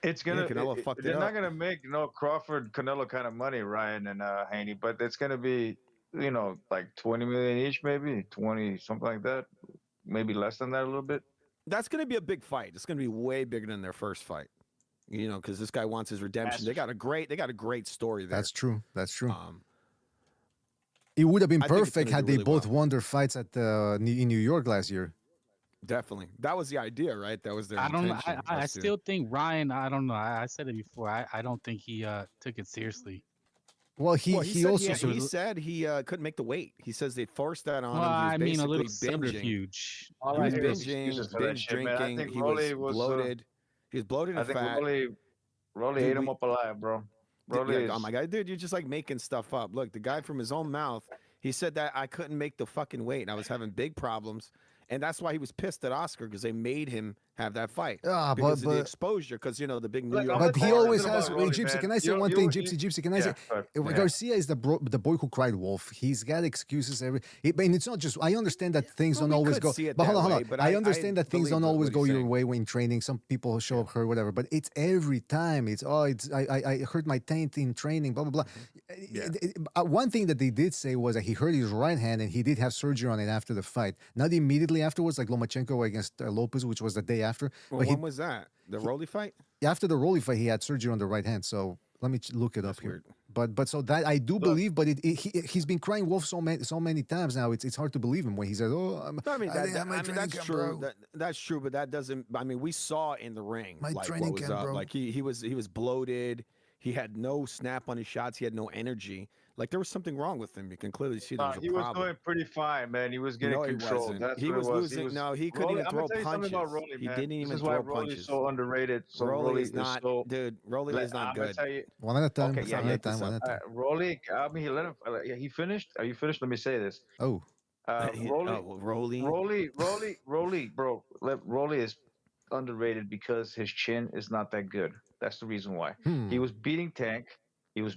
It's gonna. Canelo fucked it they're up. not gonna make Crawford Canelo kind of money, Ryan and Haney, but it's gonna be like 20 million each, maybe 20 something like that, maybe less than that a little bit. That's going to be a big fight. It's going to be way bigger than their first fight. Because this guy wants his redemption. They got a great story there. That's true. It would have been perfect had they both won their fights in New York last year. Definitely. That was the idea, right? That was their intention. I still think Ryan, I don't know. I said it before. I don't think he took it seriously. Well, he also said he couldn't make the weight. He says they forced that on him. I mean, a little binging. subterfuge. He was binge drinking. He was bloated. He was bloated and fat. Rolly ate him up alive, bro. Oh my God, dude, you're just like making stuff up. Look, the guy from his own mouth, he said that I couldn't make the fucking weight. And I was having big problems. And that's why he was pissed at Oscar, because they made him have that fight. Because of the exposure, because, the big New York. But he always has. Gypsy, can I say one thing? Gypsy, can I say? Garcia is the boy who cried wolf. He's got excuses. And it's not just. I understand that things don't always go. But hold on. I understand that things don't always go your way when training. Some people show up hurt, whatever. But it's every time. I hurt my taint in training. Blah blah blah. One thing that they did say was that he hurt his right hand and he did have surgery on it after the fight. Not immediately afterwards, like Lomachenko against Lopez, which was the day after. Well, when was that? The Rolly fight? After the Rolly fight, he had surgery on the right hand. So let me look it up here. But so that I do believe, but he's been crying wolf so many times now. It's hard to believe him when he says, "Oh, that's true. That's true, but that doesn't. I mean, we saw in the ring like what was up. Like he was bloated. He had no snap on his shots. He had no energy. Like there was something wrong with him. You can clearly see there was a problem. He was doing pretty fine, man. He was getting controlled. He was losing. He couldn't even throw punches. Rolly, he didn't even throw throw punches. Rolly's so underrated. So Rolly is not, dude. Rolly is not good. One at a time. Okay, one at a time. Rolly. I mean, he let him. He finished. Are you finished? Let me say this. Oh. Rolly, bro. Rolly is underrated because his chin is not that good. That's the reason why. He was beating Tank. He was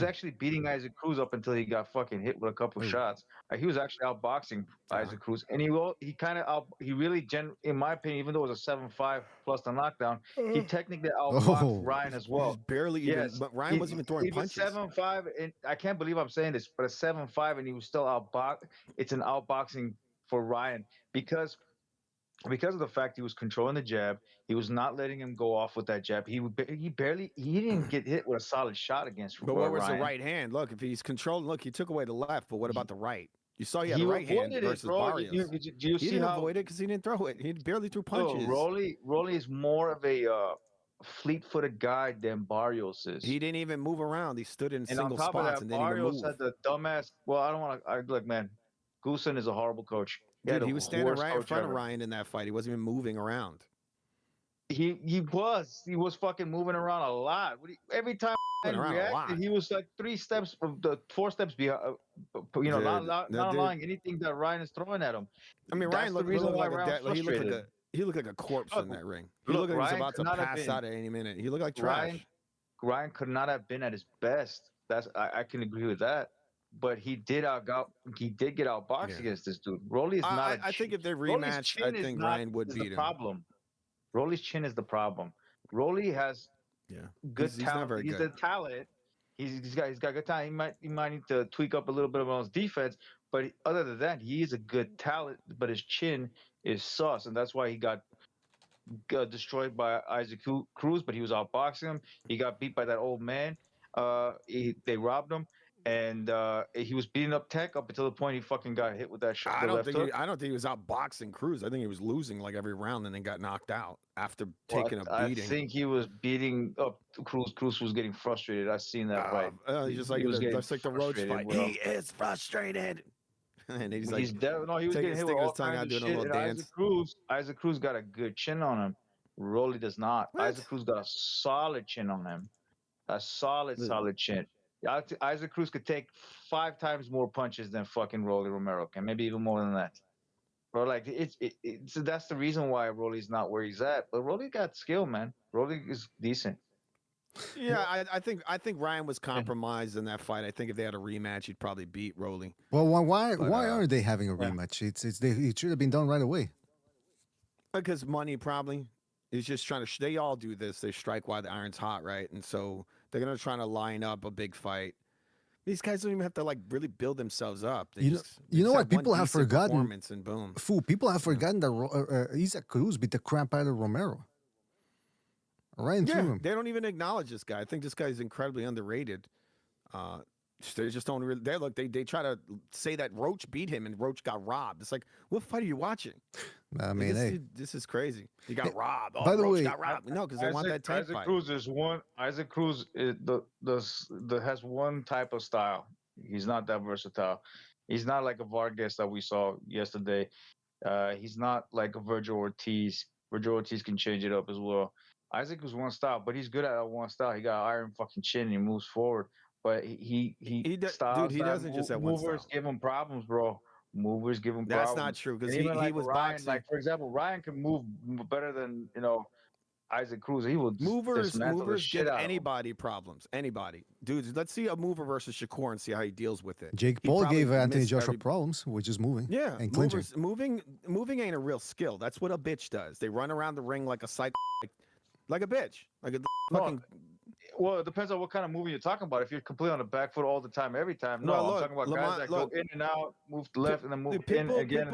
actually beating Isaac Cruz up until he got fucking hit with a couple shots. He was actually outboxing Isaac Cruz, and he really, in my opinion, even though it was a 7-5 plus the knockdown, he technically outboxed Ryan as well. But Ryan wasn't even throwing punches. 7-5, and I can't believe I'm saying this, but a 7-5, and he was still outboxed. It's an outboxing for Ryan because of the fact he was controlling the jab. He was not letting him go off with that jab. He didn't get hit with a solid shot against Ryan. But what was the right hand? Look, if he's controlling, he took away the left, but what about the right? You saw he had the right hand versus Barrios. Do you he see didn't how avoid it because he didn't throw it. He barely threw punches. Rolly is more of a fleet-footed guy than Barrios is. He didn't even move around. He stood in And single on top spots of and that, didn't even Barrios move. had the dumbass. Well, I don't want to. Look, man, Goosen is a horrible coach. Dude, he was standing right in front of Ryan in that fight. He wasn't even moving around. He was fucking moving around a lot. Every time he reacted, he was like 4 steps behind. Not allowing anything that Ryan is throwing at him. I mean, Ryan looked like a corpse in that ring. He looked like he was about to pass out at any minute. He looked like trash. Ryan could not have been at his best. I can agree with that. But he did get outboxed against this dude. Rolly is not. I think if they rematch, I think Ryan would beat him. Problem. Rolly's chin is the problem. Rolly has good talent. He's a talent. He's got good talent. He might need to tweak up a little bit on his defense, but other than that, he is a good talent. But his chin is sus, and that's why he got destroyed by Isaac Cruz. But he was outboxing him. He got beat by that old man. They robbed him. And he was beating up Tech up until the point he fucking got hit with that shot. I don't think he was outboxing Cruz. I think he was losing like every round and then got knocked out after taking a beating. I think he was beating up Cruz. Cruz was getting frustrated. I've seen that fight. He's just like the Roach fight. He is frustrated. And he's like, he was getting hit with all kinds of shit. Isaac Cruz got a good chin on him. Rolly does not. What? Isaac Cruz got a solid chin on him. A solid chin. Isaac Cruz could take 5 times more punches than fucking Rolly Romero can, maybe even more than that. Bro, like that's the reason why Rolly's not where he's at. But Rolly got skill, man. Rolly is decent. Yeah, I think Ryan was compromised in that fight. I think if they had a rematch, he'd probably beat Rolly. Well, why aren't they having a rematch? It should have been done right away. Because money, probably. He's just trying to. They all do this. They strike while the iron's hot, right? And so they're gonna try to line up a big fight. These guys don't even have to like really build themselves up. You know what? People have forgotten. And boom. People have forgotten that Isaac Cruz beat the crap out of Romero. Right through him. They don't even acknowledge this guy. I think this guy is incredibly underrated. They just don't really. They try to say that Roach beat him and Roach got robbed. It's like, what fight are you watching? I mean, this is crazy. He got robbed. By the way, got robbed. No, because they want that tank fight. Isaac Cruz has one type of style. He's not that versatile. He's not like a Vargas that we saw yesterday. He's not like a Virgil Ortiz. Virgil Ortiz can change it up as well. Isaac was one style, but he's good at that one style. He got iron fucking chin and he moves forward. But he doesn't just have one style. Movers give him problems, bro. Movers give him That's problems. not true because he was Ryan, boxing. like for example, Ryan can move better than Isaac Cruz. He will movers give anybody problems. Anybody, dudes. Let's see a mover versus Shakur and see how he deals with it. Jake Paul gave Anthony Joshua problems, which is moving. Yeah, and clinching. Moving ain't a real skill. That's what a bitch does. They run around the ring like a psycho, like a bitch, like a fucking. Well, it depends on what kind of moving you're talking about. If you're completely on the back foot all the time, every time, I'm talking about guys that go in and out, move to left, and then move in again.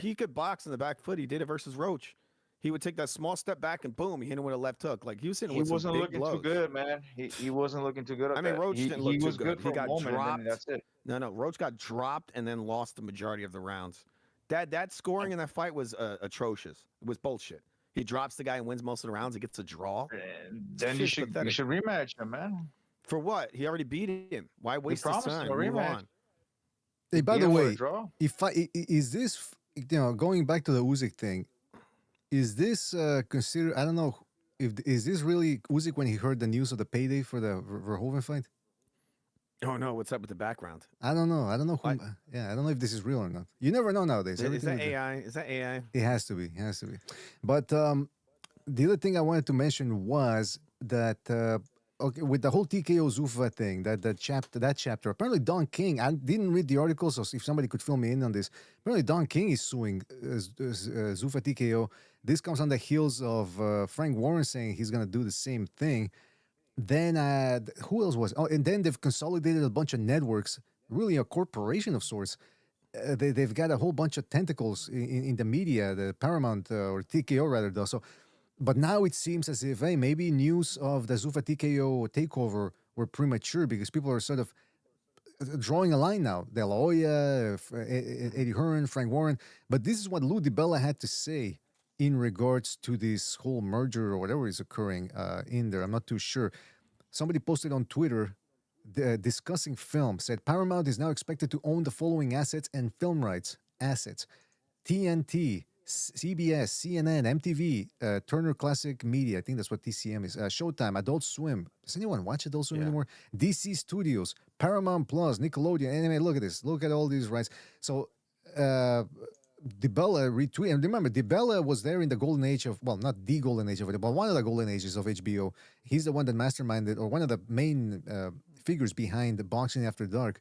He could box in the back foot. He did it versus Roach. He would take that small step back and boom, he hit him with a left hook. Like he was hitting with some big blows. He wasn't looking too good, man. He wasn't looking too good. I mean, Roach didn't look too good. He got dropped. That's it. No, Roach got dropped and then lost the majority of the rounds. That scoring in that fight was atrocious. It was bullshit. He drops the guy and wins most of the rounds. He gets a draw. Then you should rematch him, man. For what? He already beat him. Why waste his time? Move on. Hey, by the way, is this going back to the Usyk thing? Is this considered? I don't know. Is this really Usyk when he heard the news of the payday for the Verhoeven fight? Oh no! What's up with the background? I don't know. I don't know who. I don't know if this is real or not. You never know nowadays. Is that AI? Is that AI? It has to be. It has to be. But the other thing I wanted to mention was that with the whole TKO Zufa thing, that chapter. Apparently, Don King. I didn't read the article, so if somebody could fill me in on this. Apparently, Don King is suing Zufa TKO. This comes on the heels of Frank Warren saying he's going to do the same thing. Then who else was? Oh, and then they've consolidated a bunch of networks, really a corporation of sorts. They've got a whole bunch of tentacles in the media, the Paramount or TKO rather, though. So, but now it seems as if maybe news of the Zufa TKO takeover were premature because people are sort of drawing a line now. De La Hoya, Eddie Hearn, Frank Warren. But this is what Lou DiBella had to say in regards to this whole merger or whatever is occurring in there. I'm not too sure. Somebody posted on Twitter discussing film, said Paramount is now expected to own the following assets and film rights. Assets: TNT, CBS, CNN, MTV, Turner Classic Media. I think that's what TCM is. Showtime, Adult Swim. Does anyone watch Adult Swim anymore? DC Studios, Paramount Plus, Nickelodeon, anime. Look at this. Look at all these rights. So DiBella retweeted. And remember, DiBella was there in the golden age of, well, not the golden age of it, but one of the golden ages of HBO. He's the one that masterminded, or one of the main figures behind the Boxing After Dark.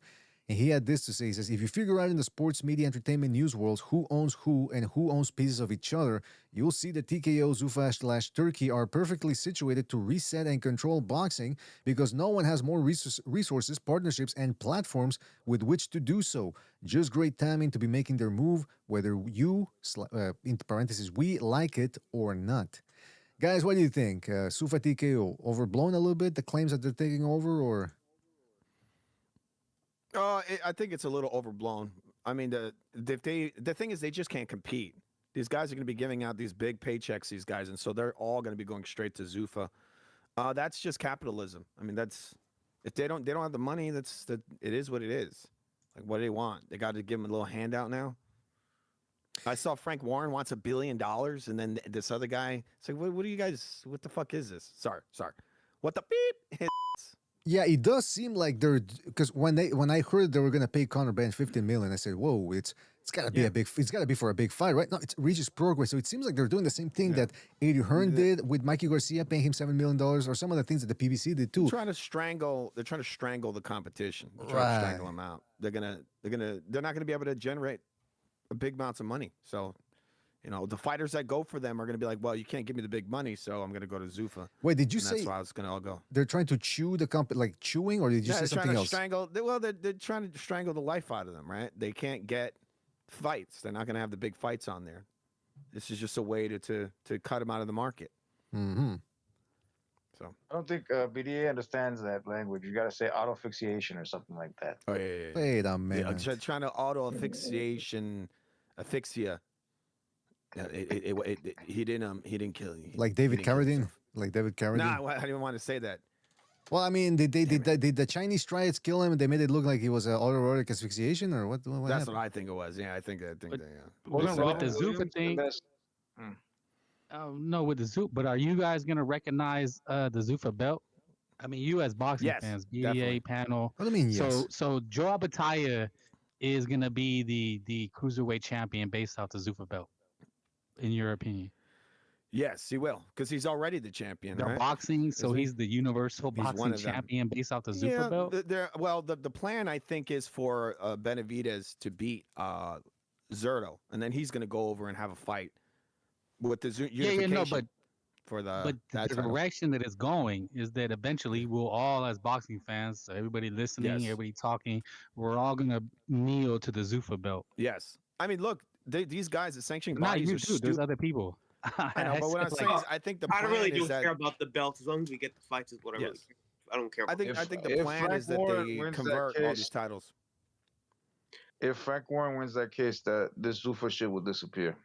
And he had this to say. He says, if you figure out in the sports, media, entertainment, news worlds who owns who and who owns pieces of each other, you'll see that TKO, Zufa / Turkey are perfectly situated to reset and control boxing because no one has more resources, partnerships, and platforms with which to do so. Just great timing to be making their move, whether you, in parentheses, we like it or not. Guys, what do you think? Zufa TKO, overblown a little bit, the claims that they're taking over, or... I think it's a little overblown. I mean, the thing is they just can't compete. These guys are going to be giving out these big paychecks, these guys, and so they're all going to be going straight to Zufa. That's just capitalism. I mean, that's if they don't have the money. It is what it is. Like, what do they want? They got to give them a little handout now. I saw Frank Warren wants $1 billion, and then this other guy. It's like, what do you guys? What the fuck is this? Sorry. What the beep? Yeah, it does seem like they're, because when I heard they were gonna pay Conor Benn $15 million, I said, "Whoa, it's gotta be it's gotta be for a big fight, right?" No, it's Regis Progress, so it seems like they're doing the same thing that Eddie Hearn did with Mikey Garcia, paying him $7 million, or some of the things that the PBC did too. They're trying to strangle the competition. They're trying to strangle them out. They're not gonna be able to generate big amounts of money. So, the fighters that go for them are going to be like, well, you can't give me the big money, so I'm going to go to Zufa. Wait, did you say that's why I was going to all go? They're trying to chew the company, like chewing, or did you say something else? They're trying to strangle the life out of them, right? They can't get fights. They're not going to have the big fights on there. This is just a way to cut them out of the market. Mm-hmm. So I don't think BDA understands that language. You got to say auto-asphyxiation or something like that. Oh yeah. Wait a minute. Trying to asphyxia. Yeah, he didn't kill you. Like David Carradine? Like David Carradine? Nah, I didn't want to say that. Well, I mean, did the Chinese try to kill him and they made it look like he was autoerotic asphyxiation, or what That's happened? what I think it was. Yeah, I think that. Yeah. With the Zufa thing. No, with the Zufa. But are you guys gonna recognize the Zufa belt? I mean, you as boxing fans, BDA definitely. panel. What do you mean? Yes. So Joe Abataya is gonna be the cruiserweight champion based off the Zufa belt. In your opinion? Yes, he will, because he's already the champion. The boxing, so he's the universal boxing champion based off the Zufa belt? The plan, I think, is for Benavidez to beat Zerto, and then he's going to go over and have a fight with the unification. For the direction that it's going is that eventually we'll all, as boxing fans, so everybody listening, everybody talking, we're all going to kneel to the Zufa belt. Yes. I mean, look, these guys, the sanctioning Not bodies you, are dude. stupid. There's other people. I know, but what I'm saying is, I think the plan I really is don't care about the belt as long as we get the fights. Is what I really care. I don't care. About I think the plan is that they convert all these titles. If Frank Warren wins that case, that this Zufa shit will disappear.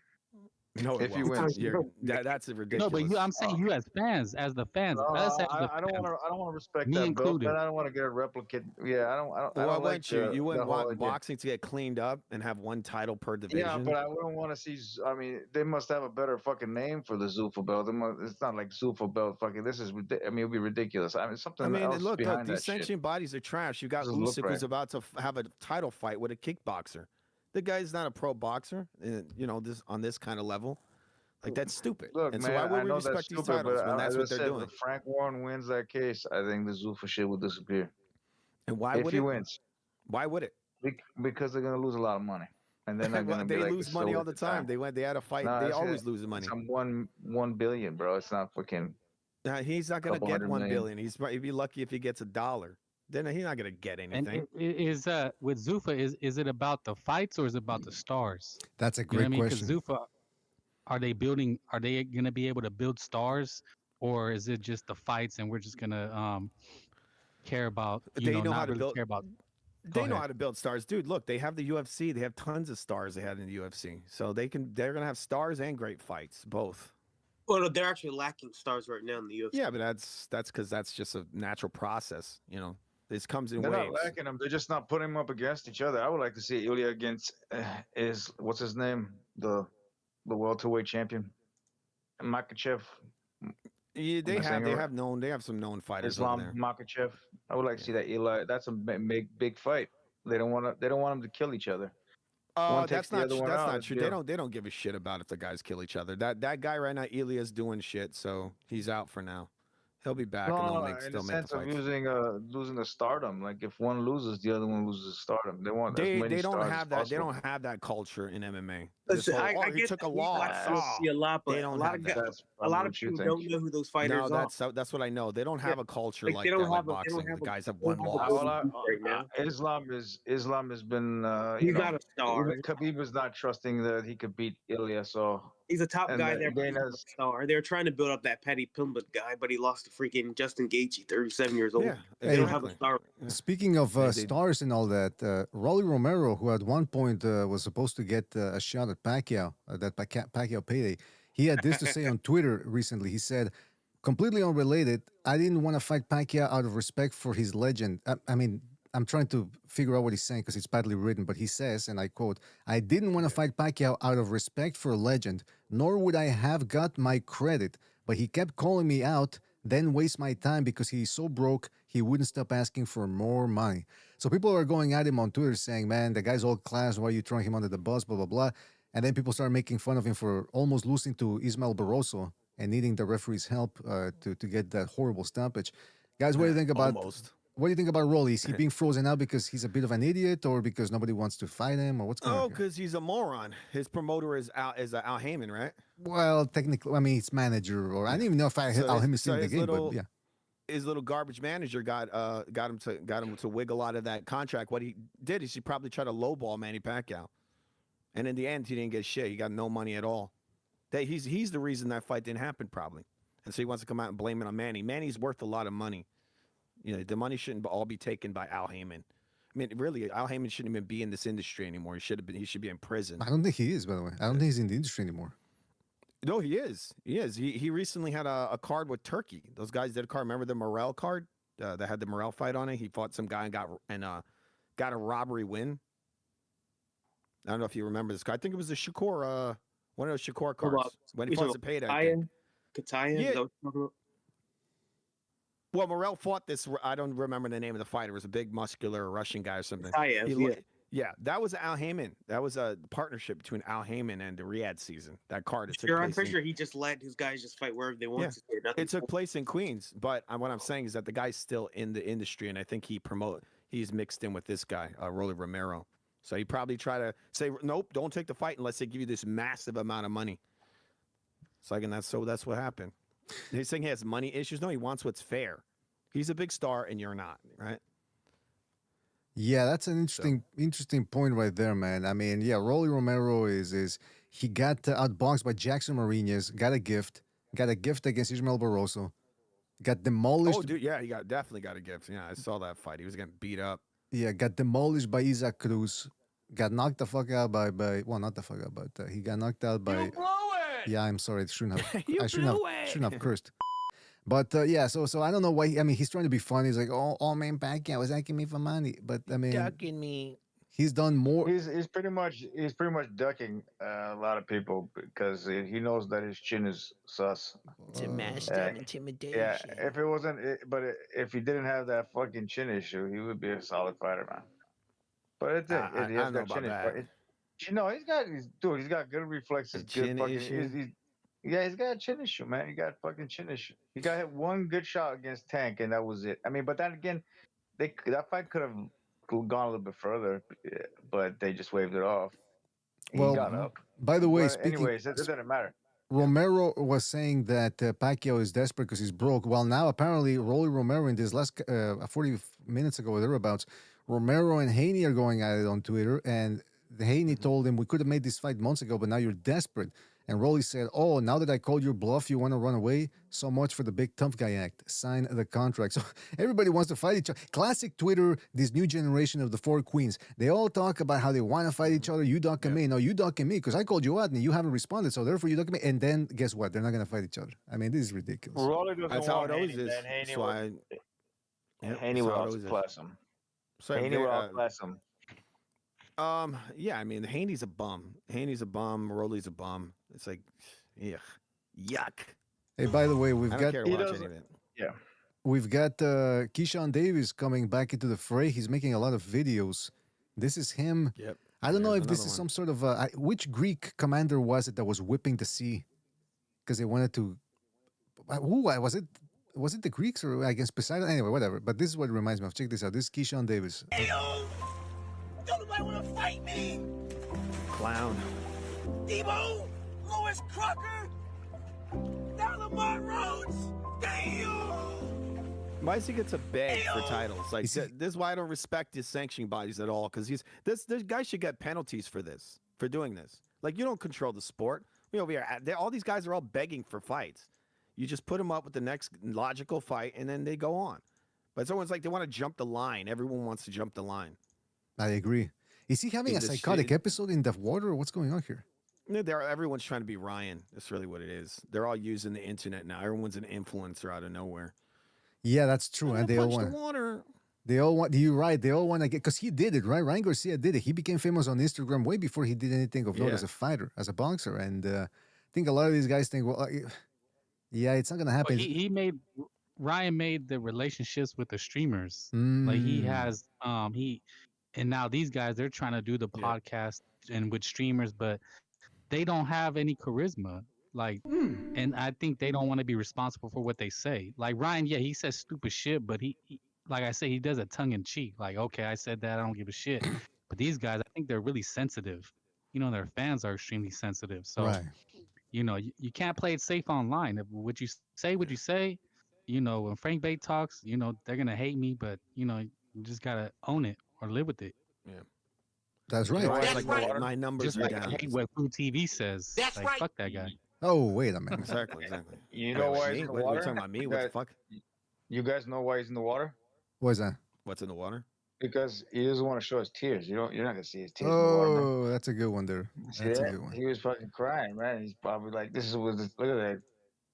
No, if he wins, that's ridiculous. No, but I'm saying you as fans, as the fans. I don't want to respect that included. belt. But I don't want to get a replicate. Yeah, I don't. Why wouldn't you? You wouldn't want boxing to get cleaned up and have one title per division. Yeah, but I wouldn't want to see. I mean, they must have a better fucking name for the Zufa belt. It's not like Zufa belt. Fucking this is. I mean, it'd be ridiculous. I mean, something. else Look, behind these sanctioning bodies are trash. You got Usyk who's about to have a title fight with a kickboxer. The guy's not a pro boxer. This on this kind of level. Like, that's stupid. Look, and man, so why would I we know respect that's these stupid, titles when that's what they're doing? If Frank Warren wins that case, I think the Zufa shit will disappear. And why would he wins? Why would it? Because they're going to lose a lot of money. And then they lose money all the time. They had a fight. They always lose money. It's $1 billion, bro. It's not fucking. He's not going to get $1 billion. He'd be lucky if he gets $1. Then he's not going to get anything. And is with Zufa, is it about the fights or is it about the stars? That's a great question. Because Zufa, are they going to be able to build stars, or is it just the fights and we're just going to care about, not really care about They know how to build stars, dude. Look, they have the UFC. They have tons of stars they had in the UFC, so they're gonna have stars and great fights, both. Well, no, they're actually lacking stars right now in the UFC. Yeah, but that's because that's just a natural process. You know, this comes in They're waves. not lacking them. They're just not putting them up against each other. I would like to see Ilya against what's his name, the welterweight champion, Makachev. Yeah, they have some known fighters Islam over there. Makachev. I would like to see that Ilya. That's a big fight. They don't want them to kill each other. That's not true. They don't give a shit about if the guys kill each other. That guy right now, Ilya's doing shit, so he's out for now. He'll be back and they'll in still the make sense the of fights. losing the stardom. Like if one loses, the other one loses stardom. They want as many They don't stars have as that. They possible. don't have that culture in MMA. Listen, He took a loss. See a lot, but They don't have that. a lot of people don't know who those fighters are. That's what I know. They don't have a culture like they don't that, like have boxing. The guys have one Islam has been. He's not a star. Even Khabib is not trusting that he could beat Ilya. So he's a top guy there, but he's not a star. They're trying to build up that Paddy Pimblett guy, but he lost to freaking Justin Gaethje, 37 years old. Yeah, they don't have a star. Speaking of stars and all that, Rolly Romero, who at one point was supposed to get a shot at Pacquiao, that Pacquiao payday, he had this to say on Twitter recently. He said, completely unrelated, I didn't want to fight Pacquiao out of respect for his legend. I mean, I'm trying to figure out what he's saying because it's badly written, but he says, and I quote, I didn't want to fight Pacquiao out of respect for a legend, nor would I have got my credit, but he kept calling me out, then waste my time because he's so broke, he wouldn't stop asking for more money. So people are going at him on Twitter saying, man, the guy's all class, why are you throwing him under the bus, blah, blah, blah. And then people start making fun of him for almost losing to Ismael Barroso and needing the referee's help to get that horrible stoppage. Guys, what do you think about What do you think about Rolly? Is he being frozen out because he's a bit of an idiot, or because nobody wants to fight him, or what's going on? Oh, because he's a moron. His promoter is Al Heyman, right? Well, technically, I mean, it's manager, or I don't even know if Al Heyman is in the game, but yeah. His little garbage manager got him to wiggle out of that contract. What he did is he probably tried to lowball Manny Pacquiao, and in the end, he didn't get shit. He got no money at all. He's the reason that fight didn't happen, probably, and so he wants to come out and blame it on Manny. Manny's worth a lot of money. You know, the money shouldn't all be taken by Al Heyman. I mean, really, Al Heyman shouldn't even be in this industry anymore. He should be in prison. I don't think he is, by the way. I don't think he's in the industry anymore. No, he is. He is. He recently had a card with Turkey. Those guys did a card. Remember the Morel card that had the Morel fight on it? He fought some guy and got a robbery win. I don't know if you remember this guy. I think it was the Shakur, one of those Shakur cards when he fought the payday. Kataya? Yeah. Well, Morel fought this. I don't remember the name of the fighter. It was a big, muscular Russian guy or something. Yeah, that was Al Heyman. That was a partnership between Al Heyman and the Riyadh season. That card. I'm pretty sure he just let his guys just fight wherever they want to. It took place in Queens, but what I'm saying is that the guy's still in the industry, and I think he's mixed in with this guy, Rolly Romero. So he probably try to say, nope, don't take the fight unless they give you this massive amount of money. It's like, and that's what happened. He's saying he has money issues. No, he wants what's fair. He's a big star, and you're not, right? Yeah, that's an interesting point right there, man. I mean, yeah, Rolly Romero is he got outboxed by Jackson Mariñez, got a gift against Ismael Barroso, got demolished. Oh, dude, yeah, he definitely got a gift. Yeah, I saw that fight. He was getting beat up. Yeah, got demolished by Isaac Cruz, got knocked the fuck out by well, not the fuck out, but he got knocked out by. You blew it! Yeah, I'm sorry, I shouldn't have cursed. But yeah, so I don't know why. He's trying to be funny. He's like, oh man, Pacquiao was asking me for money, but I mean, ducking me. He's done more. He's pretty much ducking a lot of people because he knows that his chin is sus. It's a master of intimidation. Yeah, if it wasn't, if he didn't have that fucking chin issue, he would be a solid fighter, man. But he has that chin issue. He's got good reflexes. Good fucking. He's got a chin issue, man. He got fucking chin issue. He got one good shot against Tank, and that was it. I mean, but then again, that fight could have gone a little bit further, but they just waved it off. He got up. By the way, anyways, it doesn't matter. Romero was saying that Pacquiao is desperate because he's broke. Well, now apparently Rolly Romero in this last 40 minutes ago or thereabouts, Romero and Haney are going at it on Twitter, and Haney told him, we could have made this fight months ago, but now you're desperate. And Rolly said, "Oh, now that I called your bluff, you want to run away? So much for the big tough guy act. Sign the contract." So everybody wants to fight each other. Classic Twitter, this new generation of the four queens. They all talk about how they want to fight each other. You ducking me. No, you ducking me because I called you out and you haven't responded. So therefore you ducking me. And then guess what? They're not going to fight each other. I mean, this is ridiculous. Rolly doesn't That's how want it always Haney, is. man. Haney That's why. Haney will outclass him. Haney will outclass him. Yeah, I mean, Haney's a bum. Haney's a bum. Rolly's a bum. It's like, yuck. Hey, by the way, we've I got don't care to watch any of it. Yeah. We've got Keyshawn Davis coming back into the fray. He's making a lot of videos. This is him. Yep. I don't know if this another is one. some sort of which Greek commander was it that was whipping the sea because they wanted to. Who was it? Was it the Greeks or I guess Poseidon? Anyway, whatever. But this is what it reminds me of. Check this out. This is Keyshawn Davis. Hey, yo! Don't nobody want to fight me! Clown. Debo! Lewis Crocker! Now Lamar Rhodes! Damn! Why does he get to beg for titles? Like this is why I don't respect his sanctioning bodies at all. Because this guy should get penalties for this, for doing this. Like you don't control the sport. We over here, all these guys are all begging for fights. You just put them up with the next logical fight, and then they go on. But someone's like they want to jump the line. Everyone wants to jump the line. I agree. Is he having a psychotic episode in the water, or what's going on here? Everyone's trying to be Ryan. That's really what it is. They're all using the internet now. Everyone's an influencer out of nowhere. Yeah, that's true. And they all want. They all want. You're right. They all want to get because he did it, right? Ryan Garcia did it. He became famous on Instagram way before he did anything of note as a fighter, as a boxer. And I think a lot of these guys think, well, yeah, it's not gonna happen. Well, Ryan made the relationships with the streamers. Like he has and now these guys, they're trying to do the podcast and with streamers, but they don't have any charisma. Like, and I think they don't want to be responsible for what they say. Like Ryan, he says stupid shit, but he like I say, he does it tongue in cheek. Like, okay, I said that, I don't give a shit. But these guys, I think they're really sensitive. You know, their fans are extremely sensitive. So, you know, you can't play it safe online. If what you say, you know, when Frank Bate talks, you know, they're going to hate me, but, you know, you just got to own it or live with it. Yeah. That's right. That's right. My numbers are down. I hate what Food TV says. That's like, right. Fuck that guy. Oh, wait a minute. Exactly. You know why he's in the water? We're talking about me. What the fuck? You guys know why he's in the water? What is that? What's in the water? Because he doesn't want to show his tears. You're not gonna see his tears in the water. Oh, that's a good one there. That's a good one. He was fucking crying, man. He's probably like, "This is what. Look at that.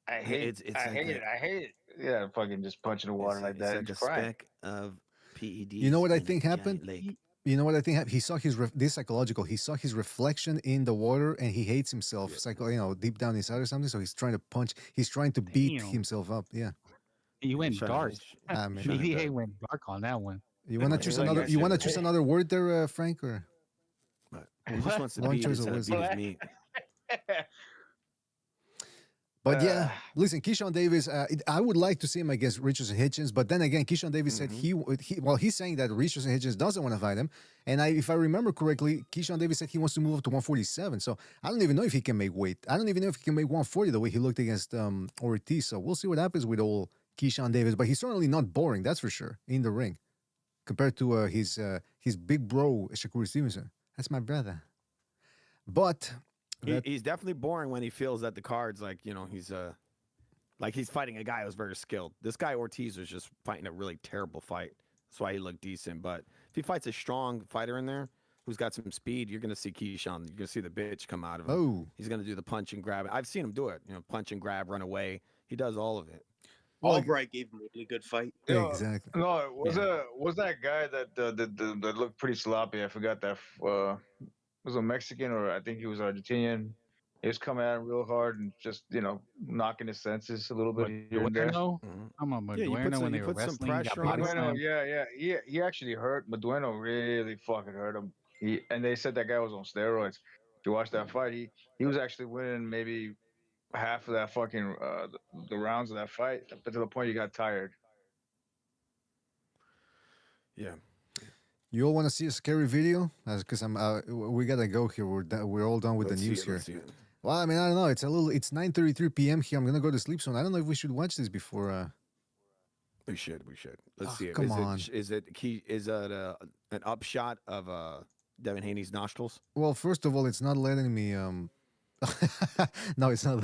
I hate it. I hate it. Yeah, fucking just punching the water like that. It's like a speck of PEDs. You know what I think happened? You know what I think happened? He saw this psychological. He saw his reflection in the water, and he hates himself. It's like, you know, deep down inside or something. So he's trying to punch. He's trying to beat himself up. Yeah. He went dark. I mean, he went dark on that one. You want to choose another? You want to choose another word there, Frank? Or he just wants to beat his meat. But yeah, listen, Keyshawn Davis. I would like to see him against Richardson Hitchens, but then again, Keyshawn Davis said he's saying that Richardson Hitchens doesn't want to fight him, and if I remember correctly, Keyshawn Davis said he wants to move up to 147. So I don't even know if he can make weight. I don't even know if he can make 140 the way he looked against Ortiz. So we'll see what happens with old Keyshawn Davis, but he's certainly not boring. That's for sure in the ring compared to his big bro Shakur Stevenson. That's my brother, but. He's definitely boring when he feels that the card's like, you know, he's fighting a guy who's very skilled. This guy Ortiz was just fighting a really terrible fight. That's why he looked decent. But if he fights a strong fighter in there who's got some speed, you're going to see Keyshawn. You're going to see the bitch come out of him. Oh. He's going to do the punch and grab. I've seen him do it. You know, punch and grab, run away. He does all of it. Albright gave him a really good fight. Yeah, exactly. No, was that guy that looked pretty sloppy? I forgot that. Was a Mexican, or I think he was Argentinian. He was coming at him real hard and just, you know, knocking his senses a little bit here and there. I'm on Madueno when they were wrestling. He actually hurt. Madueno really fucking hurt him. And they said that guy was on steroids. If you watch that fight, he was actually winning maybe half of that fucking the rounds of that fight, but to the point he got tired. Yeah. You all want to see a scary video? Because we gotta go here. We're all done with the news here. Well, I mean, I don't know. It's 9:33 p.m. here. I'm gonna go to sleep soon. I don't know if we should watch this before. We should. Let's see it. Come on. Is it an upshot of Devin Haney's nostrils? Well, first of all, it's not letting me No, it's not.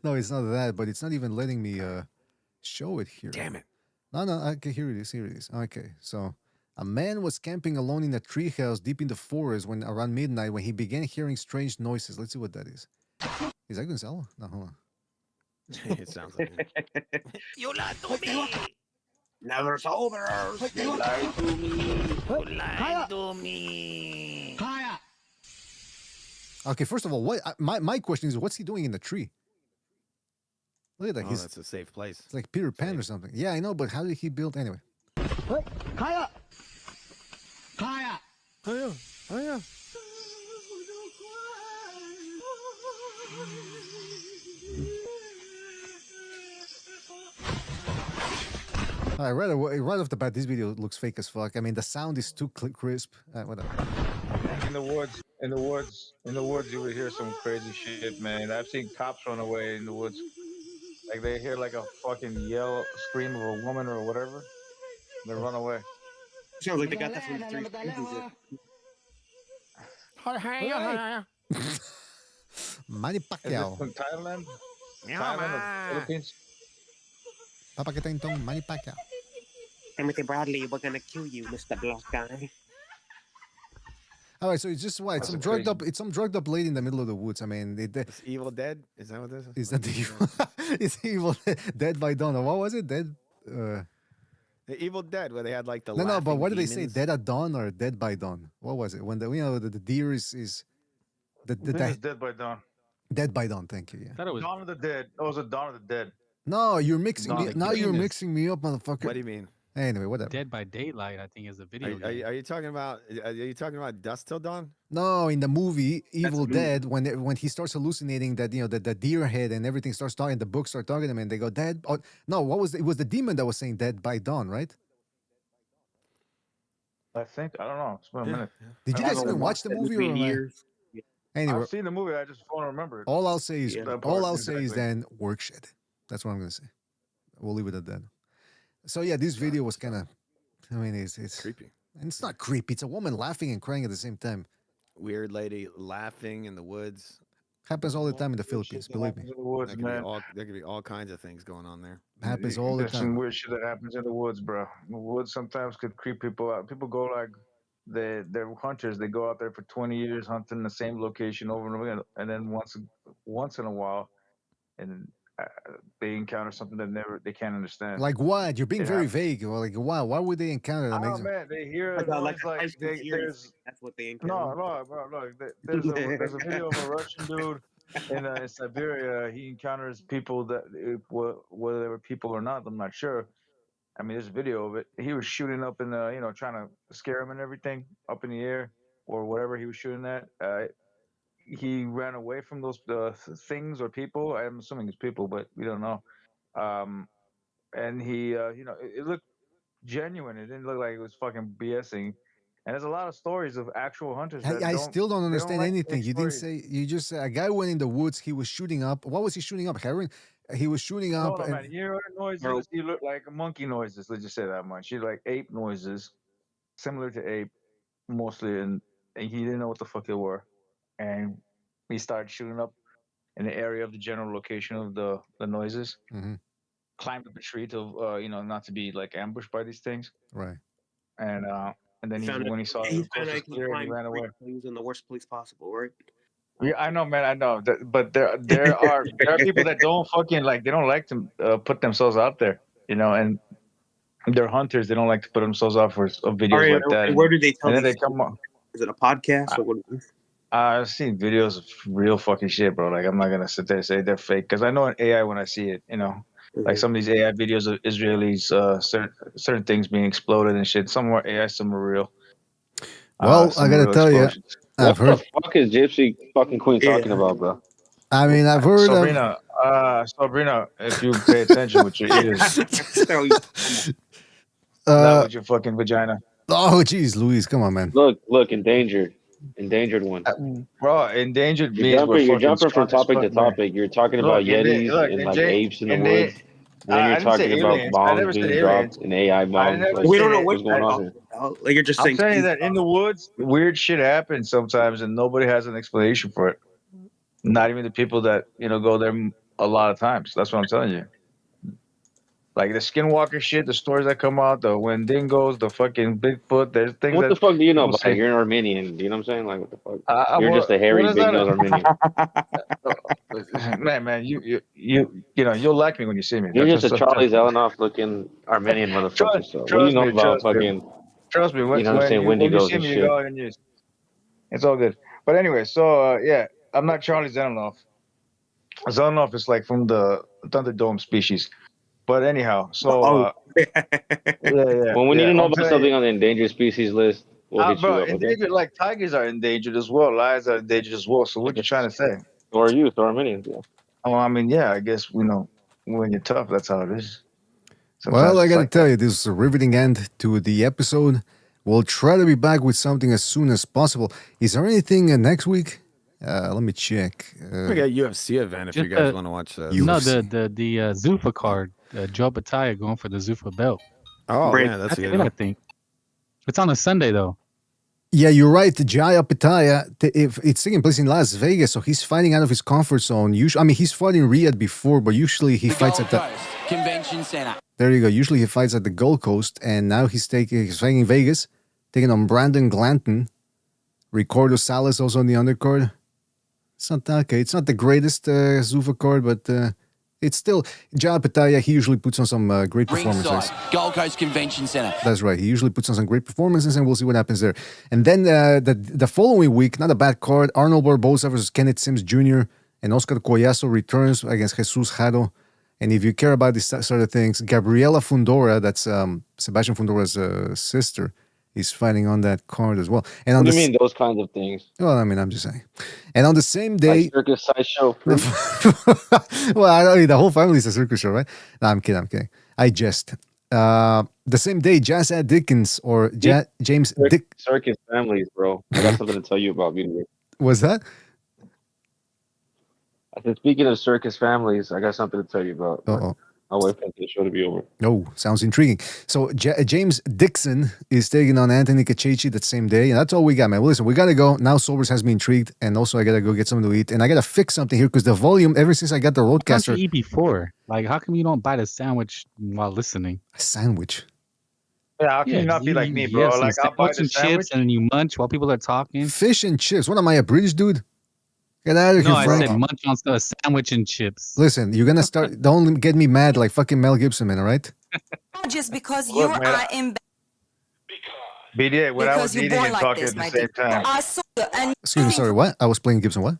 No, it's not that. But it's not even letting me show it here. Damn it! No. Okay, here it is. Here it is. Okay, so a man was camping alone in a treehouse deep in the forest when around midnight when he began hearing strange noises. Let's see what that is. Is that Gonzalo? No, hold on. It sounds like him. You lied to me. Never sober. You lied to me. You lied to me. Okay, first of all, what my question is, what's he doing in the tree? Look at that. Oh, He's that's a safe place. It's like Peter Pan or something. Yeah, I know, but how did he build anyway? Kaya. Oh yeah. All right, right off the bat, this video looks fake as fuck. I mean, the sound is too crisp. Whatever. In the woods, you would hear some crazy shit, man. I've seen cops run away in the woods. Like they hear like a fucking yell, scream of a woman or whatever. They run away. Sounds like they got that from the Three Stooges. Manny Is this Pacquiao. from Thailand? Thailand or Philippines? Papa kita itong Manny Pacquiao. Timothy Bradley, we're gonna kill you, Mr. Black Guy. All right, so it's just what? It's some drugged up. It's some drugged up lady in the middle of the woods. I mean, It's Evil Dead. Is that what this is? is that the evil? It's evil. Dead by dawn. Or what was it? Dead. The Evil Dead, where they had like the No, but laughing what did they say? demons. Dead at dawn or dead by dawn? What was it? When the deer is the This is Dead by Dawn. dead by dawn. Thank you. Yeah. Thought it was Dawn of the Dead. Oh, it was a Dawn of the Dead. No, you're mixing. Dawn Me, of now the you're Dead. mixing me up, motherfucker. What do you mean? Anyway, whatever. Dead by Daylight, I think, is the video. Are you talking about? Are you talking about Dusk Till Dawn? No, in the movie Evil me. Dead, when he starts hallucinating that the deer head and everything starts talking, the books start talking to him, and they go dead. Oh, no, what was it? Was the demon that was saying dead by dawn, right? I think. I don't know. It's been a minute. Did you I guys don't even know. watch the movie? Or am I- Anyway, I've seen the movie. I just don't remember it. all I'll say is Yeah, that all part, I'll say is exactly. then work shit. That's what I'm gonna say. We'll leave it at that. So yeah, this video was kind of. I mean, it's Creepy. And it's not creepy. It's a woman laughing and crying at the same time. Weird lady laughing in the woods. Happens all the time in the Philippines. Believe me, In the woods, There could, man. there could be all kinds of things going on there. happens all the There's some time. weird shit that happens in the woods, bro. The woods sometimes could creep people out. People go like they're hunters. They go out there for 20 years hunting the same location over and over again, and then once in a while, and they encounter something that they can't understand. Like what? You're being It very happens. vague. Or like wow, why would they encounter that? Oh Makes man, they hear a Like noise a high like school series. there's That's what they no, encounter. bro. Look, there's a video of a Russian dude in Siberia. He encounters people that whether they were people or not, I'm not sure. I mean, there's a video of it. He was shooting up in the, trying to scare him and everything up in the air or whatever he was shooting at. He ran away from those things or people. I'm assuming it's people, but we don't know. And he, it looked genuine. It didn't look like it was fucking BSing. And there's a lot of stories of actual hunters. That I still don't understand like anything. You didn't stories. say. You just said a guy went in the woods. He was shooting up. What was he shooting up? Heroin. He was shooting up. No, and- man. You heard noises. He looked like monkey noises. Let's just say that much. He like ape noises, similar to ape, mostly, and he didn't know what the fuck they were, and he started shooting up in the area of the general location of the noises. Mhm. Climbed up a tree to not to be like ambushed by these things, Right. and then when he saw he it found out close he to could clear, he climb ran away. trees. He was in the worst place possible, right? Yeah, I know, man. I know, but there are people that don't fucking like. They don't like to put themselves out there, and they're hunters. They don't like to put themselves out for videos like that. And where do they tell And then these they come on. Is it a podcast or what is this? I've seen videos of real fucking shit, bro. Like I'm not gonna sit there and say they're fake because I know an AI when I see it. Like some of these AI videos of Israelis, certain things being exploded and shit. Some are AI, some are real. Well, I gotta tell you, I've What heard. the fuck is Gypsy fucking Queen talking about, bro? I mean, I've heard of. Sabrina, if you pay attention with your ears, not with your fucking vagina. Oh, geez, Luis, come on, man. Look, endangered one. Bro, endangered You're beings. jumping from topic to topic. You're talking about Yetis and like apes in the woods. And then you're talking about bombs being dropped and AI bombs. Like, We don't know what's going on here. Like you're just I'm saying. saying that in the woods, weird shit happens sometimes, and nobody has an explanation for it. Not even the people that go there a lot of times. That's what I'm telling you. Like the skinwalker shit, the stories that come out, the Wendigos, the fucking Bigfoot. There's things. What the fuck do you know about it? Say. You're an Armenian. Do you know what I'm saying? Like, what the fuck? You're Well, just a hairy, big-nosed Armenian. man, you'll like me when you see me. You're just a Charlie Zelenoff-looking Armenian motherfucker. So what do you know about fucking? Trust me. When you see me, you go out and use. It's all good. But anyway, so yeah, I'm not Charlie Zelenoff. Zelenoff is like from the Thunderdome species. But anyhow, so yeah. Well, we need to know about something on the endangered species list. We'll hit you up, endangered, like tigers are endangered as well. Lions are endangered as well. So what you trying to say? So are you? So Armenians, yeah. Oh, I mean, yeah. I guess when you're tough, that's how it is. Well, I gotta tell you, this is a riveting end to the episode. We'll try to be back with something as soon as possible. Is there anything next week? Let me check. We got UFC event if you guys want to watch that. No, the Zufa card. Joe Battaglia going for the Zufa belt. Oh, yeah, that's good. I think it's on a Sunday though. Yeah, you're right. Jaya Pitaya, if it's taking place in Las Vegas, so he's fighting out of his comfort zone. Usually, I mean, he's fought in Riyadh before, but usually he fights at the Convention Center. There you go. Usually he fights at the Gold Coast, and now he's fighting in Vegas, taking on Brandon Glanton. Ricardo Salas also on the undercard. It's not the greatest Zufa card, but it's still Jaya Pitaya. He usually puts on some great performances. Ringside, Gold Coast Convention Center. That's right. He usually puts on some great performances, and we'll see what happens there. And then the following week, not a bad card. Arnold Barboza versus Kenneth Sims Jr. and Oscar Collazo returns against Jesus Jaro. And if you care about this sort of things, Gabriela Fundora, that's Sebastian Fundora's sister, is fighting on that card as well. And what do you mean those kinds of things? Well, I mean, I'm just saying. And on the same day, like circus sideshow. well, I mean, the whole family is a circus show, right? No, I'm kidding. I jest. The same day, Jazza Dickens or James Dick circus families, bro. I got something to tell you about. Was that? I said, speaking of circus families, I got something to tell you about. Uh-oh. I'll wait for the show to be over. Oh, sounds intriguing. So James Dixon is taking on Anthony Cacetti that same day. And that's all we got, man. Well, listen, we got to go. Now Sobers has me intrigued. And also I got to go get something to eat. And I got to fix something here because the volume, ever since I got the Roadcaster. How did you eat before? Like, how come you don't bite a sandwich while listening? A sandwich? Yeah, how can you not be like me, bro? Like, I'll bite and chips and then you munch while people are talking. Fish and chips. What am I, a British dude? Get out of here, Frank. I said munch on a sandwich and chips. Listen, you're going to start. Don't get me mad like fucking Mel Gibson, man, all right? Just because you are in BDA, when I was eating and talking at the same time. I saw you and Excuse me, sorry, what? I was playing Gibson, what?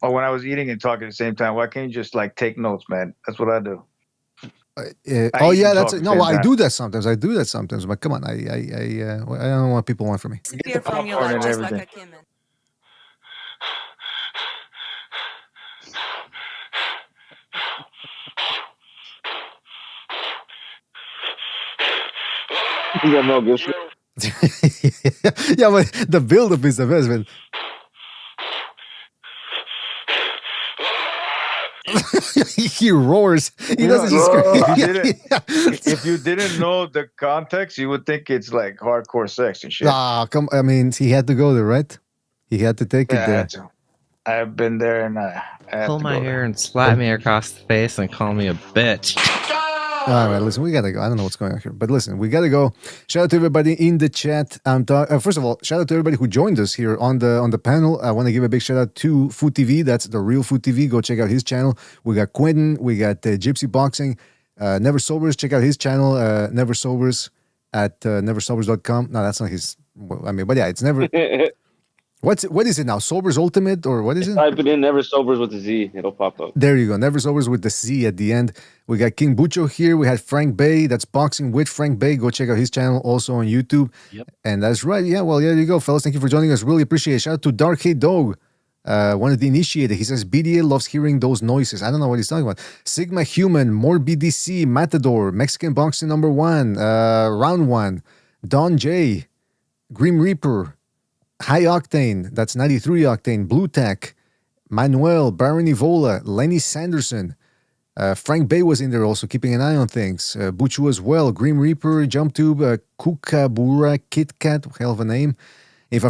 Oh, when I was eating and talking at the same time, why can't you just like take notes, man? That's what I do. Oh yeah, that's it. No, I do that sometimes. But come on, I don't know what people want from me. disappear from your life just like I came in. You got Mel Gibson. Yeah, but the build-up is the best, man. He roars. He doesn't just If you didn't know the context, you would think it's like hardcore sex and shit. Ah, come. I mean, he had to go there, right? He had to take it there. I've been there and I had pull to my go hair there. and slap me across the face and call me a bitch. All right, listen, we gotta go. I don't know what's going on here, but listen, we gotta go. Shout out to everybody in the chat. First of all, shout out to everybody who joined us here on the panel. I want to give a big shout out to Food TV. That's the real Food TV. Go check out his channel. We got Quentin. We got Gypsy Boxing. Never Sobers. Check out his channel. Never Sobers at neversobers.com. No, that's not his. I mean, but yeah, it's never. What is it now? Sobers Ultimate or what is it? Type it in Never Sobers with a Z. It'll pop up. There you go. Never Sobers with the Z at the end. We got King Bucho here. We had Frank Bay. That's Boxing with Frank Bay. Go check out his channel also on YouTube. Yep. And that's right. Yeah, well, there you go, fellas. Thank you for joining us. Really appreciate it. Shout out to Dark Hate Dog. One of the initiated. He says BDA loves hearing those noises. I don't know what he's talking about. Sigma Human, more BDC, Matador, Mexican Boxing #1, Round 1, Don J, Grim Reaper, High Octane, that's 93 Octane, Blue Tack, Manuel, Baron Evola, Lenny Sanderson, Frank Bay was in there also, keeping an eye on things. Buchu as well, Grim Reaper, Jump Tube, Kookaburra, Kit Kat, hell of a name. If I